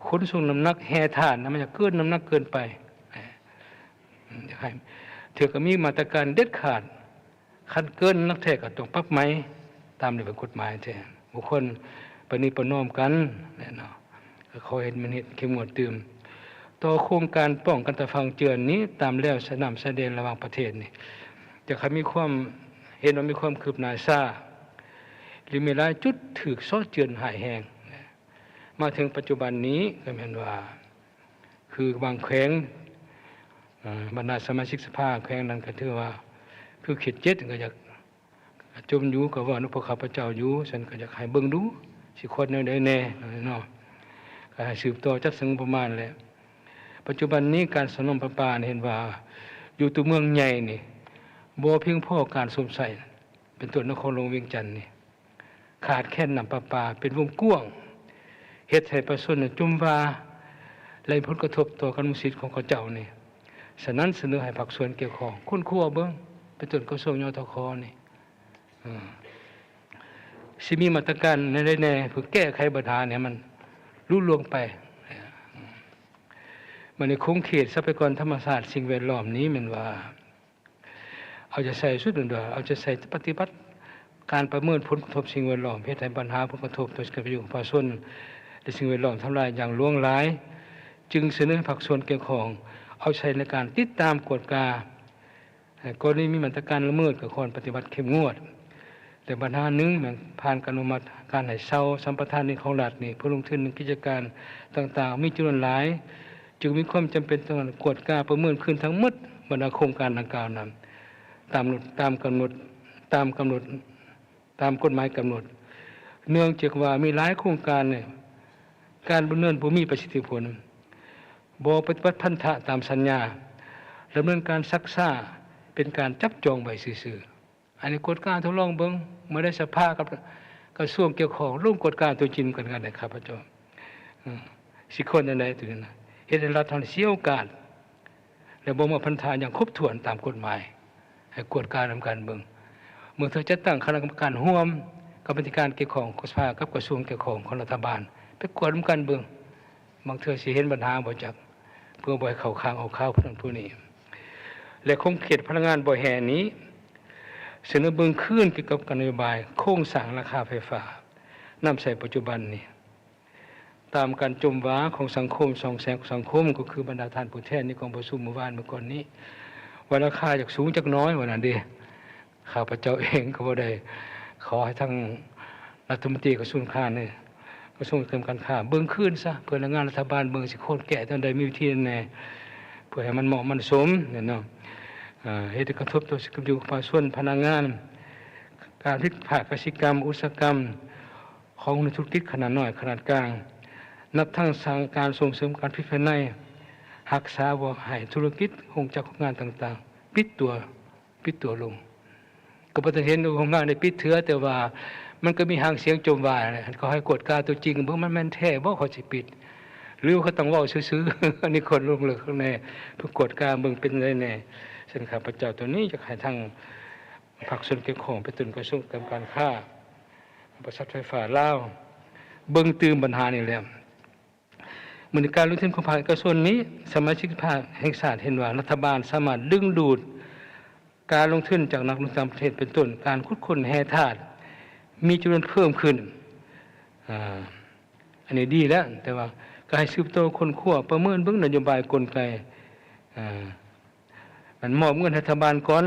D: คนส่งน้ำหนักแห่ฐานมันจะเกินน้ำหนักเกินไปอยากให้เถือก็มีมาตรการเด็ดขาดคันเกินนักแท้ก็ต้องปรับไหมตามระเบียบกฎหมายแท้บุคคลปณิประนอมกันแน่เนาะก็ขอเห็นมันเฮ็ดเข้มงวดตื่มต่อโครงการป้องกันตะฟังเจือนนี้ตามแล้วสนามแสดงระหว่างประเทศนี่จะให้มีความเห็นว่ามีความคืบหน้าช้าหรือมีหลายจุดถูกซ้อเจือนหายแห้งมาถึงปัจจุบันนี้ก็แม่นว่าคือบางแขวงบรรดาสมาชิกสภาแขวงนั้นก็ถือว่าคือเขต7ก็อยากจมอยู่ก็ว่านุพข้าพเจ้าอยู่ฉันก็อยากให้เบิ่งดูสิคนแนวใดแน่เนาะก็ให้สืบต่อจัดซึ่งประมาณแหละปัจจุบันนี้การสนมประปาเห็นว่าอยู่ตัวเมืองใหญ่นี่บ่เพียงพอการสวมใส่เป็นตัวนครหลวงเวียงจันทน์นี่ขาดแค่น้ำประปาเป็นวงกว้างเฮ็ดให้ประชาชนจุ่มว่าได้ผลกระทบต่อการมีสิทธิ์ของเขาเจ้านี่ฉะนั้นเสนอให้ภาคส่วนเกี่ยวข้องคนครัวเบิ่งเป็นต้นกระทรวงยทขนี่สิมีมาตรการแน่ๆเพื่อแก้ไขปัญหาเนี่ยมันลุล่วงไปมันในคงเขตทรัพยากรธรรมชาติสิ่งแวดล้อมนี้มันว่าเอาจะใส่สุดเดือเอาจะใส่ปฏิบัติการประเมินผลกระทบสิ่งแวดล้อมเพื่อให้ปัญหาผลกระทบต่อการประโยชน์ของประชาชนและสิ่งแวดล้อมทำลายอย่างล่วงหลายจึงเสนอภาคส่วนเกี่ยวข้องเอาใช้ในการติดตามกฎกากรณีมีมาตรการละเมิดกับคนปฏิบัติเข้มงวดแต่ปัญหาหนึ่งมันผ่านการอนุมัติการให้เช่าสัมปทานในของรัฐนี่ผู้ลงทุนในกิจการต่างๆมีจำนวนหลายจึงมีความจำเป็นต้องกวดกาประเมินขึ้นทั้งหมดบรรดาโครงการดังกล่าวนั้น ตามกำหนดตามกฎหมายกำหนดเนื่องจากว่ามีหลายโครงการเนี่ยการดำเนินบ่มีประสิทธิผลบ่ปฏิบัติพันธะตามสัญญาดำเนินการซักซ่าเป็นการจับจองไว้ซื่อๆอันนี้กฎการทดลองเบิ่งเมื่อได้สภากับกระทรวงเกี่ยวข้องร่วมกฎการตัวจริงกันได้ครับพระเจ้าสิคนใดๆตัวนั้นเฮ็ดให้รัฐเสียโอกาสและบ่มาพันธะอย่างครบถ้วนตามกฎหมายให้กฎการนำการเบิ่งเมื่อเธอจะตั้งคณะกรรมการร่วมกรรมการเกี่ยวข้องกับสภากับกระทรวงเกี่ยวข้องของรัฐบาลไปกวดนำกันเบิ่งบางเทื่อสิเห็นปัญหาบ่จักเพื่อบ่ให้เข้าข้างเอาข้าวผู้นี้และคงเขตพลังงานบ่แห่นี้เสนอเบิ่งขึ้นเกี่ยวกับนโยบายโครงสร้างราคาไฟฟ้านำใช้ปัจจุบันนี้ตามการจมว้าของสังคมสองแสงของสังคมก็คือบรรดาท่านผู้แทนในกองประชุมเมื่อวานเมื่อก่อนนี้ว่าราคาจากสูงจากน้อยว่านั้นเด้ข้าพเจ้าเองก็บ่ได้ขอให้ทั้งรัฐมนตรีกระทรวงการเนี่ยกระทรวงการค้าเบิ่งขึ้นซะเพื่อแรงงานรัฐบาลเบิ่งสิโค่นแก้ตอนใดมีวิธีแน่เพื่อให้มันเหมาะมันสมเนี่ยเนาะเฮ็ดให้กระทบต่อสิทธิภาพส่วนพนักงานการผลิตภาคกสิกรรมอุตสาหกรรมของธุรกิจขนาดน้อยขนาดกลางนับทั้งสั่งการส่งเสริมการผลิตภายในรักษาบ่ให้ธุรกิจโรงจักรโรงงานต่างๆปิดตัวลงก็บ่ได้เห็นโรงงานได้ปิดเถือแต่ว่ามันก็มีหางเสียงโจมว่าเขาให้กฎการตัวจริงบ่มันแม่นแท้บ่เขาสิปิดหรือเขาต้องเว้าซื่อๆอันนี้คนลงลึกข้างในเพื่อกฎการเบิ่งเป็นได้แน่ซึ่งข้าพเจ้าตัวนี้จะให้ทางภาคส่วนเกี่ยวข้องไปถึงกระทรวงการค้าบริษัทไฟฟ้าลาวเบิ่งตื่นปัญหานี่แหละมื้อนี้การลงทุนของภาคเอกชนนี้สมาชิกภาคแห่งชาติเห็นว่ารัฐบาลสามารถดึงดูดการลงทุนจากนักลงทุนต่างประเทศเป็นต้นการขุดค้นแร่ธาตุมีจำนวนเพิ่มขึ้นอันนี้ดีแล้วแต่ว่าการสืบโตคนขั้วประเมินเบิ่งนโยบายกลไกมันมอบเงินรัฐบาลก่อน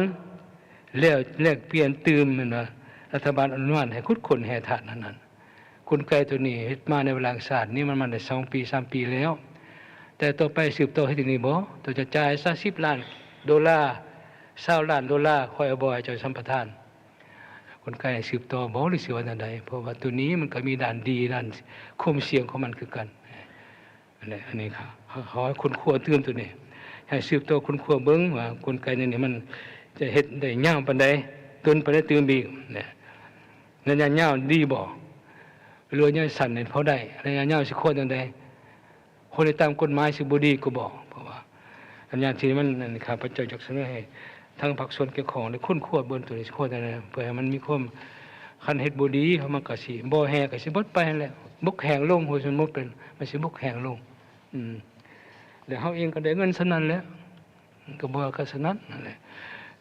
D: แล้วแลกเปลี่ยนตื่มนั่นว่ารัฐบาลอนุญาตให้ขุดค้นแร่ธาตุนั้นกลไกตัวนี้เฮ็ดมาในเวลาศาสตร์นี่มันได้2 ปี 3 ปีแล้วแต่ต่อไปสืบโตให้ถึงนี้บ่ตัวจะจ่ายซะ$10 ล้าน$20 ล้านค่อยเอาบ่ให้เจ้าสัมปทานคนไกลสืบต่อบ่หรือสิว่าจังได๋เพราะว่าตัวนี้มันก็มีด้านดีด้านความเสี่ยงของมันคือกันอันนี้ครับขอให้คนขั้วตื่นตัวนี้ให้สืบต่อคนขั้วเบิ่งว่าคนไกลนี่มันจะเฮ็ดได้ยาวปานใดตื่นปานใดตื่นอีกเนี่ยระยะยาวดีบ่หรือระยะสั้นนี่พอได้ระยะยาวสิโคตรจังได๋คนที่ตามกฎหมายสิบ่ดีก็บ่เพราะว่าอันอย่างที่มันนั่นครับพระเจ้าอยากเสนอให้ทางภาคส่วนเกี่ยวข้องได้ค้นคว้าเบิ่งตัวนี้สิโคตรจังได๋เพื่อให้มันมีความคันเฮ็ดบ่ดีมันก็สิบ่แห้ก็สิเบิดไปนั่นแหละบกแห้งลงหัวสมมุติเป็นมันสิบกแห้งลงแล้วเฮาเองก็ได้เงินสนั้นแล้วก็บ่ก็สนั้นนั่นแหละ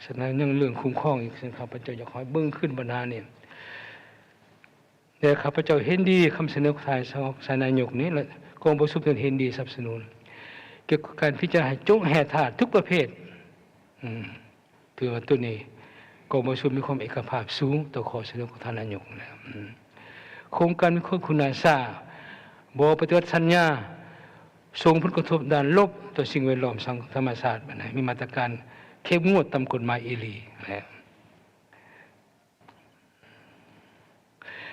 D: ฉะนั้นยังเรื่องคุ้มครองอีกครับพระเจ้าอยากให้เบิ่งขึ้นปัญหานี่แต่ข้าพเจ้าเห็นดีคำเสนอของสายนายกนี้และกองประชุมเห็นดีสนับสนุนเกี่ยวกับการพิจารณาให้จงแห่ธาตุทุกประเภทถือว่าตัวนี้กองประชุมมีความเอกภาพสูงต่อข้อเสนอของท่านนายกแล้วโครงการมีคุณอาสาบ่ปฏิบัติสัญญาส่งผลกระทบด้านลบต่อสิ่งแวดล้อมสังคมธรรมชาติบัดนี้มีมาตรการเข้มงวดตามกฎหมายอีหลี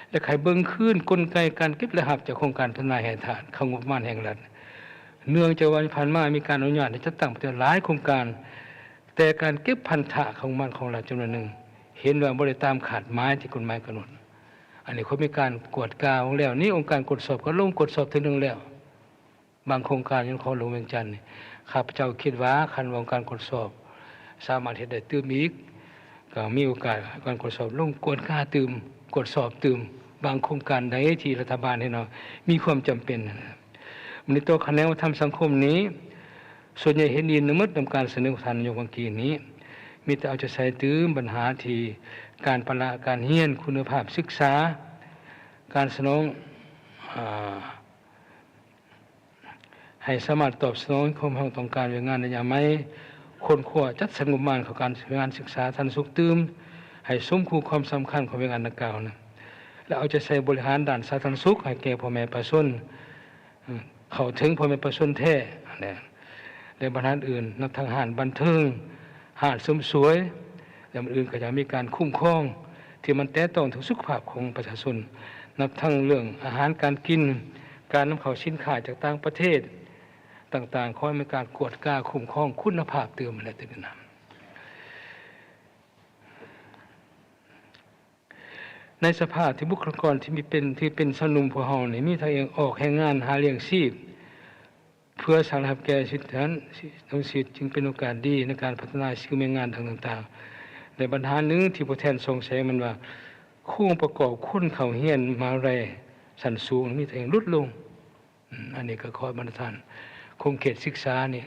D: และใครเบิ่งขึ้นกลไกการเก็บและหับจากโครงการพัฒนาแห่งฐานของงบประมาณแห่งรัฐเนื่องจากว่าผ่านมามีการอนุญาตให้จัดตั้งหลายโครงการแต่การเก็บพันธะของมันของรัฐจำนวนหนึ่งเห็นว่าบ่ได้ตามขาดหมายที่กฎหมายกำหนดอันนี้เขามีการกวดกาของแล้วนี่องค์การกฎสอบก็ลงกฎสอบถึงนึงแล้วบางโครงการยังขอลงเวียงจันทน์ข้าพเจ้าคิดว่าคันองค์การกฎสอบสามารถเฮ็ดได้ตื่มอีกก็มีโอกาสการกฎสอบลงกฎกาตื่มกฎสอบตื่มบางโครงการใดที่รัฐบาลให้เนาะมีความจำเป็นมันในตัวคะแนนวัฒนธรรมสังคมนี้ส่วนใหญ่เห็นดีนำนำการเสนอของท่านนายกเมื่อกี้นี้มีแต่เอาใจใส่ตื้มปัญหาที่การประละการเรียนคุณภาพศึกษาการสนองให้สามารถตอบสนองความต้องการงานในยามไม่คนขั้วจัดสรรงบประมาณของการงานศึกษาทันสุขตื้มให้สมคู่ความสำคัญของงานดังกล่าวนะและเอาใจใส่บริหารด้านสาธารณสุขให้แก่พ่อแม่ประชาชนเข้าถึงพ่อแม่ประชาชนแท้และบรรหารอื่นนักทางหารบันเทิงหาดเสริมสวย และอื่นก็จะมีการคุ้มครองที่มันแตะต้องถึงสุขภาพของประชาชนนับทั้งเรื่องอาหารการกินการนำเข้าสินค้าจากต่างประเทศต่างๆขอให้มีการกวดกล้าคุ้มครองคุณภาพเติมและเติมน้ำในสภาพที่บุคลากรที่เป็นสนุมผู้เฮานี่มีทางเองออกแห่งงานหาเลี้ยงชีพเพื่อสร้างรับแก่สิทธินั้นทั้งสิทธิ์จึงเป็นโอกาสดีในการพัฒนาสิ่งแม่งานต่างๆในปัญหาหนึ่งที่ผู้แทนสงสัยมันว่าคู่องค์ประกอบคุณเข้าเฮียนมาแรสันสูงมีทางเองลดลงอันนี้ก็ขอบรรทานคงเขตศึกษานี่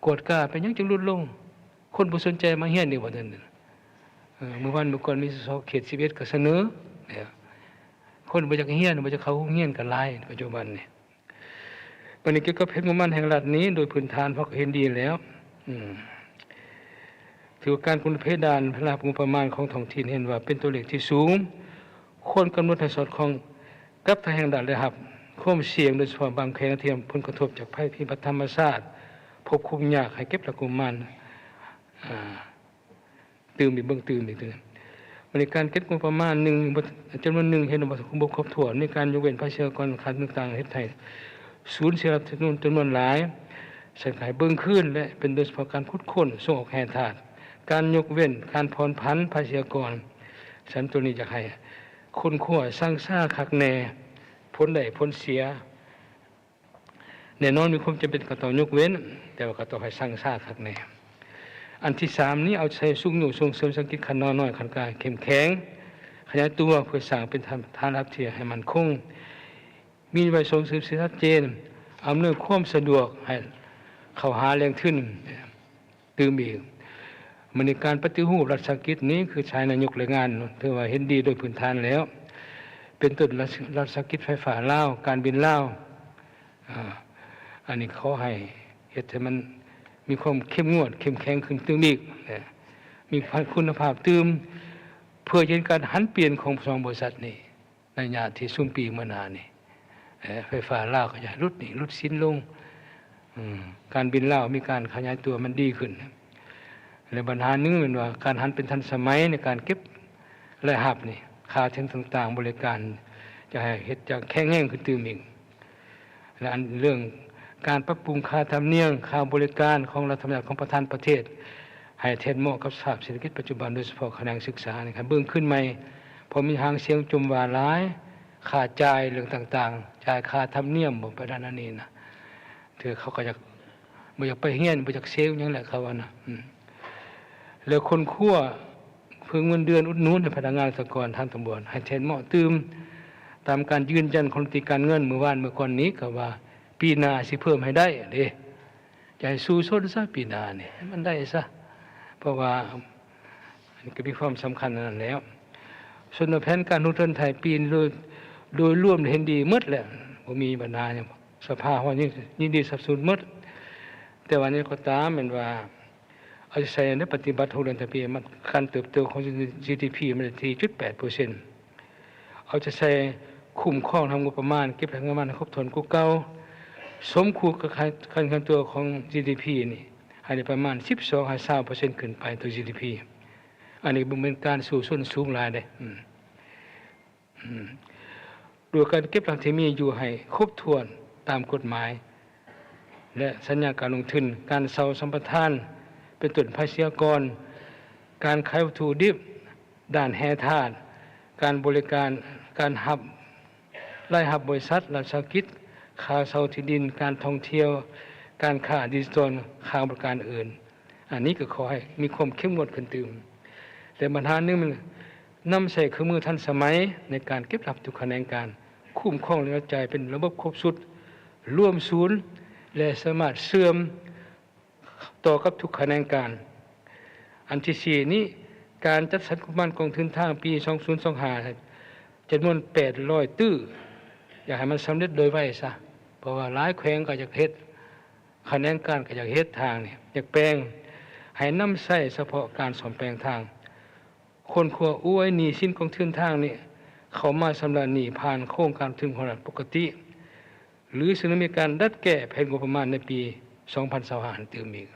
D: กวดกล้าเป็นยังจึงลดลงคนผู้สนใจมาเฮียนนี่ว่านั่นเมื่อก่อนมีสเขต11ก็เสนอเนี่ยคนบ่อยากเฮียนบ่อยากเข้าเฮียนกันหลายปัจจุบันนี่วันนี้เกี่ยวกับเพชรงบประมาณแห่งรัฐนี้โดยพื้นฐานเพราะเห็นดีแล้วถือการคุณเพดานพระราชงบประมาณของท้องถิ่นเห็นว่าเป็นตัวเลขที่สูงควรกำหนดให้สอดคล้องกับทางแห่งรัฐเลยครับความเสี่ยงโดยเฉพาะบางแห่งที่ผลกระทบจากภัยพิบัติธรรมชาติพบคุมยากให้เก็บหลักงบประมาณตื่มอีกเบื้องตื่มอีกในการเก็บงบประมาณจำนวนหนึ่งเห็นว่าบกครบถ้วนในการยกเว้นภาษีกรขาดต่างๆประเทศไทยศูนย์เสียรับจำนวนหลายเสียหายเบื้องขึ้นและเป็นโดยเฉพาะการคุดค้นส่งออกแห่ถาดการยกเว้นการผ่อนผันภาษีกรฉันตัวนี้จะให้คนขั้วสร้างซ่าคักแน่พ้นใดพ้นเสียแน่นอนมีความจำเป็นก็ต้องยกเว้นแต่ว่าก็ต้องให้สร้างซ่าคักแน่อันที่3นี้เอาใช้สุขอยู่ส่งเสริมเศรษฐกิจขันน้อยขันกลางเข้มแข็งขยายตัวเพื่อสร้างเป็นฐานรับเทียให้มันคงมีไว้ส่งเสริมชัดเจนอำนวยความสะดวกให้เข้าหาแรงทุนตื่มอีกมันในการปฏิรูปรัฐวิสาหกิจนี้คือใช้นายกแรงงานถือว่าเห็นดีโดยพื้นฐานแล้วเป็นต้นรัฐวิสาหกิจไฟฟ้าลาวการบินลาวอันนี้เขาให้เหตุให้มันมีความเข้มงวดเข้มแข็งขึ้นตื่มอีกมีคุณภาพตื่มเพื่อเห็นการหันเปลี่ยนของสองบริษัทนี้ในญาติที่สุ่มปีเมื่อนานนี่ไฟฟ้าลาวขยายลดสิ้นลงการบินลาวมีการขยายตัวมันดีขึ้นและปัญหาหนึ่งเป็นว่าการหันเป็นทันสมัยในการเก็บและหับนี่ค่าเชิงต่างๆบริการจะให้เฮ็ดจากแข็งแรงขึ้นตื่มอีกและอันเรื่องการปรับปรุงค่าธรรมเนียมค่าบริการของรัฐบาลของประธานประเทศให้เทียบเหมาะกับสภาพเศรษฐกิจปัจจุบันโดยเฉพาะแขนงศึกษานะครับเบื้องขึ้นใหม่พอมีทางเสียงจุมว่าร้ายค่าจ่ายเรื่องต่างๆจ่ายค่าธรรมเนียมบ่ไปด้านนี้นะเธอเขาก็อยากบ่อยากไปเฮียนบ่อยากเซลอย่างแหละเขาว่านะแล้วคนขั้วเพิ่งเงินเดือนอุดหนุนให้พนักงานสหกรณ์ทางตำรวจให้เทียบเหมาะตื่มตามการยืนยันของรัฐมนตรีการเงินเมื่อก่อนนี้ก็ว่าปีหน้าสิเพิ่มให้ได้เด้จะให้สู้ส้นซะปีหน้านี่ให้มันได้ซะเพราะว่ามันก็มีความสำคัญนั่นแล้วส่วนแผนการลงทุนไทยปีโดยรวมเห็นดีหมดแหละบ่มีปัญหาหยังสภาว่ายินดีสนับสนุนหมดแต่ว่านี้ก็ตามเป็นว่าเอาใช้ในปฏิบัติ6 เดือนต่อปีมันการเติบโตของ GDP มันที่ 4.8% เอาจะใช้คุ้มครองทางงบประมาณเก็บทางงบประมาณครบถ้วนกว่าเก่าสมควรกับการตัวของ GDP นี่ให้ได้ประมาณ 12-20% ขึ้นไปตัว GDP อันนี้เป็นการสู่ส่วนสูงหลายเด้โดยการเก็บหลักที่มีอยู่ให้ครบถ้วนตามกฎหมายและสัญญาการลงทุนการเซาสัมปทานเป็นต้นภาษีกรการขายวัตถุดิบด้านแห่ธาตุการบริการการหับรายหับบริษัทรัฐวิสาหกิจค่าเช่าที่ดินการท่องเที่ยวการค้าดิจิทัลค่าบริการอื่นอันนี้ก็ขอให้มีความเข้มงวดขึ้นตื่มแต่ปัญหาหนึ่งมันนำใช้เครื่องมือทันสมัยในการเก็บรับทุกแขนงการคุ้มครองและกระจายเป็นระบบครบสุดร่วมศูนย์และสามารถเชื่อมต่อกับทุกแขนงการอันที่4นี้การจัดสรรงบประมาณกองทุนทางปี 2025จำนวน800ตื้ออยากให้มันสำเร็จโดยไวซะเพราะว่าหลายแขวงก็อยากเฮ็ดแขนงการก็อยากเฮ็ดทางนี่อยากแปลงให้นำใช้เฉพาะการซ่อมแปลงทางคนขัวหนี้สินของทุนทางนี่เขามาชำระหนี้ผ่านโครงการทุนของรัฐปกติหรือซึ่งมีการดัดแก้แผนงบประมาณในปี 2025ตื่มอีก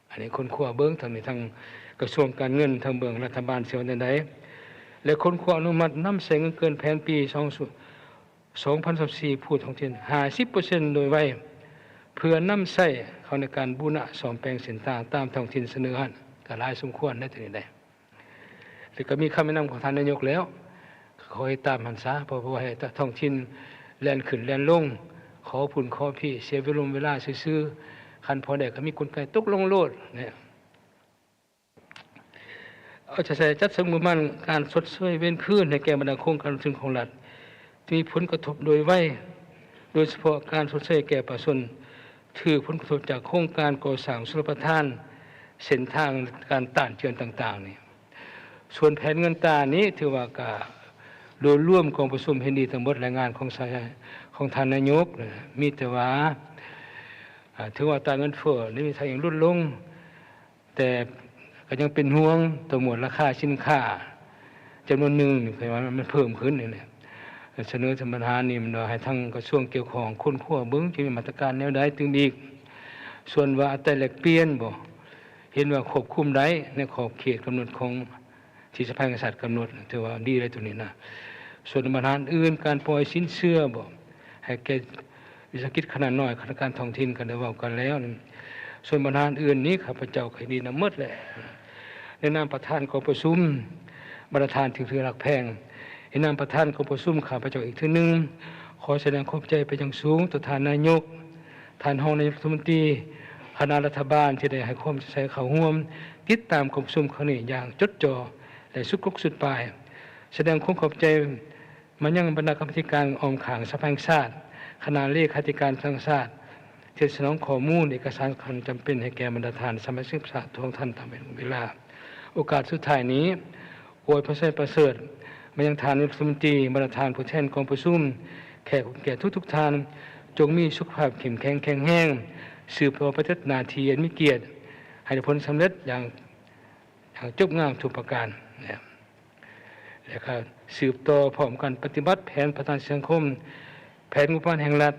D: อันนี้คนขัวเบิ่งทางนี้ทาง กระทรวงการเงินทางเบื้องรัฐบาลเสียวใดและคนขออนุมัตินำใช้เงินเกินแผนปี2024พูดของที่ 50% โดยไวเพื่อนำใช้เข้าในการบูรณะซ่อมแปลงเส้นทางตามท้องถิ่นเสนอหันก็หลายสมควรในที่นี้ได้แล้วก็มีคำแนะนำของท่านนายกแล้วขอให้ตามหันซะเพราะว่าให้ท้องถิ่นแล่นขึ้นแล่นลงขอผุนขอพี่เสียเวลาซื่อๆคันพอได้ก็มีกลไกตกลงโลดเนี่ยเอาจะใส่จัดสมุมันการชดเชยเว้นคืนในแก่บรรดาโครงการซึ่งของรัฐที่มีผลกระทบโดยไวโดยเฉพาะการชดเชยแก่ประชาชนถือผลกระทบจากโครงการก่อสร้างชลประทานเส้นทางการต้านเจือนต่างๆนี่ส่วนแผนเงินตรานี้ถือว่าก็โดยร่วมกองประชุมเห็นดีทั้งหมดรายงานของท่านนายกมีแต่ว่าถือว่าตราเงินเฟ้อนี่มีทางอย่างลดลงแต่ก็ยังเป็นห่วงตัวหมวดราคาสินค้าจำนวนหนึ่งคือว่ามันเพิ่มขึ้นนี่แหละเสนอธรรมทานนี่มันให้ทั้งกระทรวงเกี่ยวของคนขั้วเบิ้งจะมีมาตรการแนวใดถึงอีกส่วนว่าแต่แลกเปลี่ยนบ่เห็นว่าควบคุมได้ในขอบเขตกำหนดของที่สภาแห่งชาติกำหนดถือว่าดีเลยตัวนี้นะส่วนธรรมทานอื่นการปล่อยสินเชื่อบ่ให้แก่วิสาหกิจขนาดน้อยขนาดการท้องถิ่นกันได้เว้ากันแล้วส่วนธรรมทานอื่นนี้ข้าพเจ้าเคยดีนำหมดแหละในนามประธานกองประชุมประธานถึงถือหลักแพงในนามประธานกองประชุมข้าพเจ้าอีกทีนึงขอแสดงความใจไปอย่างสูงต่อท่านนายกท่านรองนายกรัฐมนตรีคณะรัฐบาลที่ได้ให้ความใส่เข้าร่วมติดตามกองประชุมครั้งนี้อย่างจดจ่อและสุดกสุดปลายแสดงความขอบใจมายังบรรดากรรมการออมขังสภาแห่งชาติคณะเลขาธิการทั้งชาติที่สนองข้อมูลเอกสารความจำเป็นให้แก่บรรดาท่านสมาชิกสภาทุกท่านตามเวลาโอกาสสุดท้ายนี้อวยพระเสด็จประเสริฐมายังทานรัฐมนตรีบรรดาท่านผู้แทนกองประชุมแขกแก่ทุกท่านจงมีสุขภาพเข้มแข็งแข็งแรงสืบต่อประเทศนาทีอันมีเกียรติให้ผลสำเร็จอย่างจบงามทุกประการและก็สืบต่อพร้อมกันปฏิบัติแผนพัฒนาสังคมแผนงบประมาณแห่งรัฐ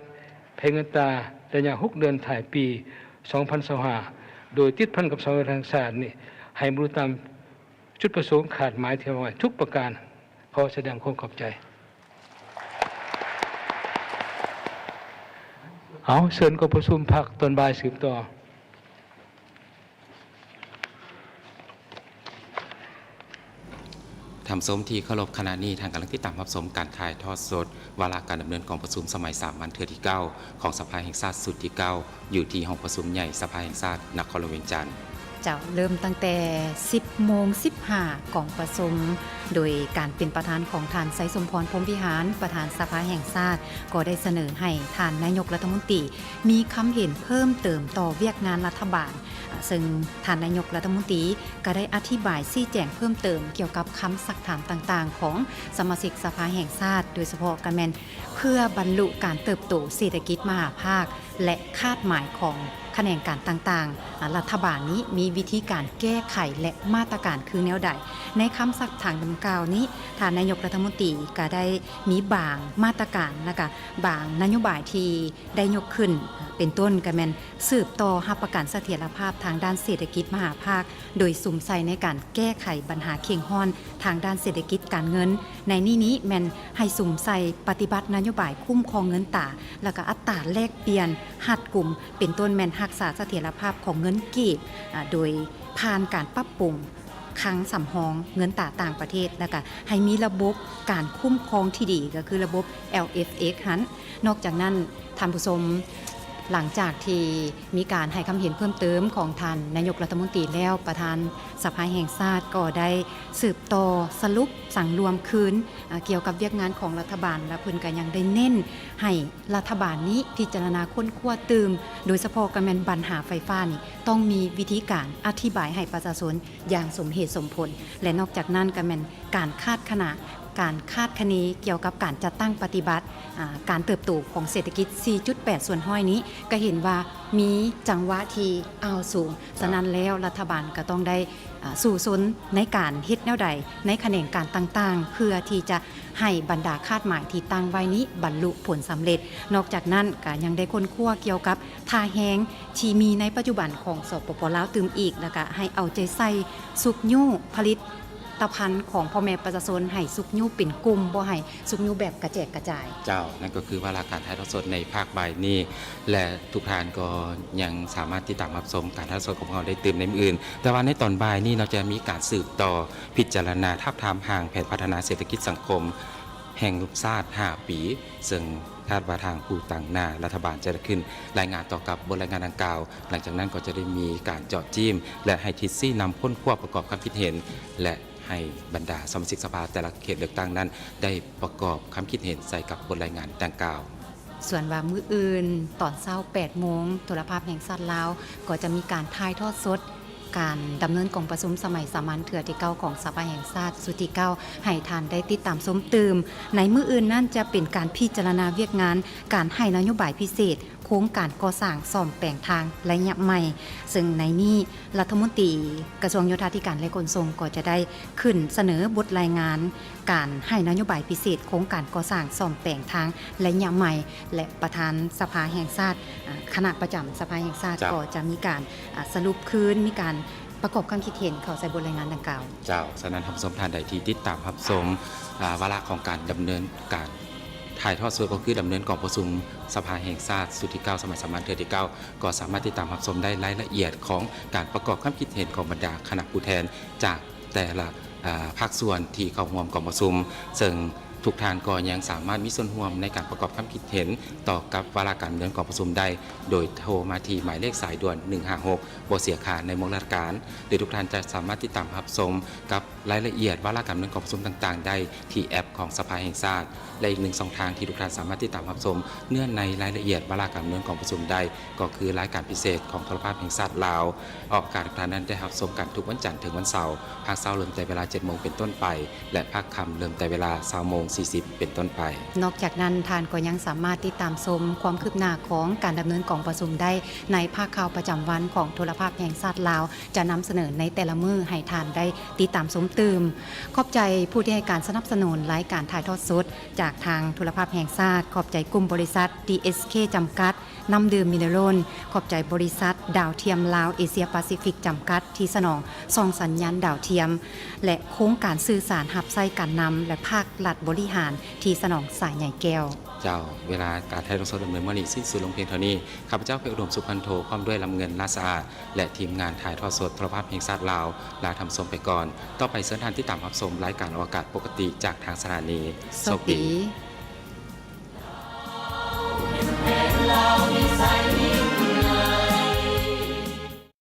D: แผนเงินตราระยะ6 เดือนถ่ายปี2025โดยติดพันกับสภาแห่งชาตินี่ให้บรรลุตามจุดประสงค์ขาดหมายที่ไว้ทุกประการขอแสดงความขอบใจเอาเชิญกองประชุมพักตอนบ่ายสืบต่อ
C: ทำส้มที่เคารพขณะนี้ทางกำลังติดตามรับชมการถ่ายทอดสดวาระการดำเนินกองประชุมสมัย3 วันเทื่อที่ 9ของสภาแห่งชาติสุดที่ 9อยู่ที่ห้องประชุมใหญ่สภาแห่งชาตินครหลวงเวียงจันทร์
B: เจ้าเริ่มตั้งแต่ 10:15 ของประชุมโดยการเป็นประธานของท่านไสสมพรพรหมวิหารประธานสภาแห่งชาติก็ได้เสนอให้ท่านนายกรัฐมนตรีมีคำเห็นเพิ่มเติมต่อเวียกงานรัฐบาลซึ่งท่านนายกรัฐมนตรีก็ได้อธิบายชี้แจงเพิ่มเติมเกี่ยวกับคำสักถามต่างๆของสมาชิกสภาแห่งชาติโดยเฉพาะการแมนเพื่อบรรลุการเติบโตเศรษฐกิจมหาภาคและคาดหมายของแขนงการต่างๆรัฐบาลนี้มีวิธีการแก้ไขและมาตรการคือแนวใดในคำสักถามดังกล่าวนี้ท่านนายกรัฐมนตรีก็ได้มีบางมาตรการนะคะบางนโยบายที่ได้ยกขึ้นเป็นต้นก็แม่นสืบต่อรับประกันเสถียรภาพทางด้านเศรษฐกิจมหาภาคโดยสุมใส่ในการแก้ไขปัญหาเข่งห้อนทางด้านเศรษฐกิจการเงินในนี้แม่นให้สุมใส่ปฏิบัตินโยบายคุ้มครองเงินตราแล้วก็อัตราแลกเปลี่ยนหัดกลุ่มเป็นต้นแม่นรักษาเสถียรภาพของเงินกีบโดยผ่านการปรับปรุงคลังสำรองเงินตราต่างประเทศแล้วก็ให้มีระบบการคุ้มครองที่ดีก็คือระบบ LFX หันนอกจากนั้นท่านผู้ชมหลังจากที่มีการให้คำเห็นเพิ่มเติมของท่านนายกรัฐมนตรีแล้วประธานสภาแห่งชาติก็ได้สืบต่อสรุปสั่งรวมคืนเกี่ยวกับเวียกงานของรัฐบาลและเพิ่นก็ยังได้เน้นให้รัฐบาลนี้พิจารณาค้นคว้าตื่มโดยเฉพาะการแม่นปัญหาไฟฟ้านี่ต้องมีวิธีการอธิบายให้ประชาชนอย่างสมเหตุสมผลและนอกจากนั้นก็แม่นการคาดคะเนเกี่ยวกับการจัดตั้งปฏิบัติการเติบโตของเศรษฐกิจ 4.8 ส่วนห้อยนี้ก็เห็นว่ามีจังหวะที่เอาสูงฉะนั้นแล้วรัฐบาลก็ต้องได้ สู่สนในการเฮ็ดแนวใดในแขนงการต่างๆ เพื่อที่จะให้บรรดาคาดหมายที่ตั้งไว้นี้บรรลุผลสำเร็จนอกจากนั้นก็ยังได้ค้นคว้าเกี่ยวกับท่าแห้งที่มีในปัจจุบันของสปปลาวตื่มอีกแล้วก็ให้เอาใจใส่สุกยู่ผลิตตภัณฑ์ของพ่อแม่ประชาชนให้สุกยู่เป็นกลุ่มบ่ให้สุกยู่แบบกระแจกกระจาย
C: เจ้านั่นก็คือว่าราการถ่ายทอดสดในภาคบ่ายนี้และทุกท่านก็ยังสามารถติดตามรับชมการถ่ายทอดสดของเราได้ตื่นในมืออื่นแต่ว่าในตอนบ่ายนี้เราจะมีการสืบต่อพิจารณาทาบทามห่างแผนพัฒนาเศรษฐกิจสังคมแห่งชาติ5 ปีซึ่งคาดว่าทางผู้ต่างหน้ารัฐบาลจะได้ขึ้นรายงานต่อกับบทรายงานดังกล่าวหลังจากนั้นก็จะได้มีการเจาะจิ้มและให้ทิศซี่นำค้นคว้าประกอบความคิดเห็นและให้บรรดาสมาชิกสภาแต่ละเขตเลือกตั้งนั้นได้ประกอบความคิดเห็นใส่กับบทรายงานดังกล่าว
B: ส่วนว่ามื้ออื่นตอนเช้า 8 โมงโทรภาพแห่งชาติลาวก็จะมีการถ่ายทอดสดการดำเนินกองประชุมสมัยสามัญเทื่อที่ 9ของสภาแห่งชาติสุดที่ 9ให้ทานได้ติดตามชมตื่มในมื้ออื่นนั่นจะเป็นการพิจารณาเวียกงานการให้นโยบายพิเศษโครงการก่อสร้างซ่อมแปลงทางระยะใหม่ซึ่งในนี้รัฐมนตรีกระทรวงโยธาธิการและขนส่งก็จะได้ขึ้นเสนอบทรายงานการให้นโยบายพิเศษโครงการก่อสร้างซ่อมแปลงทางระยะใหม่และประธานสภาแห่งชาติคณะประจำสภาแห่งชาติก็จะมีการสรุปคืนมีการประกอบความคิดเห็นเข้าใส่บทรายงานดังกล่าว
C: เจ้าฉะนั้นทำสมทานใดที่ติดตามรับชมวาระของการดำเนินการถ่ายทอดสดก็คือดำเนินกองประชุมสภาแห่งชาติสุดที่ 9สมัยสามัญเทื่อที่ 9ก็สามารถติดตามรับชมได้รายละเอียดของการประกอบความคิดเห็นของบรรดาคณะผู้แทนจากแต่ละภาคส่วนที่เข้าร่วมกองประชุมซึ่งทุกท่านก็ยังสามารถมีส่วนร่วมในการประกอบความคิดเห็นต่อกับวาระการดำเนินกองประชุมได้โดยโทรมาที่หมายเลขสายด่วน156บ่เสียค่าในวงราชการหรือทุกท่านจะสามารถติดตามรับชมกับรายละเอียดวาระการดำเนินกองประชุมต่างๆได้ที่แอปของสภาแห่งชาติและอีกหนึ่งช่องทางที่ทุกท่านสามารถติดตามรับชมเนื่องในรายละเอียดวาระการดำเนินกองประชุมได้ก็คือรายการพิเศษของโทรภาพแห่งชาติลาวออกอากาศทุกท่านนั้นได้รับชมกันทุกวันจันทร์ถึงวันเสาร์ภาคเช้าเริ่มแต่เวลา 7 โมงเป็นต้นไปและภาคค่ำเริ่มแต่เวลา 20 โมง 40 เป็นต้นไป
B: นอกจากนั้นท่านก็ยังสามารถติดตามชมความคืบหน้าของการดำเนินกองประชุมได้ในภาคข่าวประจำวันของโทรภาพแห่งชาติลาวจะนำเสนอในแต่ละมื้อให้ท่านได้ติดตามชมตื่มขอบใจผู้ที่ให้การสนับสนุนรายการถ่ายทอดสดจากทางโทรภาพแห่งชาติขอบใจกลุ่มบริษัท DSK จำกัดน้ำดื่มมิเนอรัลขอบใจบริษัทดาวเทียมลาวเอเชียแปซิฟิกจำกัดที่สนองส่องสัญญาณดาวเทียมและโครงการสื่อสารหับไส้การนำและภาครัฐบริหารที่สนองสายใหญ่แก้ว
C: เจ้าเวลาการถ่ายทอดสดดำเนินมานี้สิ้นสุดลงเพียงเท่านี้ข้าพเจ้าเพชรอุดมสุพันโทพร้อมด้วยลำเงินลาสะอาดและทีมงานถ่ายทอดสดโทรภาพแห่งชาติลาวลาทำชมไปก่อนต่อไปเชิญท่านที่ตามรับชมรายการอวกาศปกติจากทางสถานี
B: สวัสดี